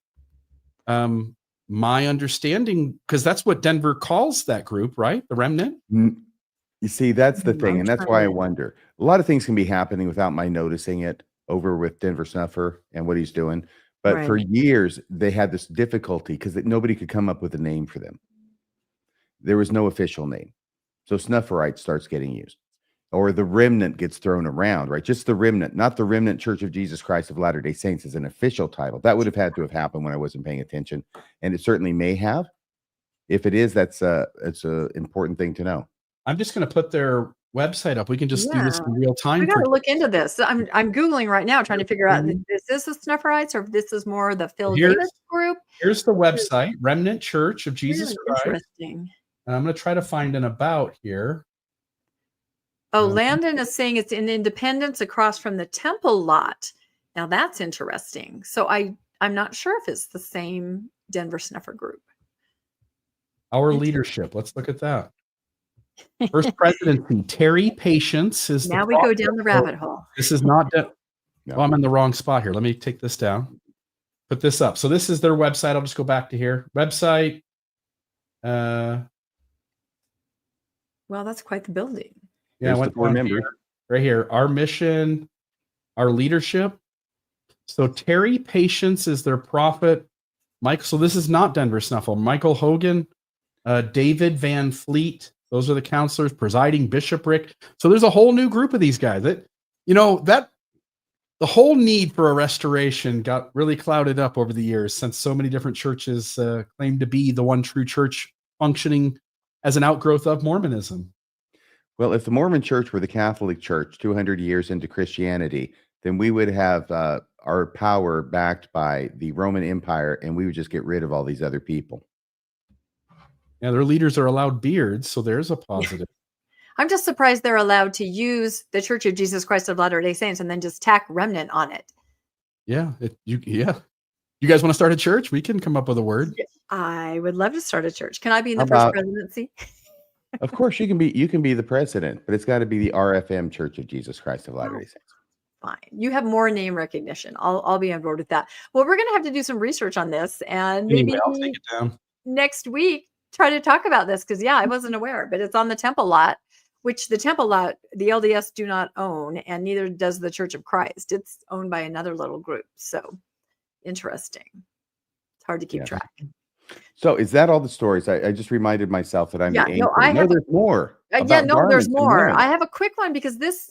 My understanding, because that's what Denver calls that group, right? The Remnant? You see, that's the thing, and that's why I wonder. A lot of things can be happening without my noticing it over with Denver Snuffer and what he's doing. But for years, they had this difficulty because nobody could come up with a name for them. There was no official name. So Snufferite starts getting used. Or the Remnant gets thrown around, right? Just the Remnant, not the Remnant Church of Jesus Christ of Latter-day Saints as an official title. That would have had to have happened when I wasn't paying attention. And it certainly may have. If it is, it's an important thing to know. I'm just going to put their website up. We can just do this in real time. We got to look into this. I'm Googling right now, trying to figure out, is this the Snufferites or if this is more the Phil Davis group? Here's the website, Remnant Church of Jesus Christ. Interesting. And I'm going to try to find an about here. Oh, Landon is saying it's in Independence across from the Temple lot. Now that's interesting. So I'm not sure if it's the same Denver Snuffer group. Our leadership. Let's look at that. First presidency, Terry Patience is Now the we go prophet. down the rabbit hole. This is not. No. Well, I'm in the wrong spot here. Let me take this down. Put this up. So this is their website. I'll just go back to here. Website. Well, that's quite the building. Yeah, I There's went the 4 down members. here. Right here. Our mission, our leadership. So Terry Patience is their prophet. Mike. So this is not Denver Snuffle. Michael Hogan, David Van Fleet. Those are the counselors. Presiding bishopric. So there's a whole new group of these guys. That the whole need for a restoration got really clouded up over the years, since so many different churches claim to be the one true church functioning as an outgrowth of Mormonism. Well, if the Mormon Church were the Catholic Church 200 years into Christianity, then we would have our power backed by the Roman Empire, and we would just get rid of all these other people. Yeah, their leaders are allowed beards, so there's a positive. I'm just surprised they're allowed to use the Church of Jesus Christ of Latter-day Saints and then just tack Remnant on it. Yeah, you guys want to start a church? We can come up with a word. I would love to start a church. Can I be in the How first about- presidency? Of course, you can be the president, but it's got to be the RFM Church of Jesus Christ of Latter-day Saints. Fine. You have more name recognition. I'll be on board with that. Well, we're going to have to do some research on this, and maybe Anyway, I'll take it down. next week try to talk about this, because I wasn't aware, but it's on the temple lot, which the temple lot the LDS do not own, and neither does the Church of Christ. It's owned by another little group. So interesting. It's hard to keep Yes. track. So is that all the stories? I just reminded myself that I'm Yeah, the no, anchor. I have- there's more. Yeah, about no, garments there's and more. women. I have a quick one, because this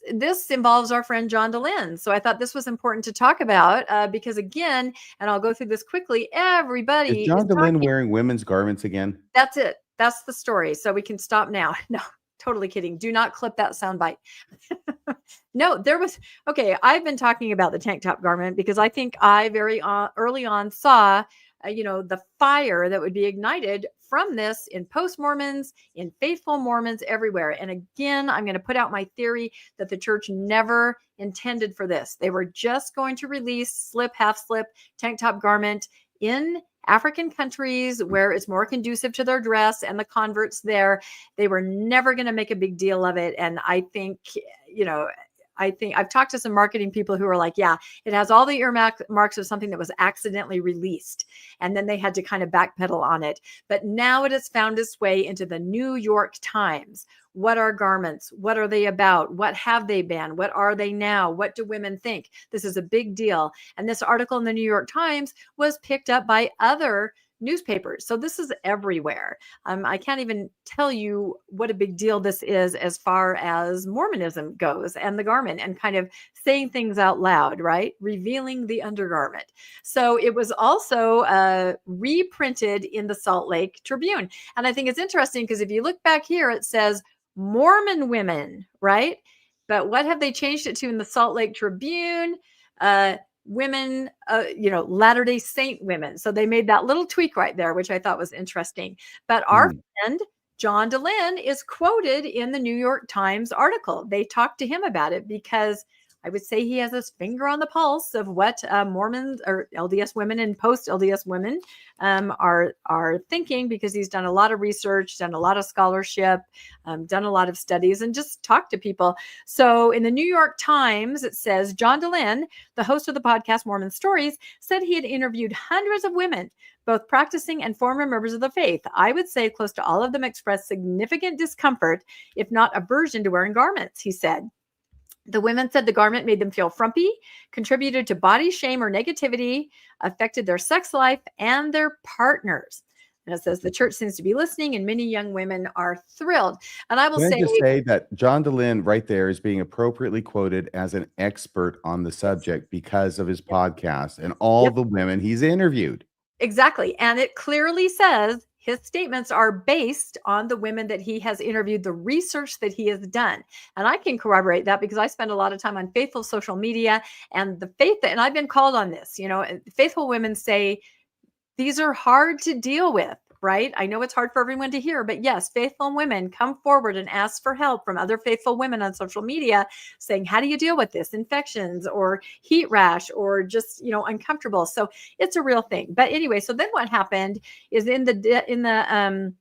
involves our friend John DeLynn. So I thought this was important to talk about, because again, and I'll go through this quickly, everybody Is John is DeLynn talking- wearing women's garments again? That's it. That's the story. So we can stop now. No, totally kidding. Do not clip that soundbite. No, there was, okay, I've been talking about the tank top garment because I think I very early on saw, the fire that would be ignited from this in post-Mormons, in faithful Mormons everywhere. And again, I'm going to put out my theory that the church never intended for this. They were just going to release slip, half slip, tank top garment in African countries where it's more conducive to their dress and the converts there. They were never going to make a big deal of it. And I think, I've talked to some marketing people who are like, yeah, it has all the earmarks of something that was accidentally released. And then they had to kind of backpedal on it. But now it has found its way into the New York Times. What are garments? What are they about? What have they been? What are they now? What do women think? This is a big deal. And this article in the New York Times was picked up by other newspapers. So this is everywhere. I can't even tell you what a big deal this is as far as Mormonism goes and the garment and kind of saying things out loud, right? Revealing the undergarment. So it was also reprinted in the Salt Lake Tribune. And I think it's interesting because if you look back here, it says Mormon women, right? But what have they changed it to in the Salt Lake Tribune? Women, Latter-day Saint women. So they made that little tweak right there, which I thought was interesting. But our friend, John DeLynn, is quoted in the New York Times article. They talked to him about it because I would say he has his finger on the pulse of what Mormons or LDS women and post-LDS women are thinking, because he's done a lot of research, done a lot of scholarship, done a lot of studies, and just talked to people. So in the New York Times, it says, John DeLynn, the host of the podcast Mormon Stories, said he had interviewed hundreds of women, both practicing and former members of the faith. I would say close to all of them expressed significant discomfort, if not aversion to wearing garments, he said. The women said the garment made them feel frumpy, contributed to body shame or negativity, affected their sex life and their partners. And it says the church seems to be listening, and many young women are thrilled. And I will Can I say, just say that John DeLynn right there is being appropriately quoted as an expert on the subject because of his podcast and all the women he's interviewed. exactly. And it clearly says his statements are based on the women that he has interviewed, the research that he has done. And I can corroborate that because I spend a lot of time on faithful social media and the faith, and I've been called on this, faithful women say, these are hard to deal with, right? I know it's hard for everyone to hear, but yes, faithful women come forward and ask for help from other faithful women on social media saying, how do you deal with this? Infections or heat rash or just, uncomfortable. So it's a real thing. But anyway, so then what happened is in the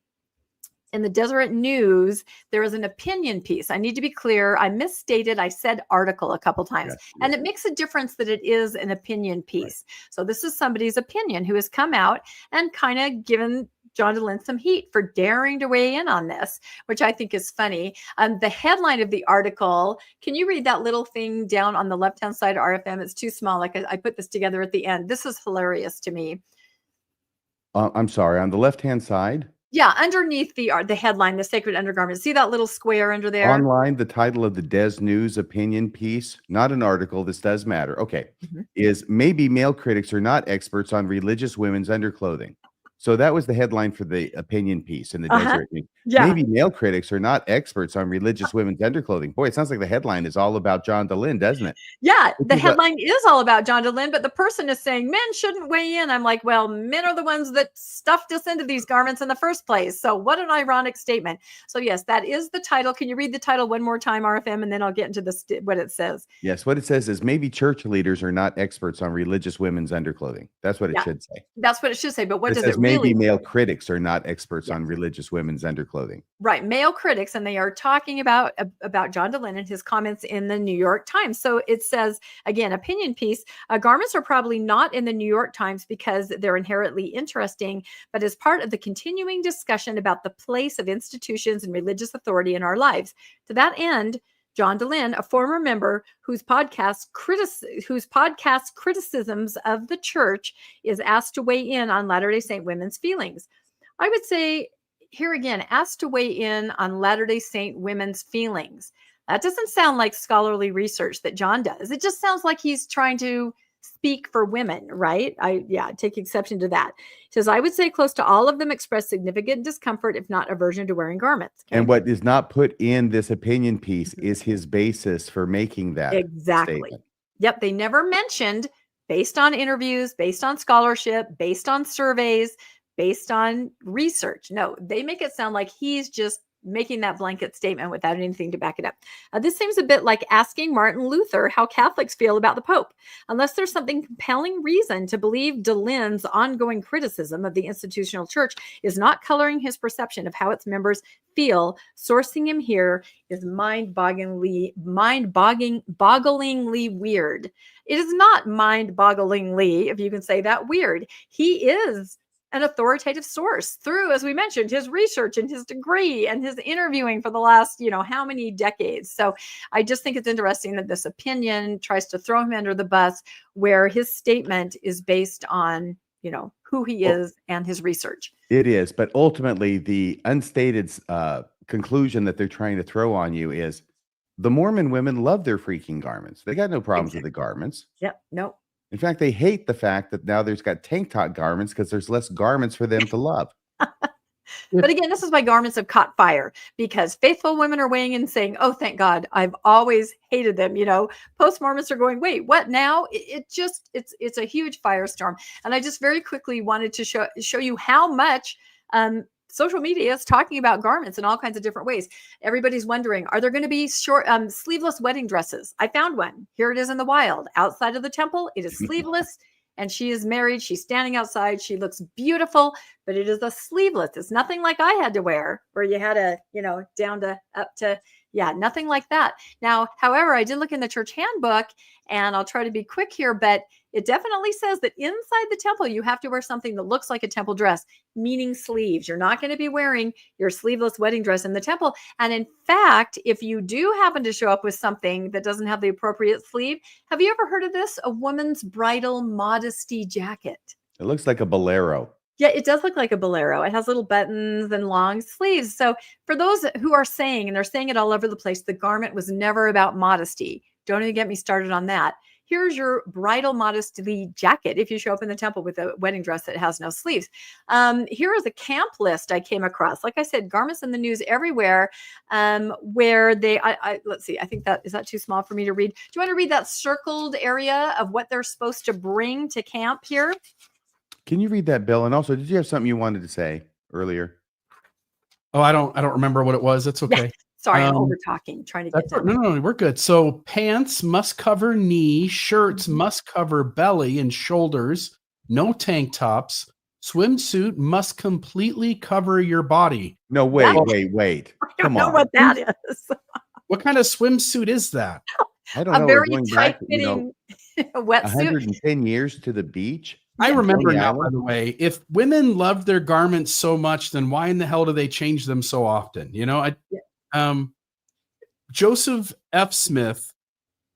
in the Deseret News, there is an opinion piece. I need to be clear. I misstated. I said article a couple times. Yes, And yes. it makes a difference that it is an opinion piece. So this is somebody's opinion who has come out and kind of given John DeLynn some heat for daring to weigh in on this, which I think is funny. The headline of the article, can you read that little thing down on the left-hand side of RFM? It's too small. Like I put this together at the end. This is hilarious to me. I'm sorry, on the left-hand side? Yeah, underneath the headline, the sacred undergarment. See that little square under there? Online, the title of the Des News opinion piece, not an article, this does matter. Okay. Is maybe male critics are not experts on religious women's underclothing. So that was the headline for the opinion piece in the Deseret News. Yeah. Maybe male critics are not experts on religious women's underclothing. Boy, it sounds like the headline is all about John DeLynn, doesn't it? Yeah, Which the is headline is all about John DeLynn, but the person is saying men shouldn't weigh in. I'm like, well, men are the ones that stuffed us into these garments in the first place. So what an ironic statement. So yes, that is the title. Can you read the title one more time, RFM, and then I'll get into what it says. Yes, what it says is maybe church leaders are not experts on religious women's underclothing. That's what it Yeah. should say. That's what it should say, but what It does says it really maybe male critics are not experts on religious women's underclothing. Right, male critics, and they are talking about John DeLynn and his comments in the New York Times. So it says, again, opinion piece, garments are probably not in the New York Times because they're inherently interesting, but as part of the continuing discussion about the place of institutions and religious authority in our lives. To that end, John DeLynn, a former member whose podcast criticisms of the church is asked to weigh in on Latter-day Saint women's feelings. I would say here again, asked to weigh in on Latter-day Saint women's feelings. That doesn't sound like scholarly research that John does. It just sounds like he's trying to speak for women, right? I take exception to that. He says, I would say close to all of them express significant discomfort, if not aversion to wearing garments. Okay? And what is not put in this opinion piece is his basis for making that statement. Yep. They never mentioned based on interviews, based on scholarship, based on surveys, based on research. No, they make it sound like he's just making that blanket statement without anything to back it up. This seems a bit like asking Martin Luther how Catholics feel about the Pope. Unless there's something compelling reason to believe DeLynn's ongoing criticism of the institutional church is not coloring his perception of how its members feel, sourcing him here is mind-bogglingly weird. It is not mind-bogglingly, if you can say that, weird. He is an authoritative source through, as we mentioned, his research and his degree and his interviewing for the last, how many decades. So I just think it's interesting that this opinion tries to throw him under the bus where his statement is based on, who he is and his research. It is, but ultimately the unstated conclusion that they're trying to throw on you is the Mormon women love their freaking garments. They got no problems with the garments. Yep. Nope. In fact, they hate the fact that now there's got tank top garments because there's less garments for them to love. But again, this is why garments have caught fire, because faithful women are weighing in and saying, oh, thank God, I've always hated them. Post-Mormons are going, wait, what now? It's a huge firestorm. And I just very quickly wanted to show you how much social media is talking about garments in all kinds of different ways. Everybody's wondering, are there going to be short sleeveless wedding dresses? I found one. Here it is in the wild. Outside of the temple, it is sleeveless. And she is married. She's standing outside. She looks beautiful, but it is a sleeveless. It's nothing like I had to wear where you had a, down to up to, nothing like that. Now, however, I did look in the church handbook, and I'll try to be quick here, but it definitely says that inside the temple, you have to wear something that looks like a temple dress, meaning sleeves. You're not going to be wearing your sleeveless wedding dress in the temple. And in fact, if you do happen to show up with something that doesn't have the appropriate sleeve, have you ever heard of this? A woman's bridal modesty jacket. It looks like a bolero. Yeah, it does look like a bolero. It has little buttons and long sleeves. So for those who are saying, and they're saying it all over the place, the garment was never about modesty. Don't even get me started on that. Here's your bridal modesty jacket if you show up in the temple with a wedding dress that has no sleeves. Here is a camp list I came across. Like I said, garments in the news everywhere, where they, let's see, I think is that too small for me to read? Do you want to read that circled area of what they're supposed to bring to camp here? Can you read that, Bill? And also, did you have something you wanted to say earlier? Oh, I don't remember what it was. It's okay. Yeah. Sorry, I'm over talking, trying to get done. No, we're good. So pants must cover knee, shirts must cover belly and shoulders, no tank tops, Swimsuit must completely cover your body. No, wait. I don't Come know on. what that is. What kind of swimsuit is that? I don't A know. We're very going back, tight-fitting wetsuit. 110 years to the beach. I Yeah. remember Coney now, by Island? the way, if women love their garments so much, then why in the hell do they change them so often? You know, Joseph F. Smith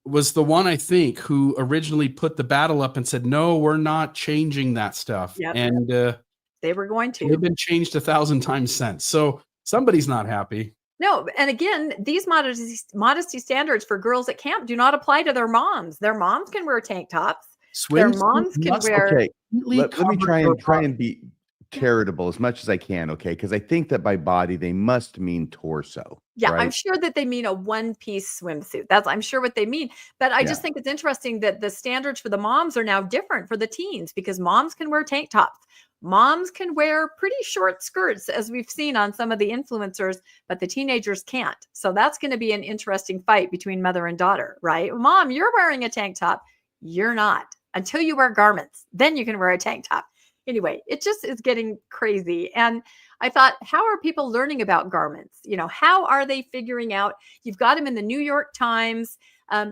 was the one, I think, who originally put the battle up and said, no, we're not changing that stuff. Yep. And They were going to. they've been changed 1,000 times since. So somebody's not happy. No, and again, these modesty standards for girls at camp do not apply to their moms. Their moms can wear tank tops. Their moms can wear. Okay, completely let me cover your try body. and be charitable as much as I can, okay? Because I think that by body they must mean torso. Yeah, right? I'm sure that they mean a one-piece swimsuit. I'm sure what they mean. But I just think it's interesting that the standards for the moms are now different for the teens, because moms can wear tank tops. Moms can wear pretty short skirts, as we've seen on some of the influencers, but the teenagers can't. So that's going to be an interesting fight between mother and daughter, right? Mom, you're wearing a tank top. You're not, until you wear garments. Then you can wear a tank top. Anyway, it just is getting crazy. And I thought, how are people learning about garments? You know, how are they figuring out? You've got them in the New York Times.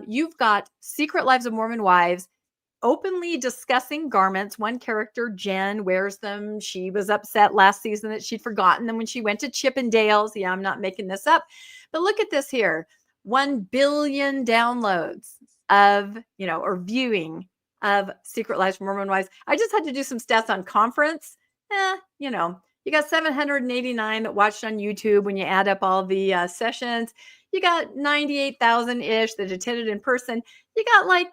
You've got Secret Lives of Mormon Wives openly discussing garments. One character, Jen, wears them. She was upset last season that she'd forgotten them when she went to Chippendales. Yeah, I'm not making this up. But look at this here. 1 billion downloads of, or viewing of Secret Lives of Mormon Wives. I just had to do some stats on conference. You got 789 that watched on YouTube when you add up all the sessions. You got 98,000-ish that attended in person. You got like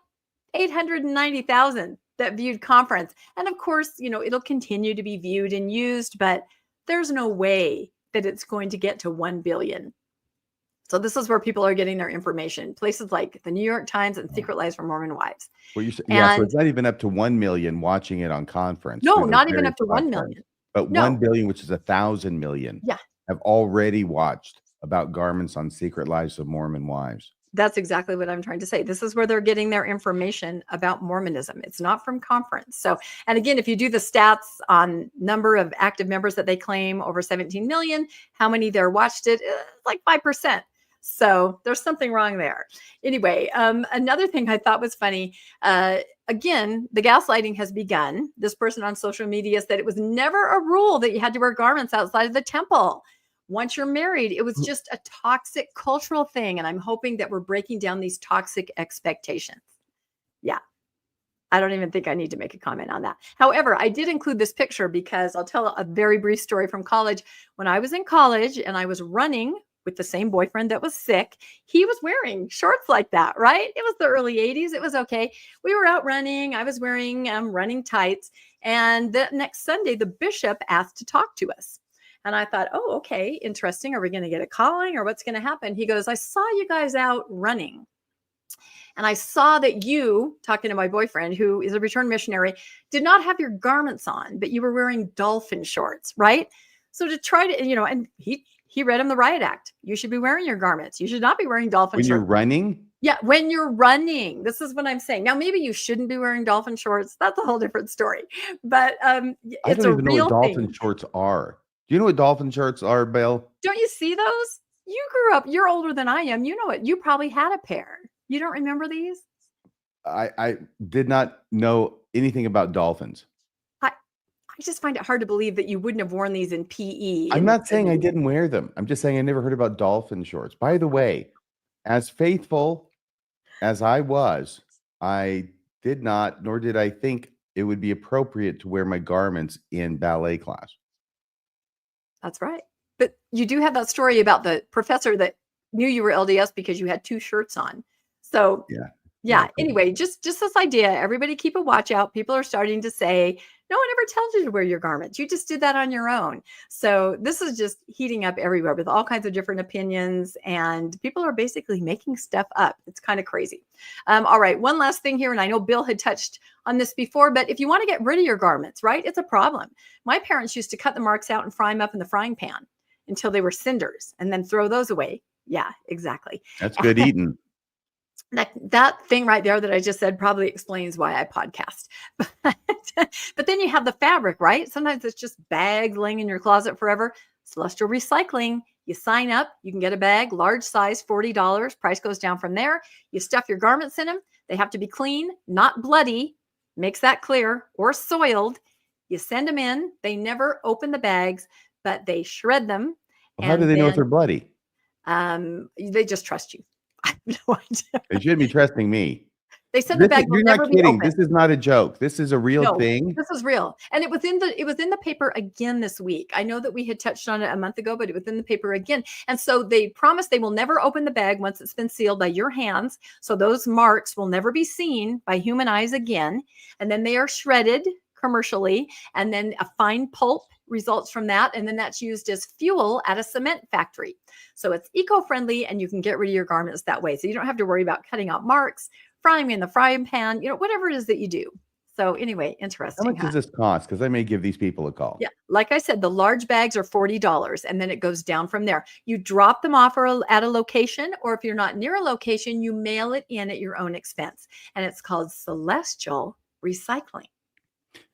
890,000 that viewed conference. And of course, it'll continue to be viewed and used, but there's no way that it's going to get to 1 billion. So this is where people are getting their information. Places like the New York Times and Secret Lives from Mormon Wives. Well, so it's not even up to 1 million watching it on conference. No, not even up to 1 million. But 1 billion, which is 1,000 million, have already watched about garments on Secret Lives of Mormon Wives. That's exactly what I'm trying to say. This is where they're getting their information about Mormonism. It's not from conference. So, and again, if you do the stats on number of active members that they claim, over 17 million, how many there watched it, like 5%. So there's something wrong there. Anyway, another thing I thought was funny, again, the gaslighting has begun. This person on social media said it was never a rule that you had to wear garments outside of the temple. Once you're married, it was just a toxic cultural thing. And I'm hoping that we're breaking down these toxic expectations. Yeah. I don't even think I need to make a comment on that. However, I did include this picture because I'll tell a very brief story from college. When I was in college and I was running with the same boyfriend that was sick, he was wearing shorts like that, right? It was the early 80s. It was okay. We were out running. I was wearing running tights. And the next Sunday, the bishop asked to talk to us. And I thought, oh, okay, interesting. Are we going to get a calling or what's going to happen? He goes, I saw you guys out running. And I saw that you, talking to my boyfriend, who is a returned missionary, did not have your garments on, but you were wearing dolphin shorts, right? So to try to, and he read him the riot act. You should be wearing your garments. You should not be wearing dolphin shorts. When you're running? Yeah, when you're running. This is what I'm saying. Now, maybe you shouldn't be wearing dolphin shorts. That's a whole different story. But it's a real thing. I don't even know what dolphin shorts are. Do you know what dolphin shorts are, Bill? Don't you see those? You grew up. You're older than I am. You know it. You probably had a pair. You don't remember these? I did not know anything about dolphins. I just find it hard to believe that you wouldn't have worn these in PE. I'm not saying I didn't wear them. I'm just saying I never heard about dolphin shorts. By the way, as faithful as I was, I did not, nor did I think it would be appropriate to wear my garments in ballet class. That's right. But you do have that story about the professor that knew you were LDS because you had 2 shirts on. So yeah. Anyway, just this idea, everybody keep a watch out. People are starting to say, no one ever tells you to wear your garments. You just did that on your own. So this is just heating up everywhere with all kinds of different opinions, and people are basically making stuff up. It's kind of crazy. All right. One last thing here. And I know Bill had touched on this before, but if you want to get rid of your garments, right, it's a problem. My parents used to cut the marks out and fry them up in the frying pan until they were cinders and then throw those away. Yeah, exactly. That's good eating. That thing right there that I just said probably explains why I podcast. But then you have the fabric, right? Sometimes it's just bags laying in your closet forever. Celestial Recycling, you sign up, you can get a bag, large size, $40. Price goes down from there. You stuff your garments in them. They have to be clean, not bloody. Makes that clear, or soiled. You send them in. They never open the bags, but they shred them. Well, how do they know if they're bloody? They just trust you. I have no idea. They shouldn't be trusting me. They said the bag will never be open. This is not a joke. This is a real thing. This is real. And it was in the paper again this week. I know that we had touched on it a month ago, but it was in the paper again. And so they promise they will never open the bag once it's been sealed by your hands. So those marks will never be seen by human eyes again. And then they are shredded commercially. And then a fine pulp results from that. And then that's used as fuel at a cement factory. So it's eco-friendly and you can get rid of your garments that way. So you don't have to worry about cutting out marks, frying in the frying pan, whatever it is that you do. So anyway, interesting. How much does this cost? Because I may give these people a call. Yeah. Like I said, the large bags are $40 and then it goes down from there. You drop them off at a location, or if you're not near a location, you mail it in at your own expense. And it's called Celestial Recycling.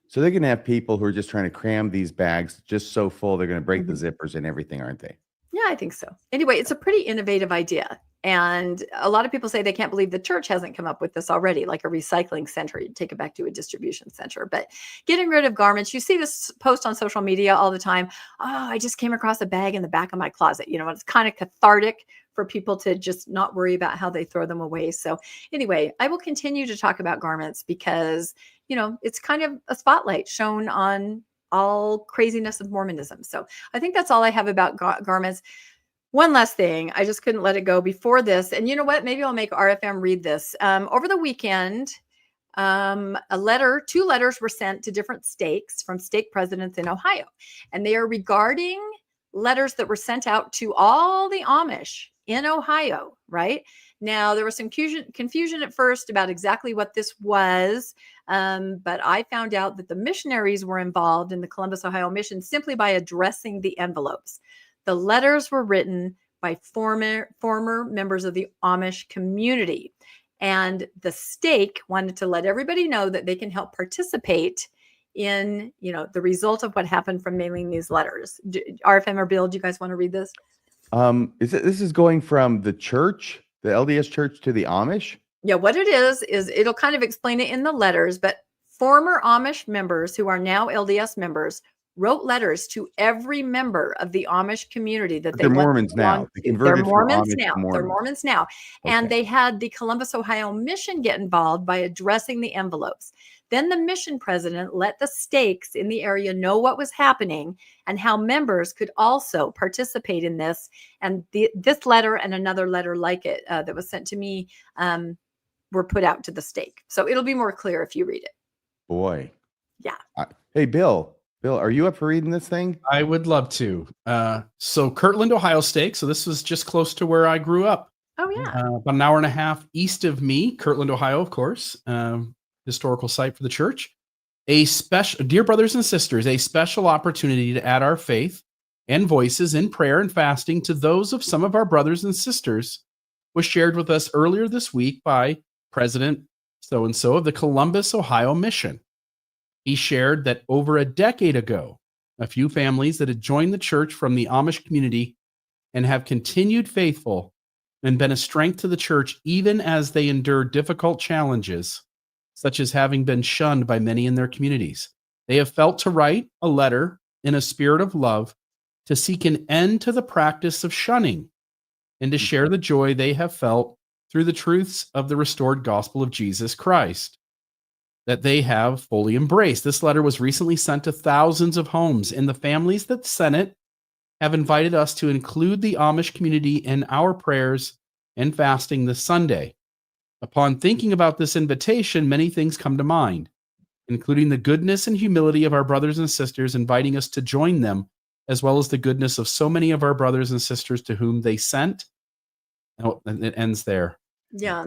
So they're going to have people who are just trying to cram these bags just so full, they're going to break the zippers and everything, aren't they? Yeah, I think so. Anyway, it's a pretty innovative idea. And a lot of people say they can't believe the church hasn't come up with this already, like a recycling center. You take it back to a distribution center. But getting rid of garments, you see this post on social media all the time. Oh, I just came across a bag in the back of my closet. It's kind of cathartic for people to just not worry about how they throw them away. So anyway, I will continue to talk about garments because, it's kind of a spotlight shown on all craziness of Mormonism. So I think that's all I have about garments. One last thing, I just couldn't let it go before this. And you know what? Maybe I'll make RFM read this. Over the weekend, two letters were sent to different stakes from stake presidents in Ohio. And they are regarding letters that were sent out to all the Amish in Ohio, right? Now, there was some confusion at first about exactly what this was, but I found out that the missionaries were involved in the Columbus, Ohio mission simply by addressing the envelopes. The letters were written by former members of the Amish community, and the stake wanted to let everybody know that they can help participate in, the result of what happened from mailing these letters. RFM or Bill, do you guys want to read this? This is going from the church, the LDS Church, to the Amish? Yeah, what it is it'll kind of explain it in the letters, but former Amish members who are now LDS members wrote letters to every member of the Amish community that they're Mormons now. They're Mormons now. They're Mormons now. Okay. And they had the Columbus, Ohio mission get involved by addressing the envelopes. Then the mission president let the stakes in the area know what was happening and how members could also participate in this. And this letter and another letter like it that was sent to me were put out to the stake. So it'll be more clear if you read it. Boy. Yeah. Hey, Bill, are you up for reading this thing? I would love to. So Kirtland, Ohio stake. So this was just close to where I grew up. Oh, yeah. About an hour and a half east of me, Kirtland, Ohio, of course. Historical site for the church. Dear brothers and sisters, a special opportunity to add our faith and voices in prayer and fasting to those of some of our brothers and sisters was shared with us earlier this week by President so-and-so of the Columbus, Ohio mission. He shared that over a decade ago, a few families that had joined the church from the Amish community and have continued faithful and been a strength to the church even as they endured difficult challenges, such as having been shunned by many in their communities. They have felt to write a letter in a spirit of love to seek an end to the practice of shunning and to share the joy they have felt through the truths of the restored gospel of Jesus Christ that they have fully embraced. This letter was recently sent to thousands of homes, and the families that sent it have invited us to include the Amish community in our prayers and fasting this Sunday. Upon thinking about this invitation, many things come to mind, including the goodness and humility of our brothers and sisters inviting us to join them, as well as the goodness of so many of our brothers and sisters to whom they sent. Oh, and it ends there. Yeah.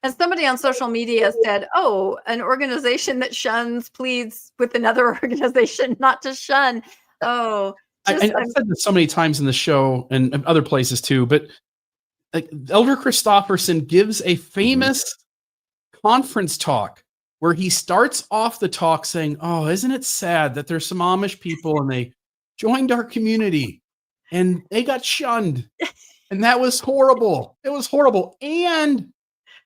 And somebody on social media said, oh, an organization that shuns pleads with another organization not to shun. Oh, I've said this so many times in the show and other places too, but like Elder Christofferson gives a famous conference talk where he starts off the talk saying, "Oh, isn't it sad that there's some Amish people and they joined our community and they got shunned. And that was horrible. It was horrible. And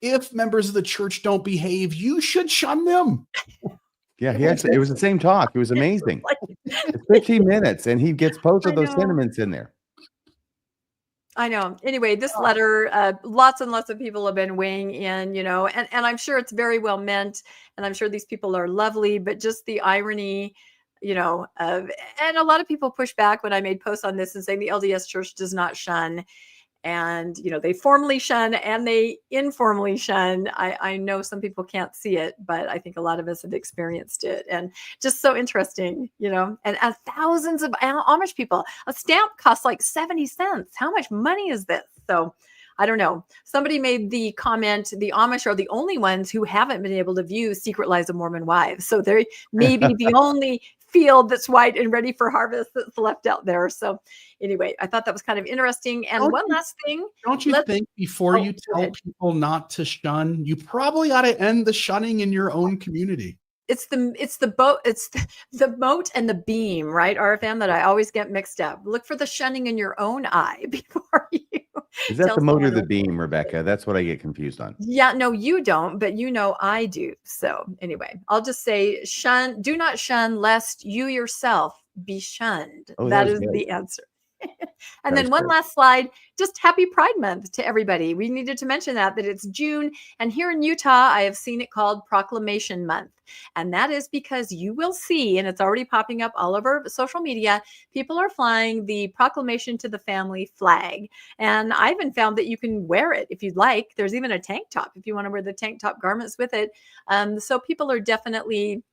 if members of the church don't behave, you should shun them." Yeah, it was the same talk. It was amazing. It's 15 minutes, and he gets both of those sentiments in there. I know. Anyway, this letter, lots and lots of people have been weighing in, and I'm sure it's very well meant, and I'm sure these people are lovely, but just the irony, and a lot of people push back when I made posts on this and saying the LDS Church does not shun. And, they formally shun and they informally shun. I know some people can't see it, but I think a lot of us have experienced it. And just so interesting, and thousands of Amish people, a stamp costs like 70 cents. How much money is this? So I don't know. Somebody made the comment, the Amish are the only ones who haven't been able to view Secret Lives of Mormon Wives. So they may be the only field that's white and ready for harvest that's left out there. So anyway, I thought that was kind of interesting. And last thing. Don't you think before you tell people not to shun, you probably ought to end the shunning in your own community? It's the moat and the beam, right? RFM, that I always get mixed up. Look for the shunning in your own eye before you. Is that the moat or the beam, Rebecca? That's what I get confused on. Yeah, no, you don't, but I do. So anyway, I'll just say do not shun lest you yourself be shunned. Oh, that is the answer. And then one last slide, just happy Pride Month to everybody. We needed to mention that it's June. And here in Utah, I have seen it called Proclamation Month. And that is because you will see, and it's already popping up all over social media, people are flying the Proclamation to the Family flag. And I even found that you can wear it if you'd like. There's even a tank top if you want to wear the tank top garments with it. So people are definitely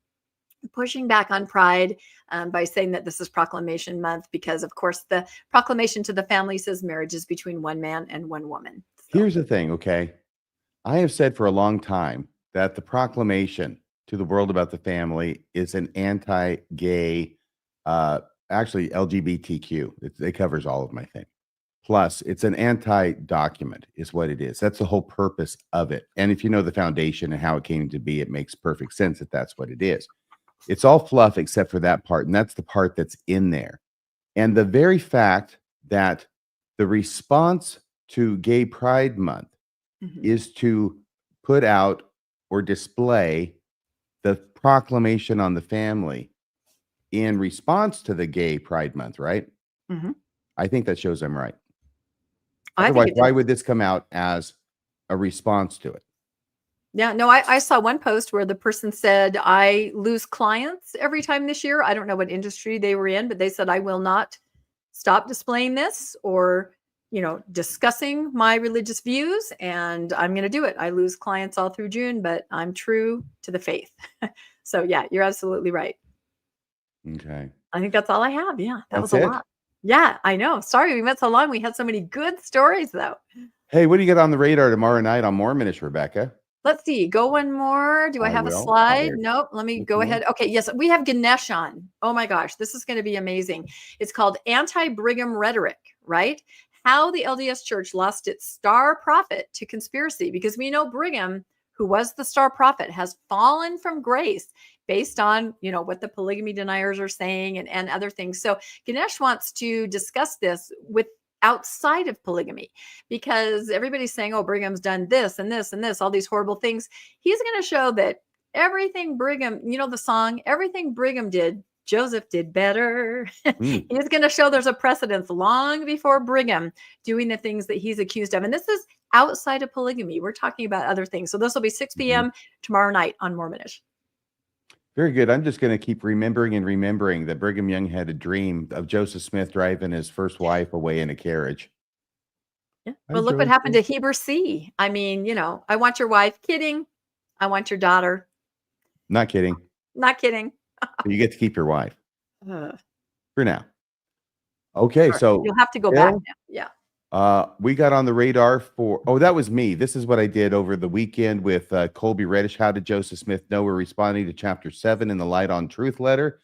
pushing back on pride by saying that this is Proclamation Month, because of course the Proclamation to the Family says marriage is between one man and one woman. So. Here's the thing, okay? I have said for a long time that the proclamation to the world about the family is an anti-gay, actually LGBTQ. It covers all of my thing. Plus, it's an anti-document is what it is. That's the whole purpose of it. And if you know the foundation and how it came to be, it makes perfect sense that that's what it is. It's all fluff except for that part, and that's the part that's in there. And the very fact that the response to Gay Pride Month is to put out or display the proclamation on the family in response to the Gay Pride Month, right? I think that shows I'm right. Otherwise, why would this come out as a response to it? Yeah, no, I saw one post where the person said, I lose clients every time this year. I don't know what industry they were in, but they said, I will not stop displaying this or, discussing my religious views, and I'm going to do it. I lose clients all through June, but I'm true to the faith. So yeah, you're absolutely right. Okay. I think that's all I have. Yeah, that was That's a it? lot. Yeah, I know. Sorry we went so long. We had so many good stories though. Hey, what do you get on the radar tomorrow night on Mormonish, Rebecca? Let's see. Go one more. Do I have a slide? Nope. Let me go ahead. Okay. Yes, we have Ganesh on. Oh my gosh, this is going to be amazing. It's called Anti-Brigham Rhetoric, right? How the LDS Church lost its star prophet to conspiracy, because we know Brigham, who was the star prophet, has fallen from grace based on, what the polygamy deniers are saying and other things. So Ganesh wants to discuss this with outside of polygamy, because everybody's saying, oh, Brigham's done this and this and this, all these horrible things. He's going to show that everything Brigham, the song, everything Brigham did, Joseph did better. He's going to show there's a precedence long before Brigham doing the things that he's accused of. And this is outside of polygamy. We're talking about other things. So this will be 6 p.m. tomorrow night on Mormonish. Very good. I'm just going to keep remembering that Brigham Young had a dream of Joseph Smith driving his first wife away in a carriage. Yeah. Well, look what happened to Heber C. I mean, I want your wife. Kidding. I want your daughter. Not kidding. Not kidding. You get to keep your wife for now. Okay, sure. So you'll have to go back now. Yeah. We got on the radar for, that was me. This is what I did over the weekend with Colby Reddish. How did Joseph Smith know? We're responding to chapter 7 in the Light on Truth letter.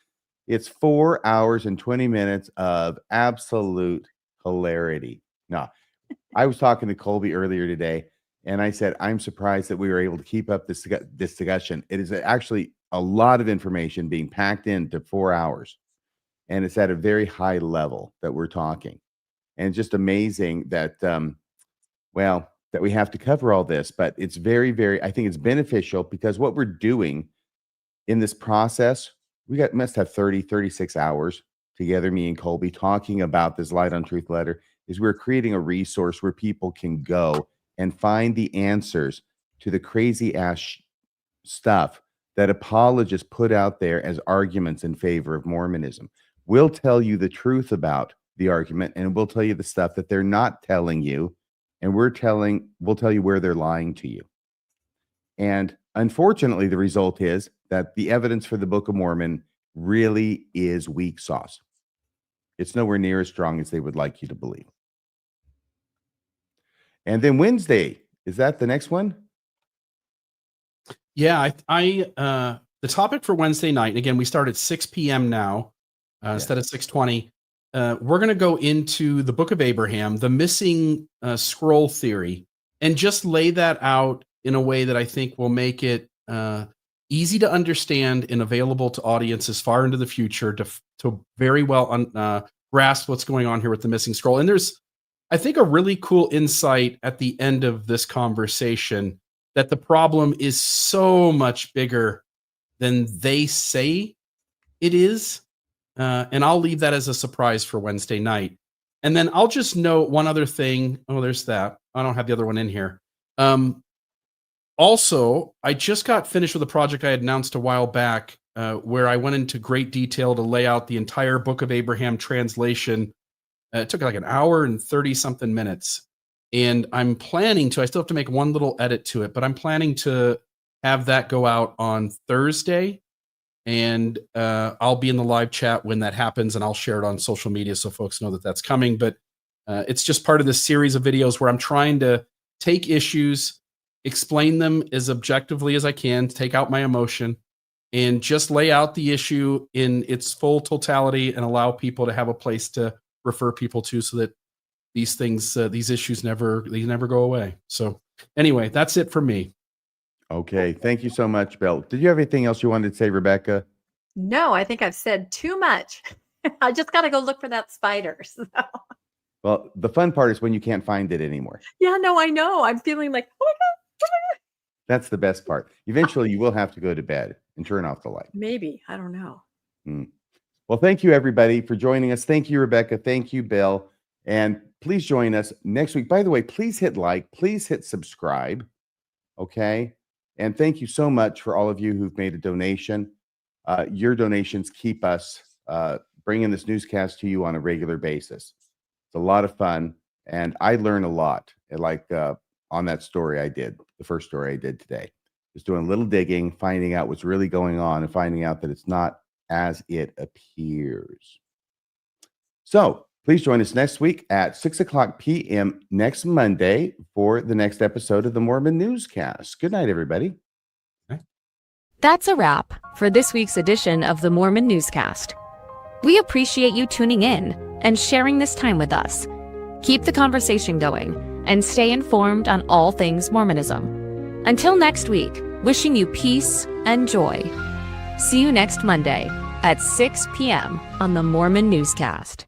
It's 4 hours and 20 minutes of absolute hilarity. Now, I was talking to Colby earlier today, and I said, I'm surprised that we were able to keep up this discussion. It is actually a lot of information being packed into 4 hours, and it's at a very high level that we're talking. And it's just amazing that, that we have to cover all this, but it's very, very, I think it's beneficial because what we're doing in this process, must have 36 hours together, me and Colby, talking about this Light on Truth letter, is we're creating a resource where people can go and find the answers to the crazy ass stuff that apologists put out there as arguments in favor of Mormonism. We'll tell you the truth about the argument, and we'll tell you the stuff that they're not telling you, and we'll tell you where they're lying to you. And unfortunately, the result is that the evidence for the Book of Mormon really is weak sauce. It's nowhere near as strong as they would like you to believe. And then Wednesday, is that the next one? Yeah, the topic for Wednesday night, and again, we start at 6 p.m. now instead of 6:20. We're going to go into the Book of Abraham, the missing scroll theory, and just lay that out in a way that I think will make it easy to understand and available to audiences far into the future to very well grasp what's going on here with the missing scroll. And there's, I think, a really cool insight at the end of this conversation that the problem is so much bigger than they say it is. And I'll leave that as a surprise for Wednesday night. And then I'll just note one other thing. Oh, there's that. I don't have the other one in here. Also, I just got finished with a project I had announced a while back where I went into great detail to lay out the entire Book of Abraham translation. It took like an hour and 30-something minutes. And I'm planning to, I still have to make one little edit to it, but I'm planning to have that go out on Thursday. And I'll be in the live chat when that happens, and I'll share it on social media so folks know that that's coming. But it's just part of this series of videos where I'm trying to take issues, explain them as objectively as I can, take out my emotion, and just lay out the issue in its full totality and allow people to have a place to refer people to so that these things, these issues never go away. So anyway, that's it for me. Okay. Thank you so much, Bill. Did you have anything else you wanted to say, Rebecca? No, I think I've said too much. I just got to go look for that spider. So. Well, the fun part is when you can't find it anymore. Yeah, no, I know. I'm feeling like, oh my God. That's the best part. Eventually, you will have to go to bed and turn off the light. Maybe. I don't know. Well, thank you, everybody, for joining us. Thank you, Rebecca. Thank you, Bill. And please join us next week. By the way, please hit like. Please hit subscribe. Okay? And thank you so much for all of you who've made a donation. Your donations keep us bringing this newscast to you on a regular basis. It's a lot of fun, and I learn a lot. Like on that story I did, the first story I did today, just doing a little digging, finding out what's really going on, and finding out that it's not as it appears. So please join us next week at 6:00 p.m. next Monday for the next episode of the Mormon Newscast. Good night, everybody. That's a wrap for this week's edition of the Mormon Newscast. We appreciate you tuning in and sharing this time with us. Keep the conversation going and stay informed on all things Mormonism. Until next week, wishing you peace and joy. See you next Monday at 6 p.m. on the Mormon Newscast.